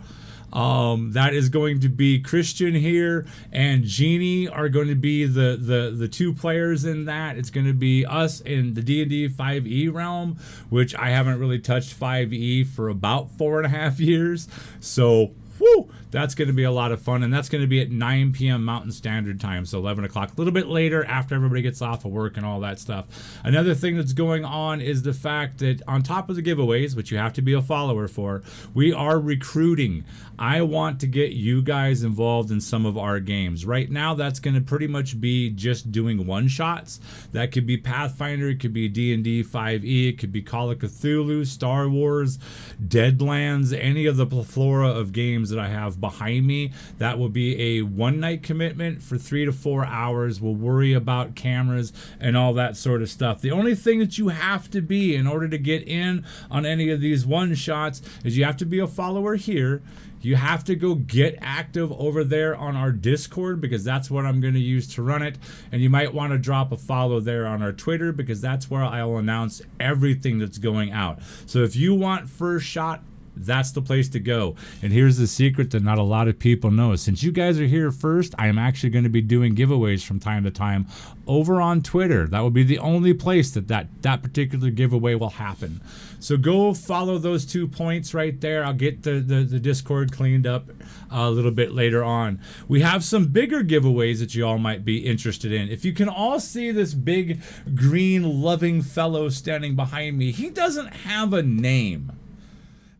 That is going to be Christian here and Jeannie are going to be the two players in that. It's going to be us in the D&D 5e realm, which I haven't really touched 5e for about 4.5 years. So whoo, that's going to be a lot of fun. And that's going to be at 9 p.m. Mountain Standard Time. So 11 o'clock, a little bit later after everybody gets off of work and all that stuff. Another thing that's going on is the fact that on top of the giveaways, which you have to be a follower for, we are recruiting. I want to get you guys involved in some of our games. Right now, that's going to pretty much be just doing one-shots. That could be Pathfinder, it could be D&D 5e, it could be Call of Cthulhu, Star Wars, Deadlands, any of the plethora of games that I have behind me. That will be a one-night commitment for 3 to 4 hours. We'll worry about cameras and all that sort of stuff. The only thing that you have to be in order to get in on any of these one-shots is you have to be a follower here. You have to go get active over there on our Discord, because that's what I'm going to use to run it. And you might want to drop a follow there on our Twitter, because that's where I'll announce everything that's going out. So if you want first shot, that's the place to go. And here's the secret that not a lot of people know. Since you guys are here first, I am actually going to be doing giveaways from time to time over on Twitter. That will be the only place that particular giveaway will happen. So go follow those 2 points right there. I'll get the Discord cleaned up a little bit later on. We have some bigger giveaways that you all might be interested in. If you can all see this big green loving fellow standing behind me, he doesn't have a name.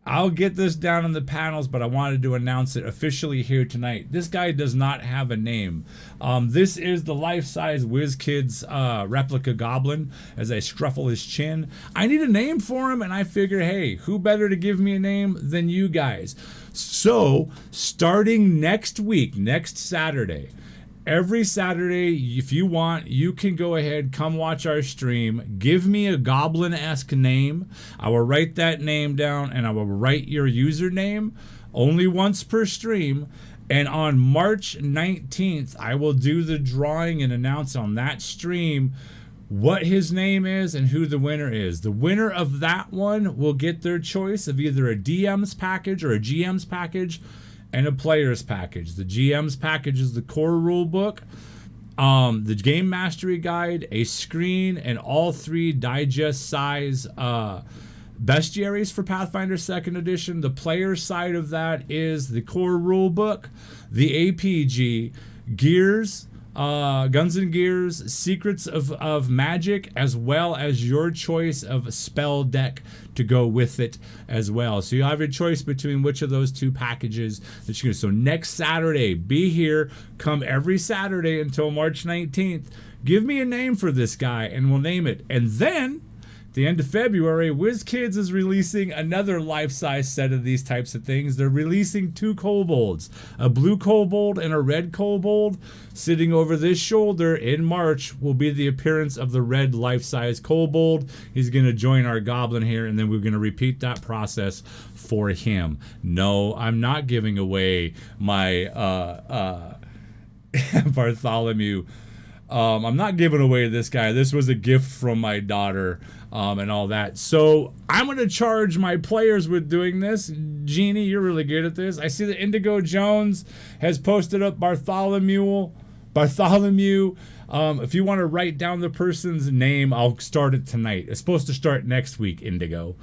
I'll get this down in the panels, but I wanted to announce it officially here tonight. This guy does not have a name. This is the life-size WizKids replica goblin as I scruffle his chin. I need a name for him, and I figure, hey, who better to give me a name than you guys? So, starting next week, next Saturday, every Saturday, if you want, you can go ahead, come watch our stream. Give me a goblin-esque name. I will write that name down, and I will write your username only once per stream. And on March 19th, I will do the drawing and announce on that stream what his name is and who the winner is. The winner of that one will get their choice of either a DM's package or a GM's package and a player's package. The GM's package is the core rule book, the game mastery guide, a screen, and all 3 digest size bestiaries for Pathfinder 2nd edition. The player's side of that is the core rule book, the APG, gears, Guns and Gears, Secrets of Magic, as well as your choice of spell deck to go with it as well. So you have your choice between which of those 2 packages that you can. So next Saturday, be here. Come every Saturday until March 19th. Give me a name for this guy and we'll name it. And then the end of February, WizKids is releasing another life-size set of these types of things. They're releasing 2 kobolds, a blue kobold and a red kobold. Sitting over this shoulder in March will be the appearance of the red life-size kobold. He's going to join our goblin here, and then we're going to repeat that process for him. No, I'm not giving away my Bartholomew. I'm not giving away this guy. This was a gift from my daughter. And all that. So I'm going to charge my players with doing this. Jeannie, you're really good at this. I see that Indigo Jones has posted up Bartholomew. If you want to write down the person's name, I'll start it tonight. It's supposed to start next week, Indigo.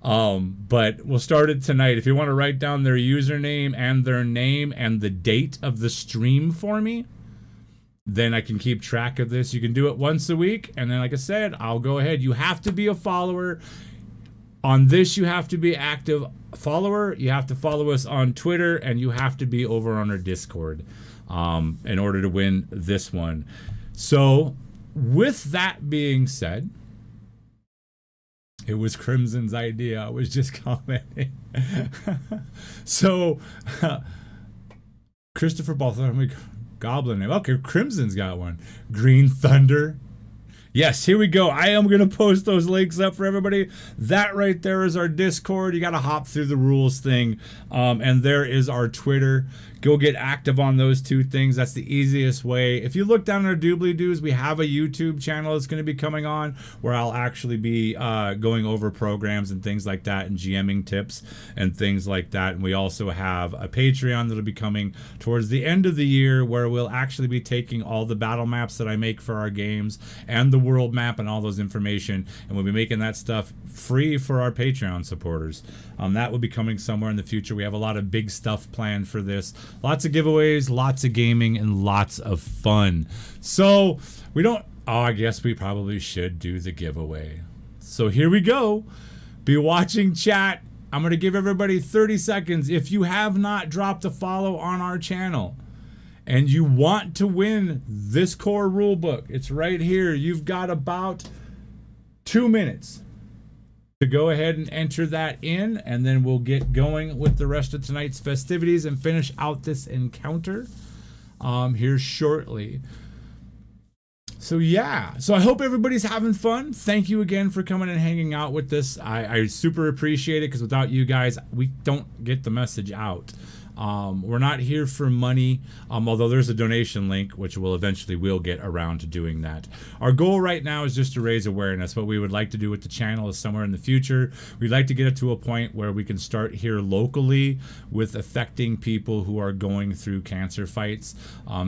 But we'll start it tonight. If you want to write down their username and their name and the date of the stream for me, then I can keep track of this. You can do it once a week, and then like I said, I'll go ahead. You have to be a follower. On this, you have to be active follower. You have to follow us on Twitter, and you have to be over on our Discord in order to win this one. So with that being said, it was Crimson's idea. I was just commenting. So Christopher Bartholomew, goblin name. Okay, Crimson's got one. Green Thunder. Yes, here we go. I am going to post those links up for everybody. That right there is our Discord. You got to hop through the rules thing. And there is our Twitter. Go get active on those 2 things. That's the easiest way. If you look down our doobly-doos, we have a YouTube channel that's going to be coming on where I'll actually be going over programs and things like that and GMing tips and things like that. And we also have a Patreon that'll be coming towards the end of the year where we'll actually be taking all the battle maps that I make for our games and the world map and all those information, and we'll be making that stuff free for our Patreon supporters. That will be coming somewhere in the future. We have a lot of big stuff planned for this. Lots of giveaways, lots of gaming, and lots of fun. So we don't... Oh, I guess we probably should do the giveaway. So here we go. Be watching chat. I'm going to give everybody 30 seconds. If you have not dropped a follow on our channel and you want to win this core rulebook, it's right here. You've got about 2 minutes to go ahead and enter that in, and then we'll get going with the rest of tonight's festivities and finish out this encounter here shortly. So yeah, so I hope everybody's having fun. Thank you again for coming and hanging out with us. I super appreciate it, because without you guys, we don't get the message out. We're not here for money, although there's a donation link, which we'll get around to doing that. Our goal right now is just to raise awareness. What we would like to do with the channel is somewhere in the future, we'd like to get it to a point where we can start here locally with affecting people who are going through cancer fights,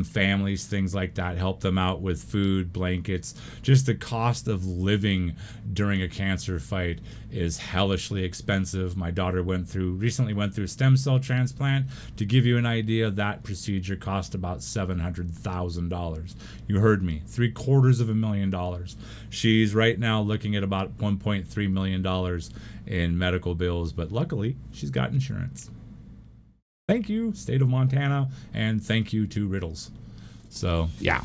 families, things like that, help them out with food, blankets. Just the cost of living during a cancer fight is hellishly expensive. My daughter recently went through a stem cell transplant. To give you an idea, that procedure cost about $700,000. You heard me, $750,000. She's right now looking at about $1.3 million in medical bills, but luckily she's got insurance. Thank you, state of Montana, and thank you to Riddles. So yeah.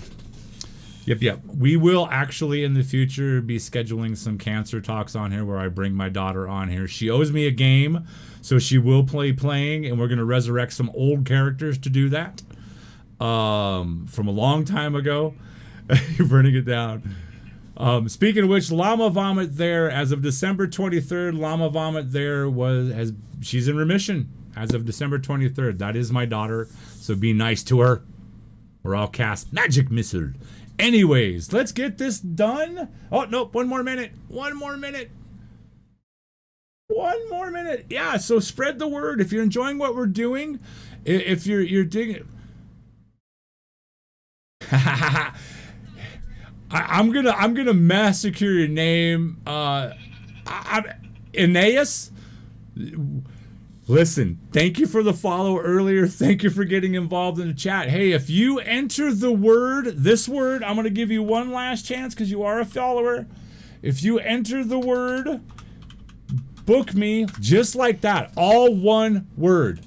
Yep. We will actually in the future be scheduling some cancer talks on here where I bring my daughter on here. She owes me a game, so she will playing, and we're going to resurrect some old characters to do that. From a long time ago. You're burning it down. Speaking of which, Llama Vomit there, as of December 23rd, Llama Vomit there she's in remission as of December 23rd. That is my daughter, so be nice to her, or I'll cast Magic Missile. Anyways, let's get this done. Oh, nope, one more minute. Yeah, so spread the word. If you're enjoying what we're doing, if you're digging... I'm gonna massacre your name. Aeneas? Listen, thank you for the follow earlier. Thank you for getting involved in the chat. Hey, if you enter this word, I'm going to give you one last chance because you are a follower. If you enter the word, book me, just like that, all one word.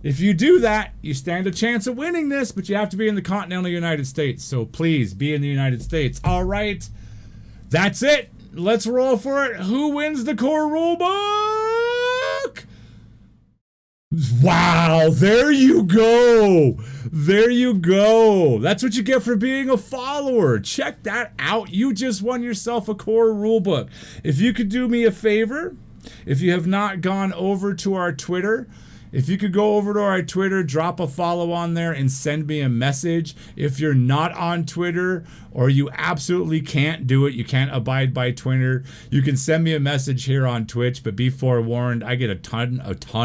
If you do that, you stand a chance of winning this, but you have to be in the continental United States. So please be in the United States. All right, that's it. Let's roll for it. Who wins the core rulebook? Wow, there you go. That's what you get for being a follower. Check that out. You just won yourself a core rulebook. If you could do me a favor, if you have not gone over to our Twitter, if you could go over to our Twitter, drop a follow on there and send me a message. If you're not on Twitter or you absolutely can't do it, you can't abide by Twitter, you can send me a message here on Twitch, but be forewarned, I get a ton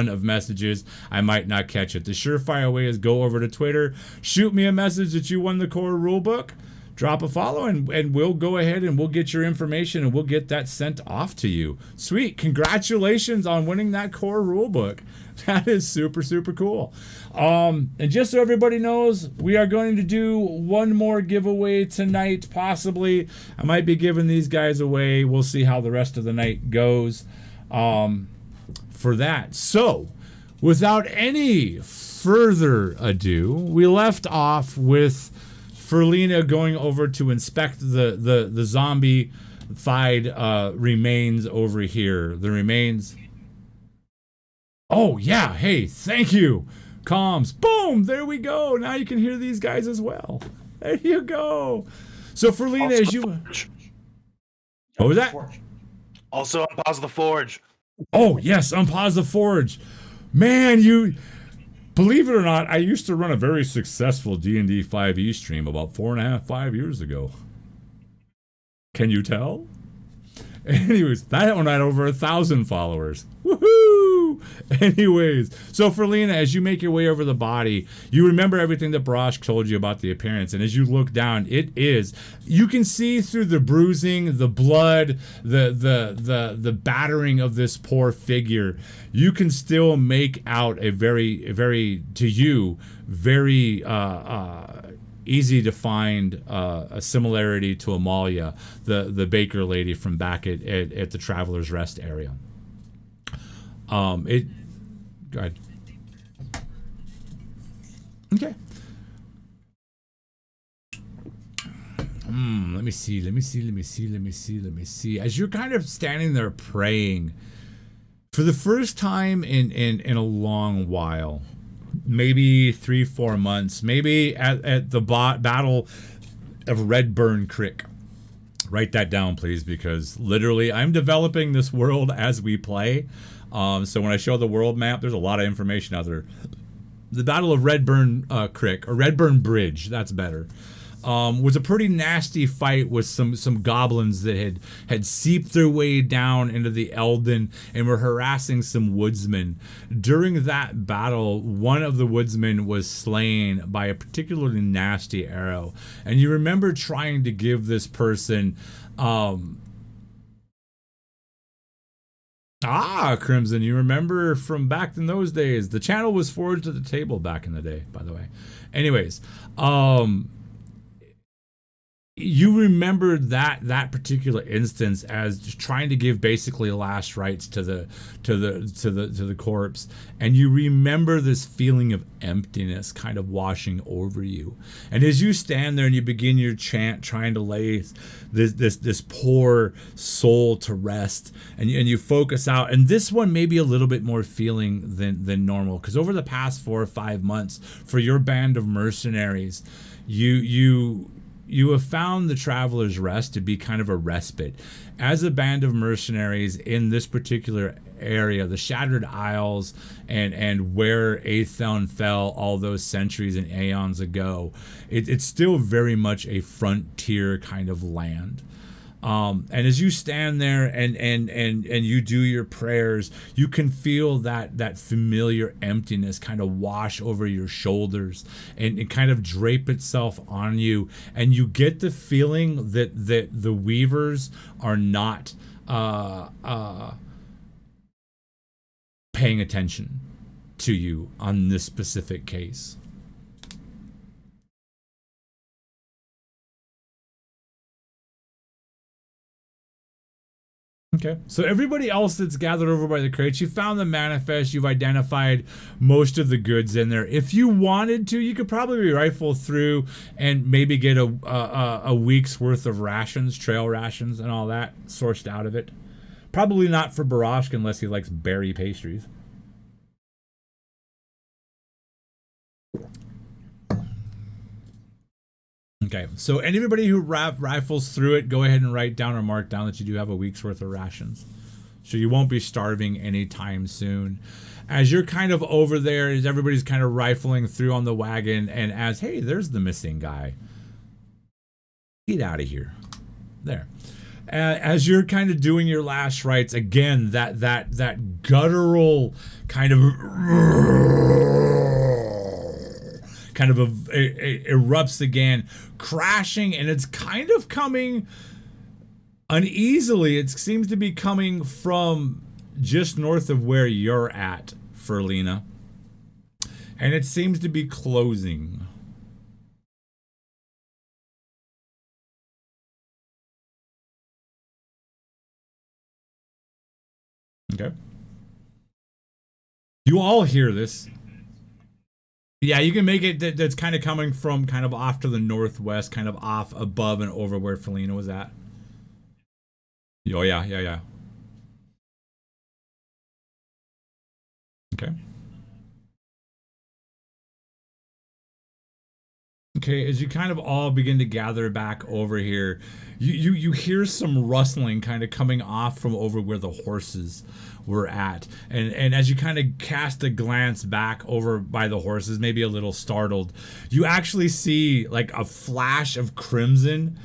of messages. I might not catch it. The surefire way is go over to Twitter, shoot me a message that you won the core rulebook, drop a follow, and we'll go ahead and we'll get your information and we'll get that sent off to you. Sweet. Congratulations on winning that core rulebook. That is super, super cool. And just so everybody knows, we are going to do one more giveaway tonight, possibly. I might be giving these guys away. We'll see how the rest of the night goes for that. So, without any further ado, we left off with Ferlina going over to inspect the zombie-fied remains over here. The remains... Oh, yeah. Hey, thank you. Comms. Boom. There we go. Now you can hear these guys as well. There you go. So, Ferlina, as you... What was that? Also, unpause the forge. Oh, yes. Unpause the forge. Man, you... Believe it or not, I used to run a very successful D&D 5e stream about 5 years ago. Can you tell? Anyways, that one had over 1,000 followers. Woohoo! Anyways, so for Lena, as you make your way over the body, you remember everything that Barrage told you about the appearance, and as you look down, you can see through the bruising, the blood, the battering of this poor figure. You can still make out a very to you very easy to find a similarity to Amalia, the baker lady from back at the Traveler's Rest area. Go ahead. Okay. Let me see. As you're kind of standing there praying, for the first time in a long while, maybe 3-4 months, maybe at the Battle of Redburn Creek. Write that down, please, because literally I'm developing this world as we play. So when I show the world map, there's a lot of information out there. The Battle of Redburn Creek, or Redburn Bridge, that's better, was a pretty nasty fight with some goblins that had seeped their way down into the Elden and were harassing some woodsmen. During that battle, one of the woodsmen was slain by a particularly nasty arrow. And you remember trying to give this person... Crimson, you remember from back in those days. The channel was forged at the table back in the day, by the way. Anyways, you remembered that particular instance as just trying to give basically last rites to the corpse, and you remember this feeling of emptiness kind of washing over you. And as you stand there and you begin your chant, trying to lay this poor soul to rest, and you focus out, and this one may be a little bit more feeling than normal, because over the past 4 or 5 months, for your band of mercenaries, you have found the Traveler's Rest to be kind of a respite. As a band of mercenaries in this particular area, the Shattered Isles and where Aethel fell all those centuries and aeons ago, it's still very much a frontier kind of land. And as you stand there and you do your prayers, you can feel that familiar emptiness kind of wash over your shoulders and it kind of drape itself on you. And you get the feeling that the weavers are not paying attention to you on this specific case. Okay, so everybody else that's gathered over by the crates, you found the manifest, you've identified most of the goods in there. If you wanted to, you could probably rifle through and maybe get a week's worth of rations, trail rations and all that sourced out of it. Probably not for Barrage unless he likes berry pastries. Okay, so anybody who rifles through it, go ahead and write down or mark down that you do have a week's worth of rations. So you won't be starving anytime soon. As you're kind of over there, as everybody's kind of rifling through on the wagon, and as, hey, there's the missing guy. Get out of here. There. As you're kind of doing your last rites, again, that guttural kind of erupts again, crashing, and it's kind of coming uneasily. It seems to be coming from just north of where you're at, Ferlina, and it seems to be closing. Okay. You all hear this. Yeah, you can make it that's kind of coming from kind of off to the northwest, kind of off above and over where Felina was at. Oh, yeah. Okay. Okay, as you kind of all begin to gather back over here, you hear some rustling kind of coming off from over where the horses were at. And as you kind of cast a glance back over by the horses, maybe a little startled, you actually see like a flash of crimson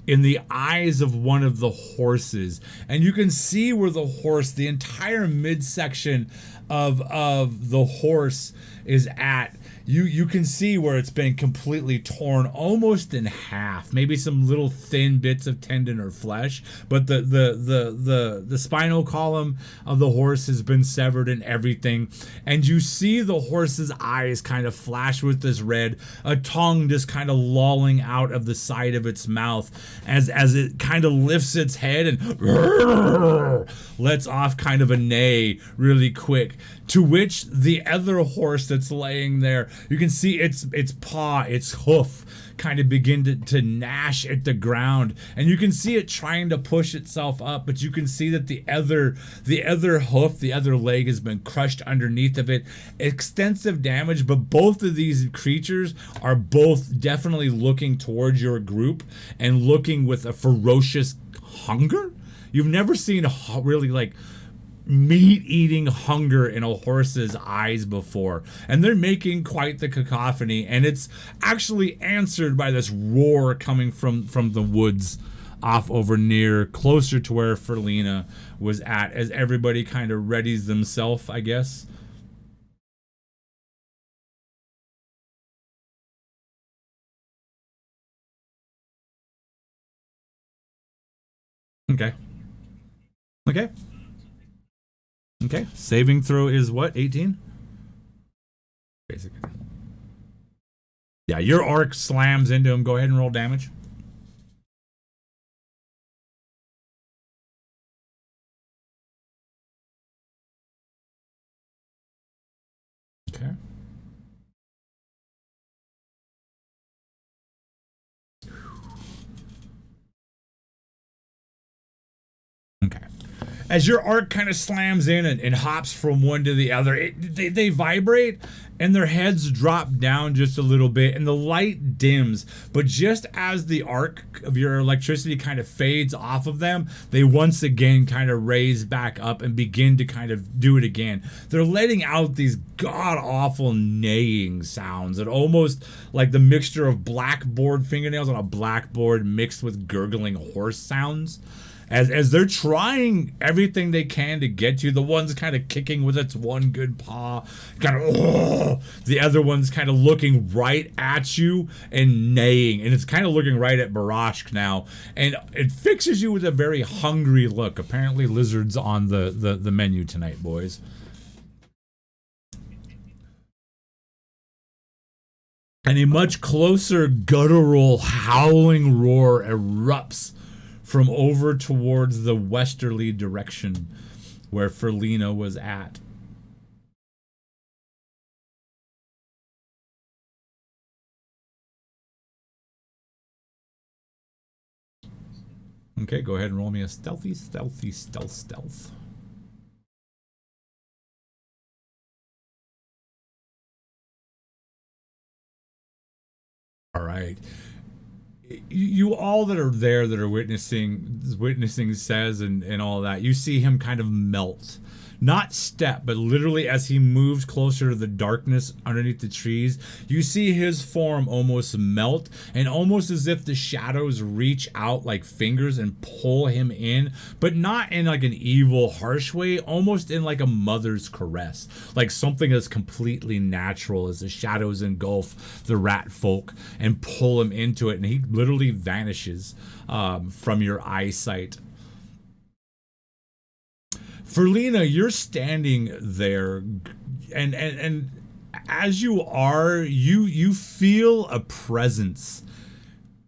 in the eyes of one of the horses. And you can see where the horse, the entire midsection of the horse is at, you can see where it's been completely torn almost in half, maybe some little thin bits of tendon or flesh, but the spinal column of the horse has been severed and everything, and you see the horse's eyes kind of flash with this red, a tongue just kind of lolling out of the side of its mouth as it kind of lifts its head and lets off kind of a neigh really quick, to which the other horse that's laying there, you can see its paw, its hoof kind of begin to gnash at the ground, and you can see it trying to push itself up, but you can see that the other hoof, the other leg has been crushed underneath of it. Extensive damage, but both of these creatures are both definitely looking towards your group and looking with a ferocious hunger. You've never seen really like meat-eating hunger in a horse's eyes before, and they're making quite the cacophony, and it's actually answered by this roar coming from the woods off over near closer to where Ferlina was at, as everybody kind of readies themselves, I guess. Okay. Saving throw is what? 18? Basically. Yeah, your arc slams into him. Go ahead and roll damage. Okay. Okay. As your arc kind of slams in and hops from one to the other, they vibrate and their heads drop down just a little bit and the light dims. But just as the arc of your electricity kind of fades off of them, they once again kind of raise back up and begin to kind of do it again. They're letting out these god-awful neighing sounds that almost like the mixture of blackboard fingernails on a blackboard mixed with gurgling horse sounds. As they're trying everything they can to get you, the one's kind of kicking with its one good paw, kind of, the other one's kind of looking right at you and neighing, and it's kind of looking right at Barrage now, and it fixes you with a very hungry look. Apparently lizards on the menu tonight, boys. And a much closer guttural howling roar erupts from over towards the westerly direction where Ferlina was at. Okay, go ahead and roll me a stealth. All right. You all that are there that are witnessing says and all that, you see him kind of melt, not step, but literally as he moves closer to the darkness underneath the trees, you see his form almost melt, and almost as if the shadows reach out like fingers and pull him in, but not in like an evil, harsh way, almost in like a mother's caress, like something that's completely natural as the shadows engulf the rat folk and pull him into it, and he literally vanishes from your eyesight. Ferlina, you're standing there, and as you are, you feel a presence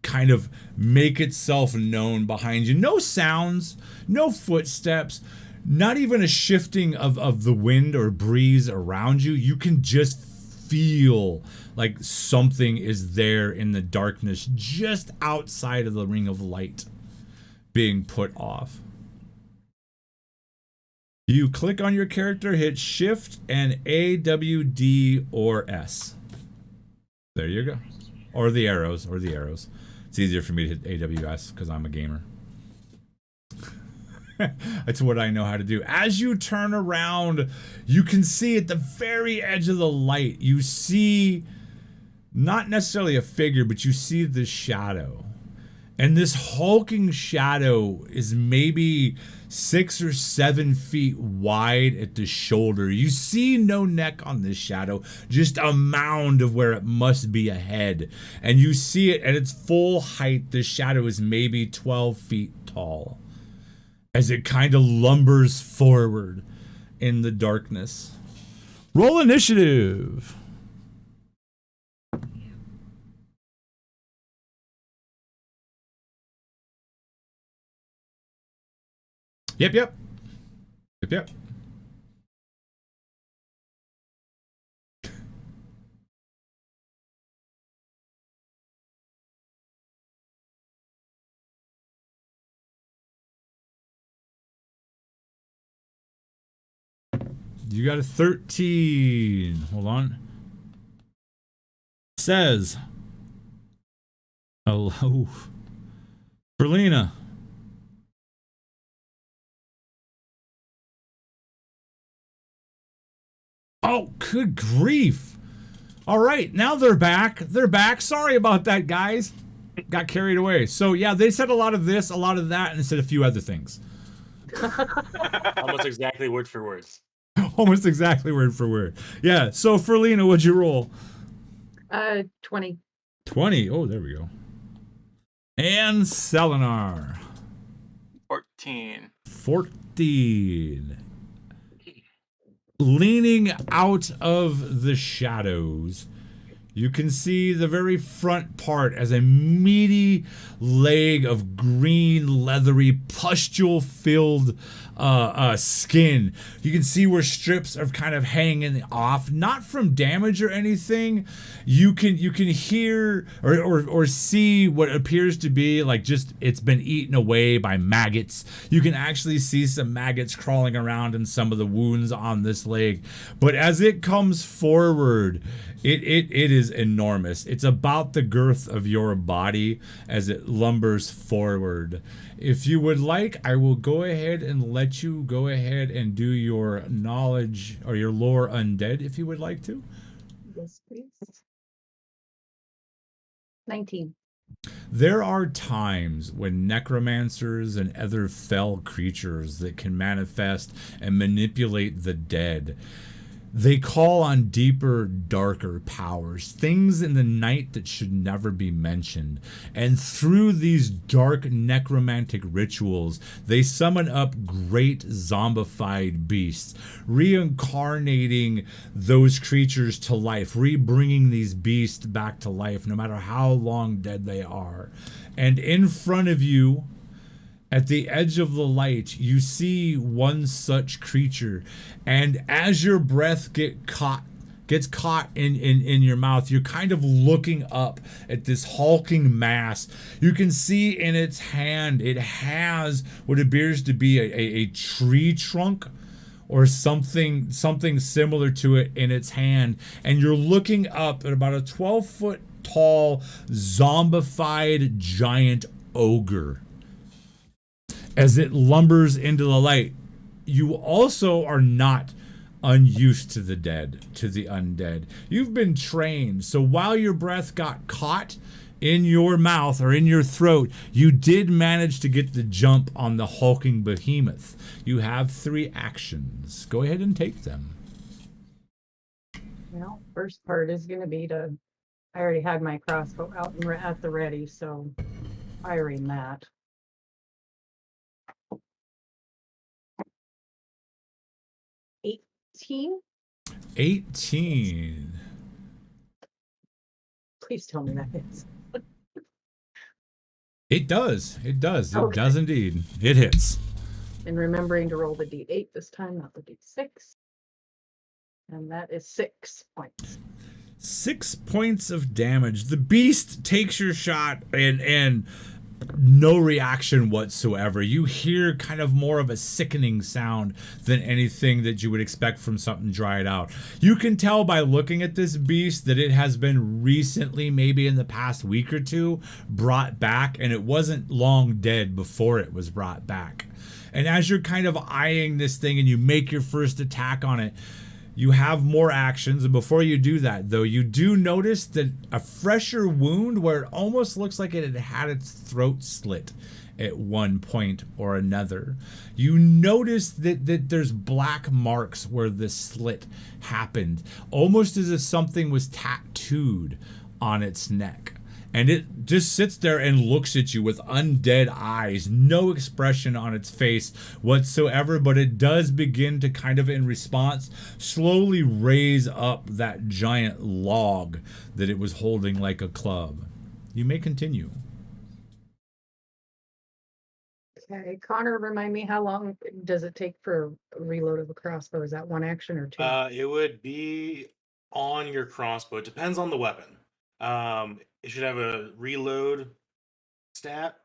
kind of make itself known behind you. No sounds, no footsteps, not even a shifting of the wind or breeze around you. You can just feel like something is there in the darkness just outside of the ring of light being put off. You click on your character, hit Shift and A, W, D, or S. There you go. Or the arrows. It's easier for me to hit AWS because I'm a gamer. That's what I know how to do. As you turn around, you can see at the very edge of the light, you see not necessarily a figure, but you see the shadow. And this hulking shadow is maybe 6 or 7 feet wide at the shoulder. You see no neck on this shadow, just a mound of where it must be a head. And you see it at its full height. The shadow is maybe 12 feet tall as it kind of lumbers forward in the darkness. Roll initiative. Yep. You got a 13. Hold on. Says, hello, Berlina. Oh, good grief. All right, now they're back. They're back. Sorry about that, guys. Got carried away. So, yeah, they said a lot of this, a lot of that, and said a few other things. Almost exactly word for word. Almost exactly word for word. Yeah, so, Ferlina, what'd you roll? 20. 20. Oh, there we go. And Selenar. 14. 14. Leaning out of the shadows, you can see the very front part as a meaty leg of green, leathery, pustule-filled skin. You can see where strips are kind of hanging off, not from damage or anything. You can hear or see what appears to be like just it's been eaten away by maggots. You can actually see some maggots crawling around in some of the wounds on this leg. But as it comes forward, it is enormous. It's about the girth of your body as it lumbers forward. If you would like, I will go ahead and let you go ahead and do your knowledge or your lore undead if you would like to. Yes, please. 19. There are times when necromancers and other fell creatures that can manifest and manipulate the dead, they call on deeper, darker powers, things in the night that should never be mentioned. And through these dark necromantic rituals, they summon up great zombified beasts, reincarnating those creatures to life, rebringing these beasts back to life, no matter how long dead they are. And in front of you, at the edge of the light, you see one such creature, and as your breath gets caught in your mouth, you're kind of looking up at this hulking mass. You can see in its hand, it has what appears to be a tree trunk or something similar to it in its hand, and you're looking up at about a 12-foot tall, zombified giant ogre. As it lumbers into the light, you also are not unused to the dead, to the undead. You've been trained, so while your breath got caught in your mouth or in your throat, you did manage to get the jump on the hulking behemoth. You have 3 actions. Go ahead and take them. Well, first part is going to be I already had my crossbow out and at the ready, so firing that. 18? 18. Please tell me that hits. It does. It does. It Okay. does indeed. It hits. And remembering to roll the d8 this time, not the d6. And that is 6 points. 6 points of damage. The beast takes your shot and no reaction whatsoever. You hear kind of more of a sickening sound than anything that you would expect from something dried out. You can tell by looking at this beast that it has been recently, maybe in the past week or two, brought back, and it wasn't long dead before it was brought back. And as you're kind of eyeing this thing and you make your first attack on it, You have more actions, and before you do that, though, you do notice that a fresher wound where it almost looks like it had its throat slit at one point or another. You notice that there's black marks where this slit happened, almost as if something was tattooed on its neck. And it just sits there and looks at you with undead eyes, no expression on its face whatsoever, but it does begin to kind of, in response, slowly raise up that giant log that it was holding like a club. You may continue. Okay, Connor, remind me, how long does it take for a reload of a crossbow? Is that one action or two? It would be on your crossbow. It depends on the weapon. It should have a reload stat.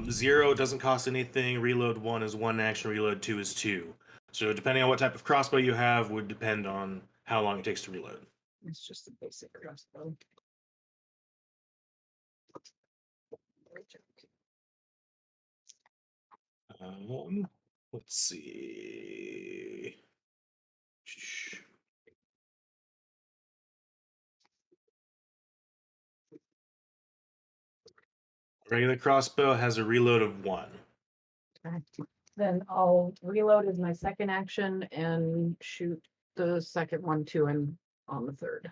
0 doesn't cost anything. Reload 1 is 1 action. Reload 2 is 2. So depending on what type of crossbow you have would depend on how long it takes to reload. It's just a basic crossbow. Let's see. Regular crossbow has a reload of 1. Okay. Then I'll reload as my second action and shoot the second one too, and on the third.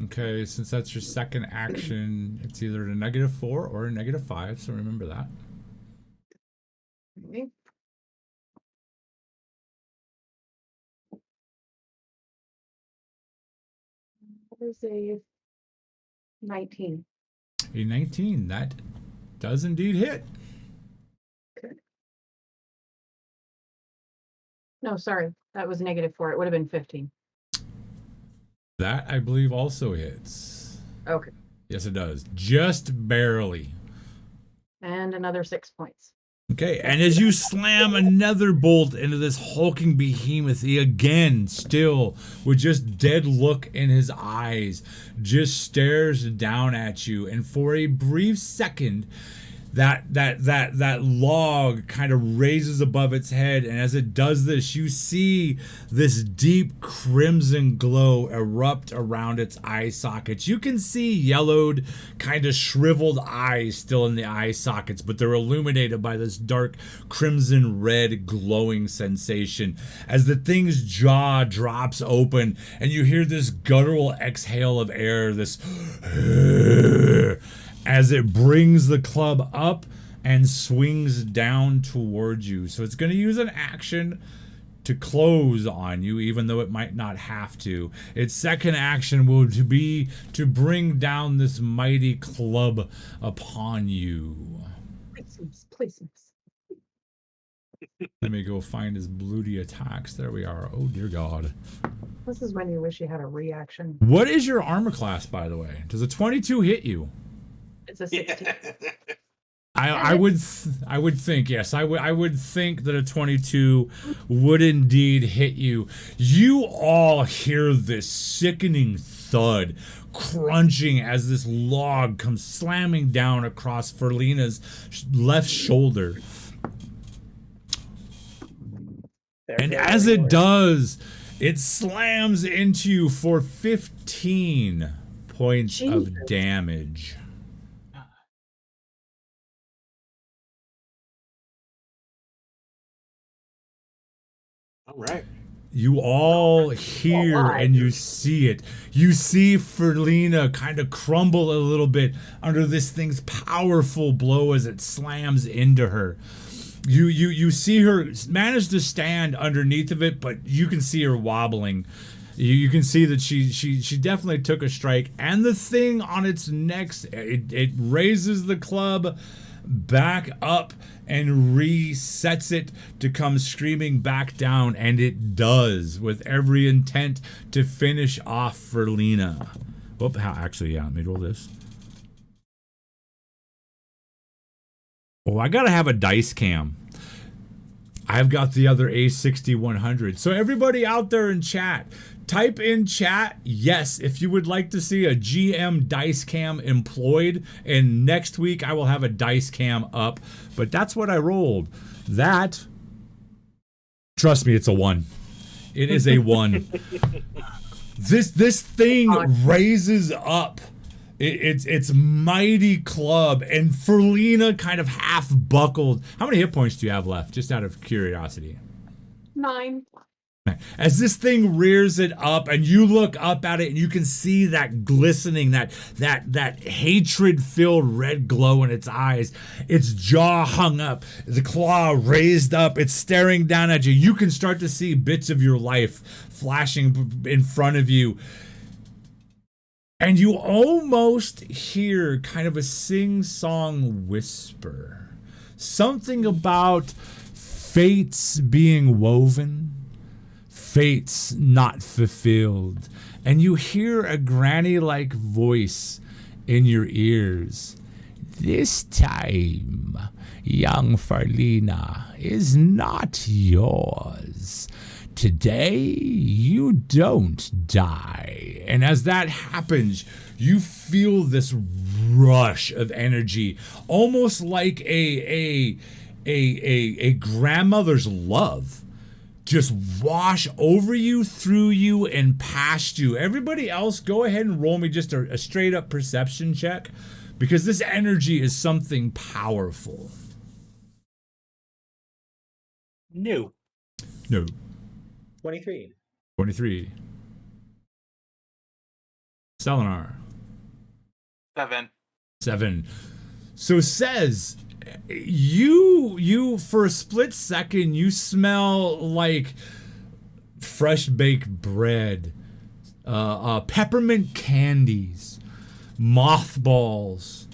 Okay, since that's your second action, it's either a -4 or a -5, so remember that. Okay. There's a 19. A 19, that does indeed hit. Okay. No, sorry, that was -4. It would have been 15. That, I believe, also hits. Okay. Yes, it does. Just barely. And another 6 points. Okay, and as you slam another bolt into this hulking behemoth, he again, still with just dead look in his eyes, just stares down at you. And for a brief second, that log kind of raises above its head, and as it does this, you see this deep crimson glow erupt around its eye sockets. You can see yellowed, kind of shriveled eyes still in the eye sockets, but they're illuminated by this dark crimson red glowing sensation as the thing's jaw drops open and you hear this guttural exhale of air, this as it brings the club up and swings down towards you. So it's going to use an action to close on you, even though it might not have to. Its second action will be to bring down this mighty club upon you. Please. Let me go find his bloody attacks. There we are. Oh, dear God. This is when you wish you had a reaction. What is your armor class, by the way? Does a 22 hit you? It's a 16. I would think, yes. I would think that a 22 would indeed hit you. You all hear this sickening thud crunching as this log comes slamming down across Ferlina's left shoulder. And as it does, it slams into you for 15 points of damage. All right. You all hear and you see it. You see Ferlina kind of crumble a little bit under this thing's powerful blow as it slams into her. You see her manage to stand underneath of it, but you can see her wobbling. You can see that she definitely took a strike, and the thing on its neck, it raises the club back up and resets it to come screaming back down, and it does with every intent to finish off Ferlina. Whoop, actually, yeah, let me roll this. Oh, I gotta have a dice cam. I've got the other A6100. So everybody out there in chat, type in chat, yes, if you would like to see a GM dice cam employed, and next week I will have a dice cam up. But that's what I rolled. That, trust me, it's a 1. It is a 1. This thing raises up its mighty club, and Ferlina kind of half buckled. How many hit points do you have left? Just out of curiosity. 9. As this thing rears it up, and you look up at it, and you can see that glistening, that hatred-filled red glow in its eyes. Its jaw hung up, the claw raised up. It's staring down at you. You can start to see bits of your life flashing in front of you. And you almost hear kind of a sing-song whisper. Something about fates being woven, fates not fulfilled. And you hear a granny-like voice in your ears. This time, young Farlina is not yours. Today, you don't die. And as that happens, you feel this rush of energy, almost like a grandmother's love, just wash over you, through you, and past you. Everybody else, go ahead and roll me just a straight up perception check, because this energy is something powerful. No. 23. 23. Selenar. 7. So says, you for a split second, you smell like fresh baked bread, peppermint candies, mothballs,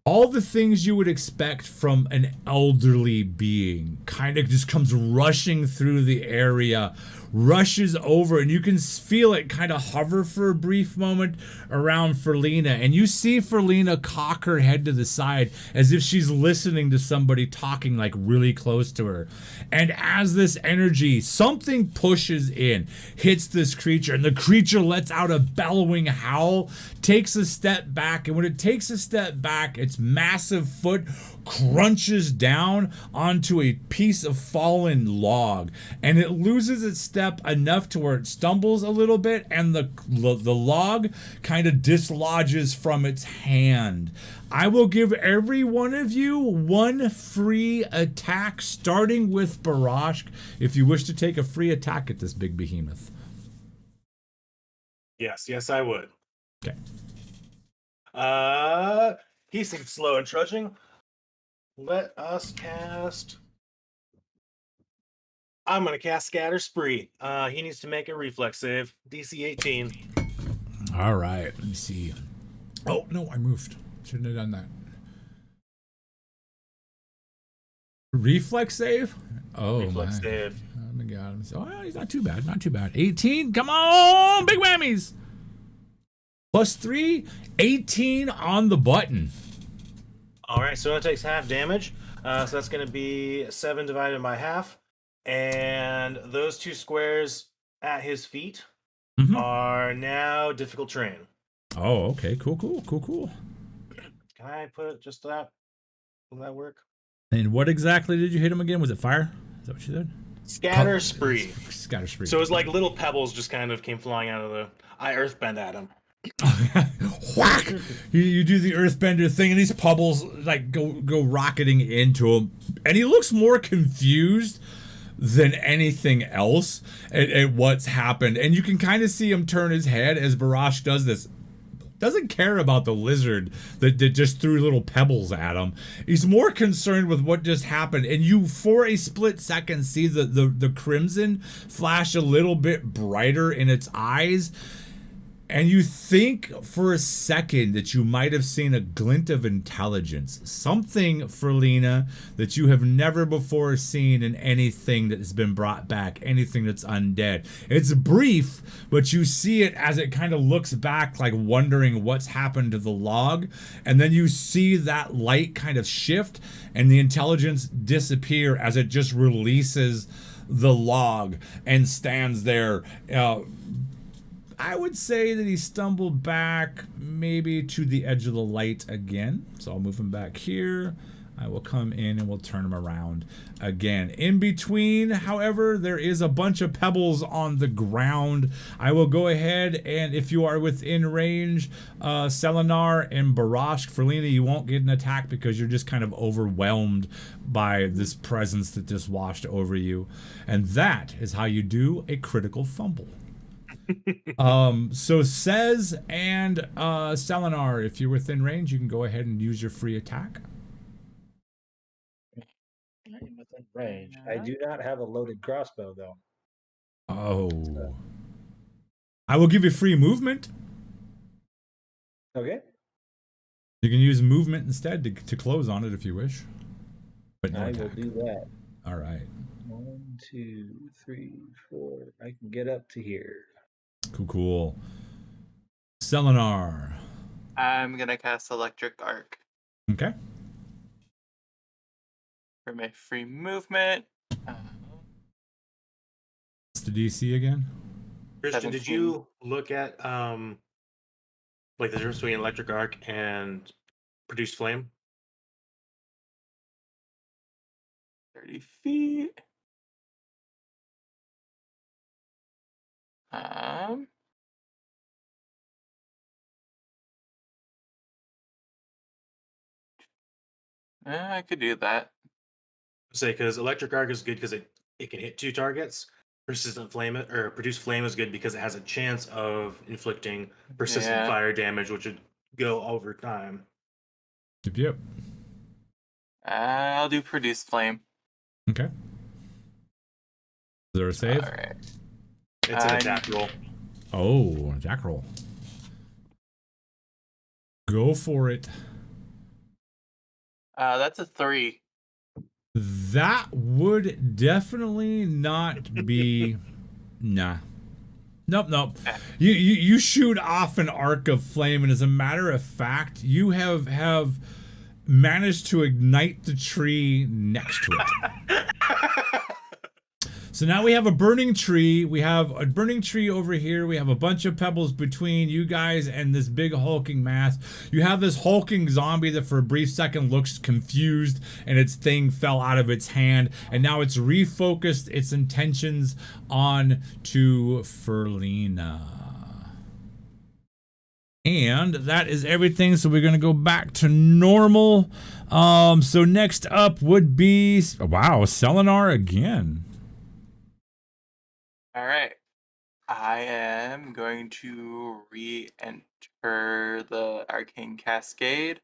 all the things you would expect from an elderly being kind of just comes rushing through the area, rushes over, and you can feel it kind of hover for a brief moment around Ferlina. And you see Ferlina cock her head to the side as if she's listening to somebody talking like really close to her. And as this energy, something pushes in, hits this creature, and the creature lets out a bellowing howl, takes a step back, and when it takes a step back, its massive foot crunches down onto a piece of fallen log, and it loses its step enough to where it stumbles a little bit, and the log kind of dislodges from its hand. I will give every one of you one free attack, starting with Barrage, if you wish to take a free attack at this big behemoth. Yes, I would. Okay. He seems slow and trudging. Let us cast. I'm gonna cast Scatter Spree. He needs to make a reflex save. DC 18. All right. Let me see. Oh no, I moved. Shouldn't have done that. Reflex save? Oh Reflex my. save. Oh my god. Oh, he's not too bad. Not too bad. 18. Come on, big whammies. +3, 18 on the button. All right, so it takes half damage. So that's going to be 7 divided by half. And those 2 squares at his feet are now difficult terrain. Oh, okay. Cool. Can I put just that? Will that work? And what exactly did you hit him again? Was it fire? Is that what you said? Scatter Spree. Scatter Spree. So it was like little pebbles just kind of came flying out of the... I earthbend at him. Whack! You do the earthbender thing, and these pebbles like go rocketing into him, and he looks more confused than anything else at what's happened. And you can kind of see him turn his head as Barrage does this. Doesn't care about the lizard that just threw little pebbles at him. He's more concerned with what just happened. And you, for a split second, see the crimson flash a little bit brighter in its eyes. And you think for a second that you might have seen a glint of intelligence. Something, Ferlina, that you have never before seen in anything that has been brought back, anything that's undead. It's brief, but you see it as it kind of looks back, like wondering what's happened to the log. And then you see that light kind of shift and the intelligence disappear as it just releases the log and stands there. I would say that he stumbled back maybe to the edge of the light again. So I'll move him back here. I will come in and we'll turn them around again. In between, however, there is a bunch of pebbles on the ground. I will go ahead and if you are within range, Selenar and Barrage, Ferlina, you won't get an attack because you're just kind of overwhelmed by this presence that just washed over you. And that is how you do a critical fumble. So Says and Selenar, if you're within range, you can go ahead and use your free attack. I am within range. I do not have a loaded crossbow though. Oh. I will give you free movement. Okay. You can use movement instead to close on it if you wish. But no I attack. will do that. All right. 1, 2, 3, 4. I can get up to here. Cool. Selenar. I'm gonna cast Electric Arc Okay. for my free movement. What's the DC again? Christian, did 17. you look at like the difference between electric arc and produce flame? 30 feet. I could do that. Say because electric arc is good because it can hit 2 targets. Persistent flame or produce flame is good because it has a chance of inflicting persistent Yeah. fire damage, which would go over time. Yep. I'll do Produce Flame. Okay. Is there a save? All right. It's an attack roll. Oh, attack roll. Go for it. That's a 3. That would definitely not be. Nah. Nope. You shoot off an arc of flame, and as a matter of fact, you have managed to ignite the tree next to it. So now we have a burning tree. We have a burning tree over here. We have a bunch of pebbles between you guys and this big hulking mass. You have this hulking zombie that for a brief second looks confused and its thing fell out of its hand. And now it's refocused its intentions on to Ferlina. And that is everything. So we're going to go back to normal. So next up would be, wow, Selenar again. All right. I am going to re-enter the Arcane Cascade.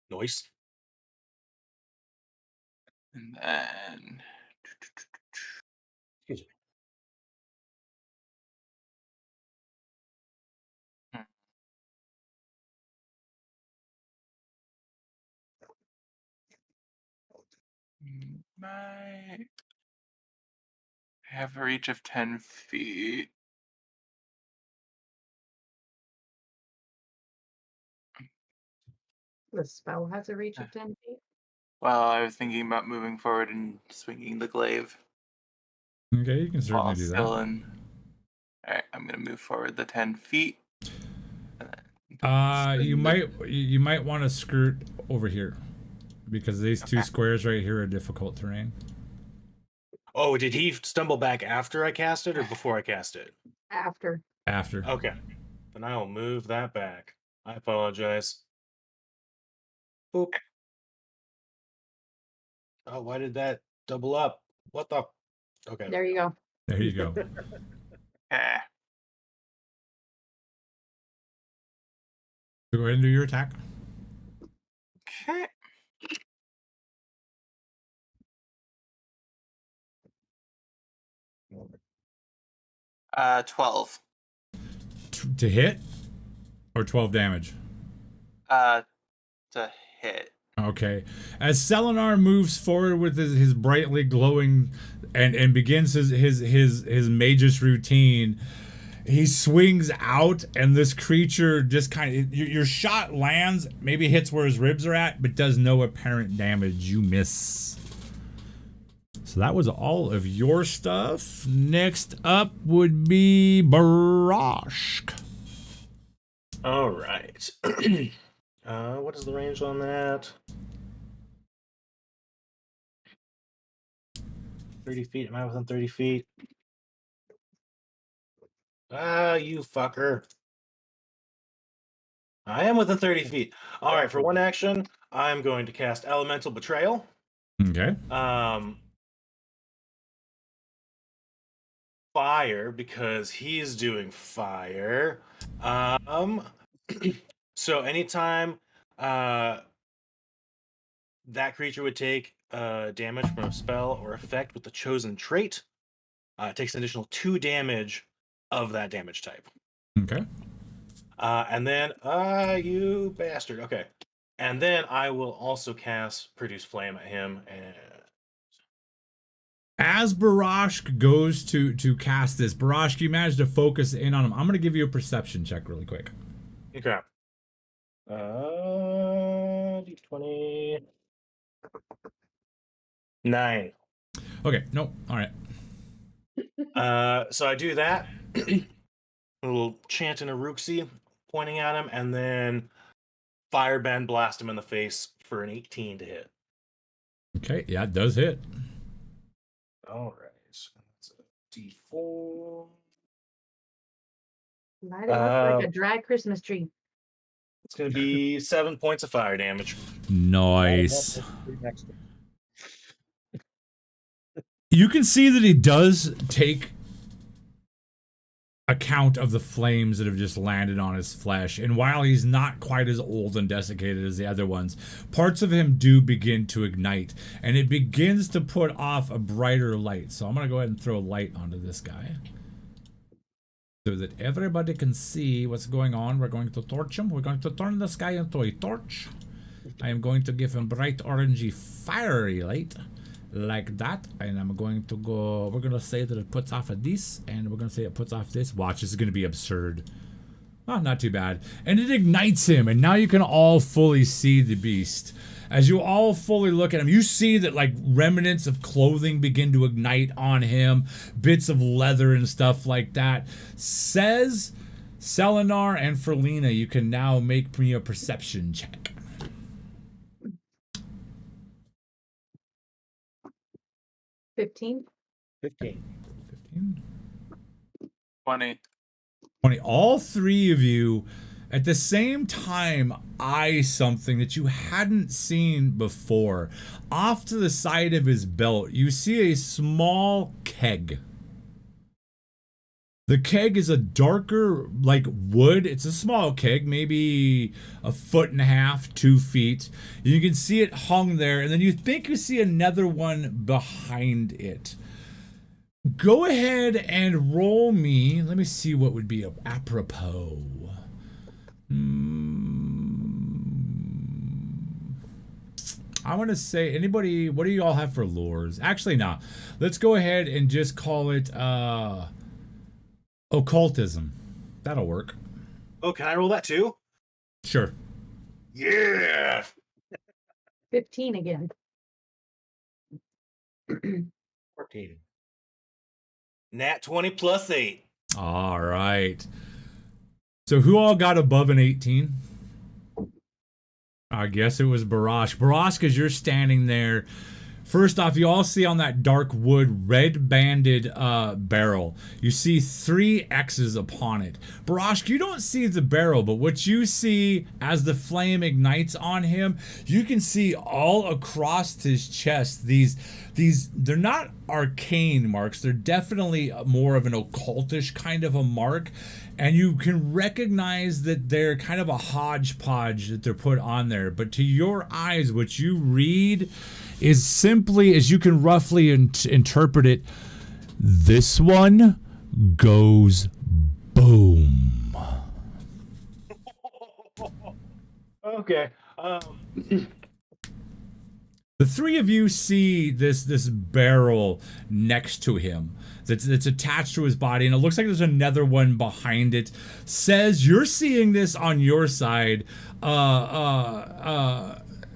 Noise. And then... Excuse me. I have a reach of 10 feet. The spell has a reach of 10 feet. Well, I was thinking about moving forward and swinging the glaive. Okay, you can certainly While do still that. Alright, I'm gonna move forward the 10 feet. You might want to skirt over here because these two squares right here are difficult terrain. Oh, did he stumble back after I cast it or before I cast it? After. After. Okay. Then I will move that back. I apologize. Boop. Oh, why did that double up? What the? Okay. There you go. There you go. Okay. Go ahead and do your attack. Okay. Uh, 12. To hit or 12 damage. To hit. Okay. As Selenar moves forward with his brightly glowing and begins his mage's routine, he swings out and this creature just kind of your shot lands, maybe hits where his ribs are at, but does no apparent damage. You miss. So that was all of your stuff. Next up would be Barrage. All right. What is the range on that? 30 feet. Am I within 30 feet? Ah, you fucker. I am within 30 feet. All right, for one action, I'm going to cast Elemental Betrayal. Okay. Fire, because he's doing fire. So anytime that creature would take damage from a spell or effect with the chosen trait, it takes an additional 2 damage of that damage type. Okay. And then, you bastard. Okay. And then I will also cast Produce Flame at him. And As Barrage goes to cast this, Barrage, you manage to focus in on him. I'm going to give you a perception check really quick. okay. D20. 9. Okay. Nope. All right. So I do that. A little chant in Aruxi, pointing at him, and then Firebend blast him in the face for an 18 to hit. Okay. Yeah, it does hit. All right. So that's a D4. Light it up like a dry Christmas tree. It's going to be 7 points of fire damage. Nice. You can see that he does take account of the flames that have just landed on his flesh, and while he's not quite as old and desiccated as the other ones, parts of him do begin to ignite, and it begins to put off a brighter light. So I'm going to go ahead and throw light onto this guy so that everybody can see what's going on. We're going to torch him. We're going to turn this guy into a torch. I am going to give him bright orangey fiery light like that, and I'm going to go, we're going to say that it puts off a this, and we're going to say it puts off this. Watch, this is going to be absurd. Oh, not too bad. And it ignites him, and now you can all fully see the beast. As you all fully look at him, you see that like remnants of clothing begin to ignite on him, bits of leather and stuff like that. Says Selenar and Ferlina, you can now make me a perception check. 15. 15. 15. 20. 20. All three of you at the same time eye something that you hadn't seen before. Off to the side of his belt, you see a small keg. The keg is a darker, like wood. It's a small keg, maybe 1.5 feet, 2 feet. You can see it hung there, and then you think you see another one behind it. Go ahead and roll me. Let me see what would be apropos. I want to say, anybody, what do you all have for lures? Actually, no. Let's go ahead and just call it occultism. That'll work. Oh, can I roll that too? Sure. Yeah. 15 again. 14. Nat 20 plus 8. All right. So who all got above an 18? I guess it was Barrage. Barrage, because you're standing there. First off, you all see on that dark wood red banded barrel, you see 3 X's upon it. Barrage, you don't see the barrel, but what you see as the flame ignites on him, you can see all across his chest these they're not arcane marks, they're definitely more of an occultish kind of a mark, and you can recognize that they're kind of a hodgepodge that they're put on there, but to your eyes what you read is simply, as you can roughly interpret it, this one goes boom. Okay. The 3 of you see this barrel next to him that's attached to his body, and it looks like there's another one behind it. Says you're seeing this on your side.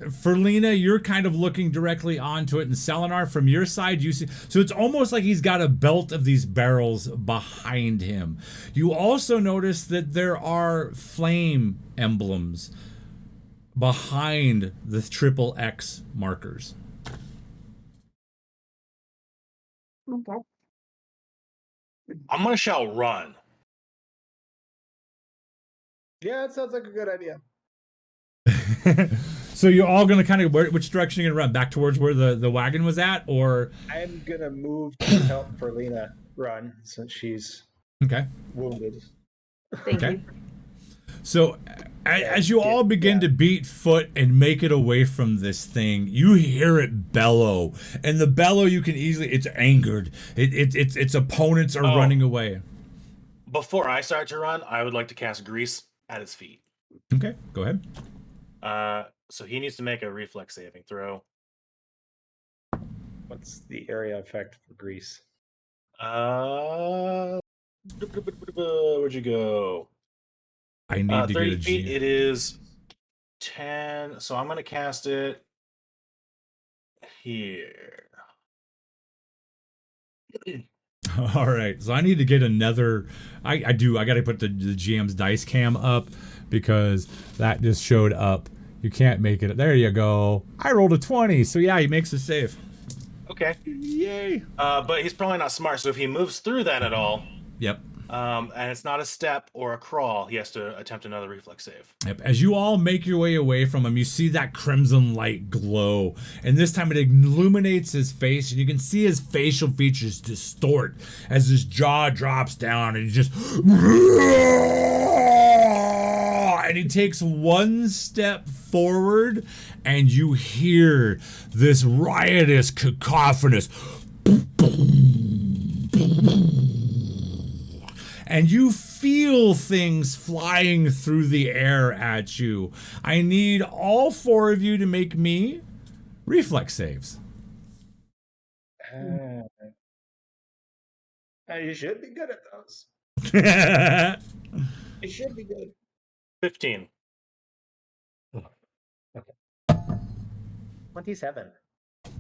Ferlina, you're kind of looking directly onto it, and Selenar, from your side, you see. So it's almost like he's got a belt of these barrels behind him. You also notice that there are flame emblems behind the triple X markers. Okay. I'm gonna shout run. Yeah, it sounds like a good idea. So you're all gonna kind of which direction are you gonna run? Back towards where the wagon was at, or I'm gonna move to help Ferlina run since she's okay, wounded. Thank okay. you. So as you all begin to beat foot and make it away from this thing, you hear it bellow, and the bellow you can easily—it's angered. Its opponents are running away. Before I start to run, I would like to cast Grease at its feet. Okay, go ahead. So he needs to make a reflex saving throw. What's the area effect for Grease? Where'd you go? I need to 30 get a feet. G. It is 10. So I'm going to cast it here. All right, so I need to get another. I got to put the GM's dice cam up because that just showed up. You can't make it. There you go. I rolled a 20, so yeah, he makes a save. Okay. Yay. But he's probably not smart. So if he moves through that at all, Yep. and it's not a step or a crawl, he has to attempt another reflex save. Yep. As you all make your way away from him, you see that crimson light glow, and this time it illuminates his face, and you can see his facial features distort as his jaw drops down, and he just and he takes one step forward, and you hear this riotous cacophonous and you feel things flying through the air at you. I need all four of you to make me reflex saves. You should be good at those. You should be good. 15. 27.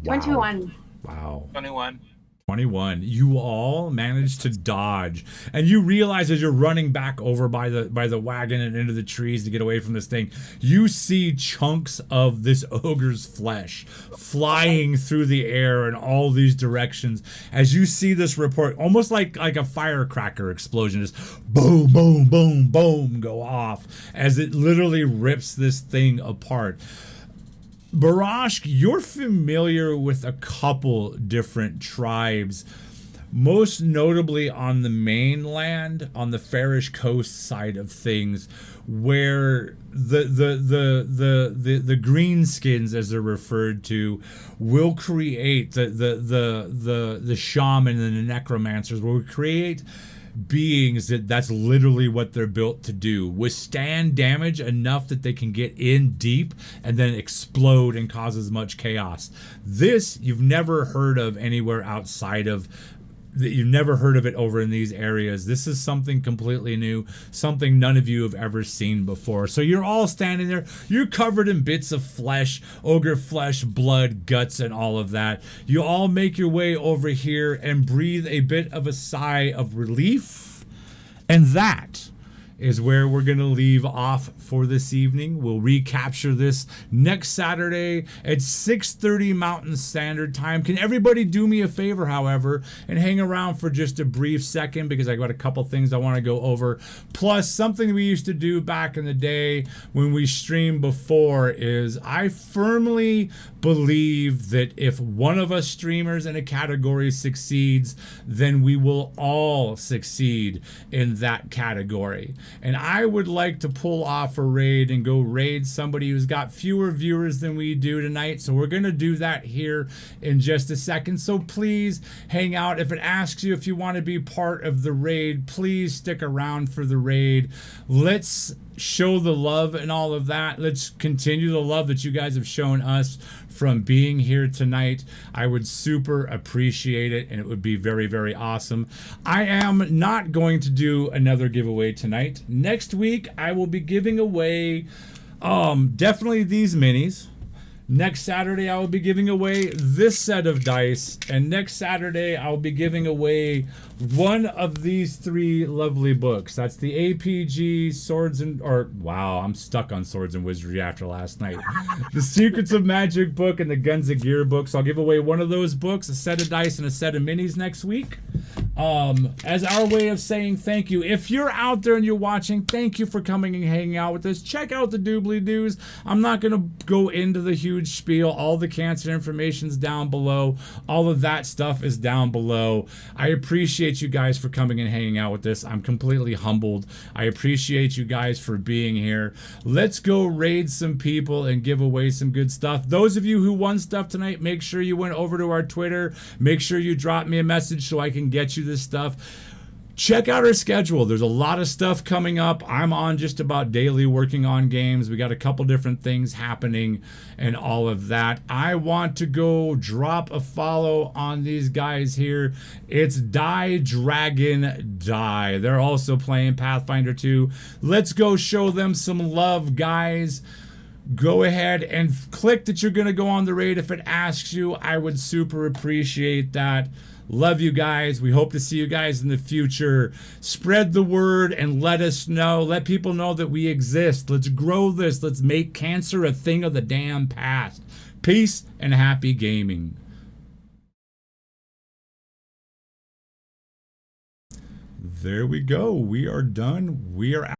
21. Wow. 21. 21. You all managed to dodge, and you realize as you're running back over by the wagon and into the trees to get away from this thing, you see chunks of this ogre's flesh flying through the air in all these directions. As you see this report, almost like a firecracker explosion, just boom, boom, boom, boom, go off as it literally rips this thing apart. Barrage, you're familiar with a couple different tribes, most notably on the mainland, on the Farish coast side of things, where the greenskins, as they're referred to, will create the shaman and the necromancers will create beings that's literally what they're built to do, withstand damage enough that they can get in deep and then explode and cause as much chaos. This you've never heard of anywhere outside of you've never heard of it over in these areas. This is something completely new, something none of you have ever seen before. So you're all standing there, you're covered in bits of flesh, ogre flesh, blood, guts, and all of that. You all make your way over here and breathe a bit of a sigh of relief. And that is where we're going to leave off for this evening. We'll recapture this next Saturday at 6:30 Mountain Standard Time. Can everybody do me a favor, however, and hang around for just a brief second, because I got a couple things I want to go over. Plus, something we used to do back in the day when we streamed before is I firmly believe that if one of us streamers in a category succeeds, then we will all succeed in that category. And I would like to pull off a raid and go raid somebody who's got fewer viewers than we do tonight. So we're going to do that here in just a second. So please hang out. If it asks you if you want to be part of the raid, please stick around for the raid. Let's show the love and all of that. Let's continue the love that you guys have shown us from being here tonight. I would super appreciate it, and it would be very, very awesome. I am not going to do another giveaway tonight. Next week, I will be giving away definitely these minis. Next Saturday, I will be giving away this set of dice. And next Saturday, I'll be giving away one of these 3 lovely books. That's the APG Swords and... wow, I'm stuck on Swords and Wizardry after last night. The Secrets of Magic book and the Guns of Gear books. I'll give away one of those books, a set of dice, and a set of minis next week. As our way of saying thank you. If you're out there and you're watching, thank you for coming and hanging out with us. Check out the doobly doos. I'm not going to go into the huge spiel. All the cancer information's down below. All of that stuff is down below. I appreciate you guys for coming and hanging out with us. I'm completely humbled. I appreciate you guys for being here. Let's go raid some people and give away some good stuff. Those of you who won stuff tonight, make sure you went over to our Twitter. Make sure you drop me a message so I can get you this stuff. Check out our schedule. There's a lot of stuff coming up. I'm on just about daily working on games. We got a couple different things happening and all of that. I want to go drop a follow on these guys here. It's Die Dragon Die. They're also playing Pathfinder 2. Let's go show them some love, guys. Go ahead and click that you're going to go on the raid if it asks you. I would super appreciate that. Love you guys. We hope to see you guys in the future. Spread the word and let us know. Let people know that we exist. Let's grow this. Let's make cancer a thing of the damn past. Peace and happy gaming. There we go. We are done. We are out.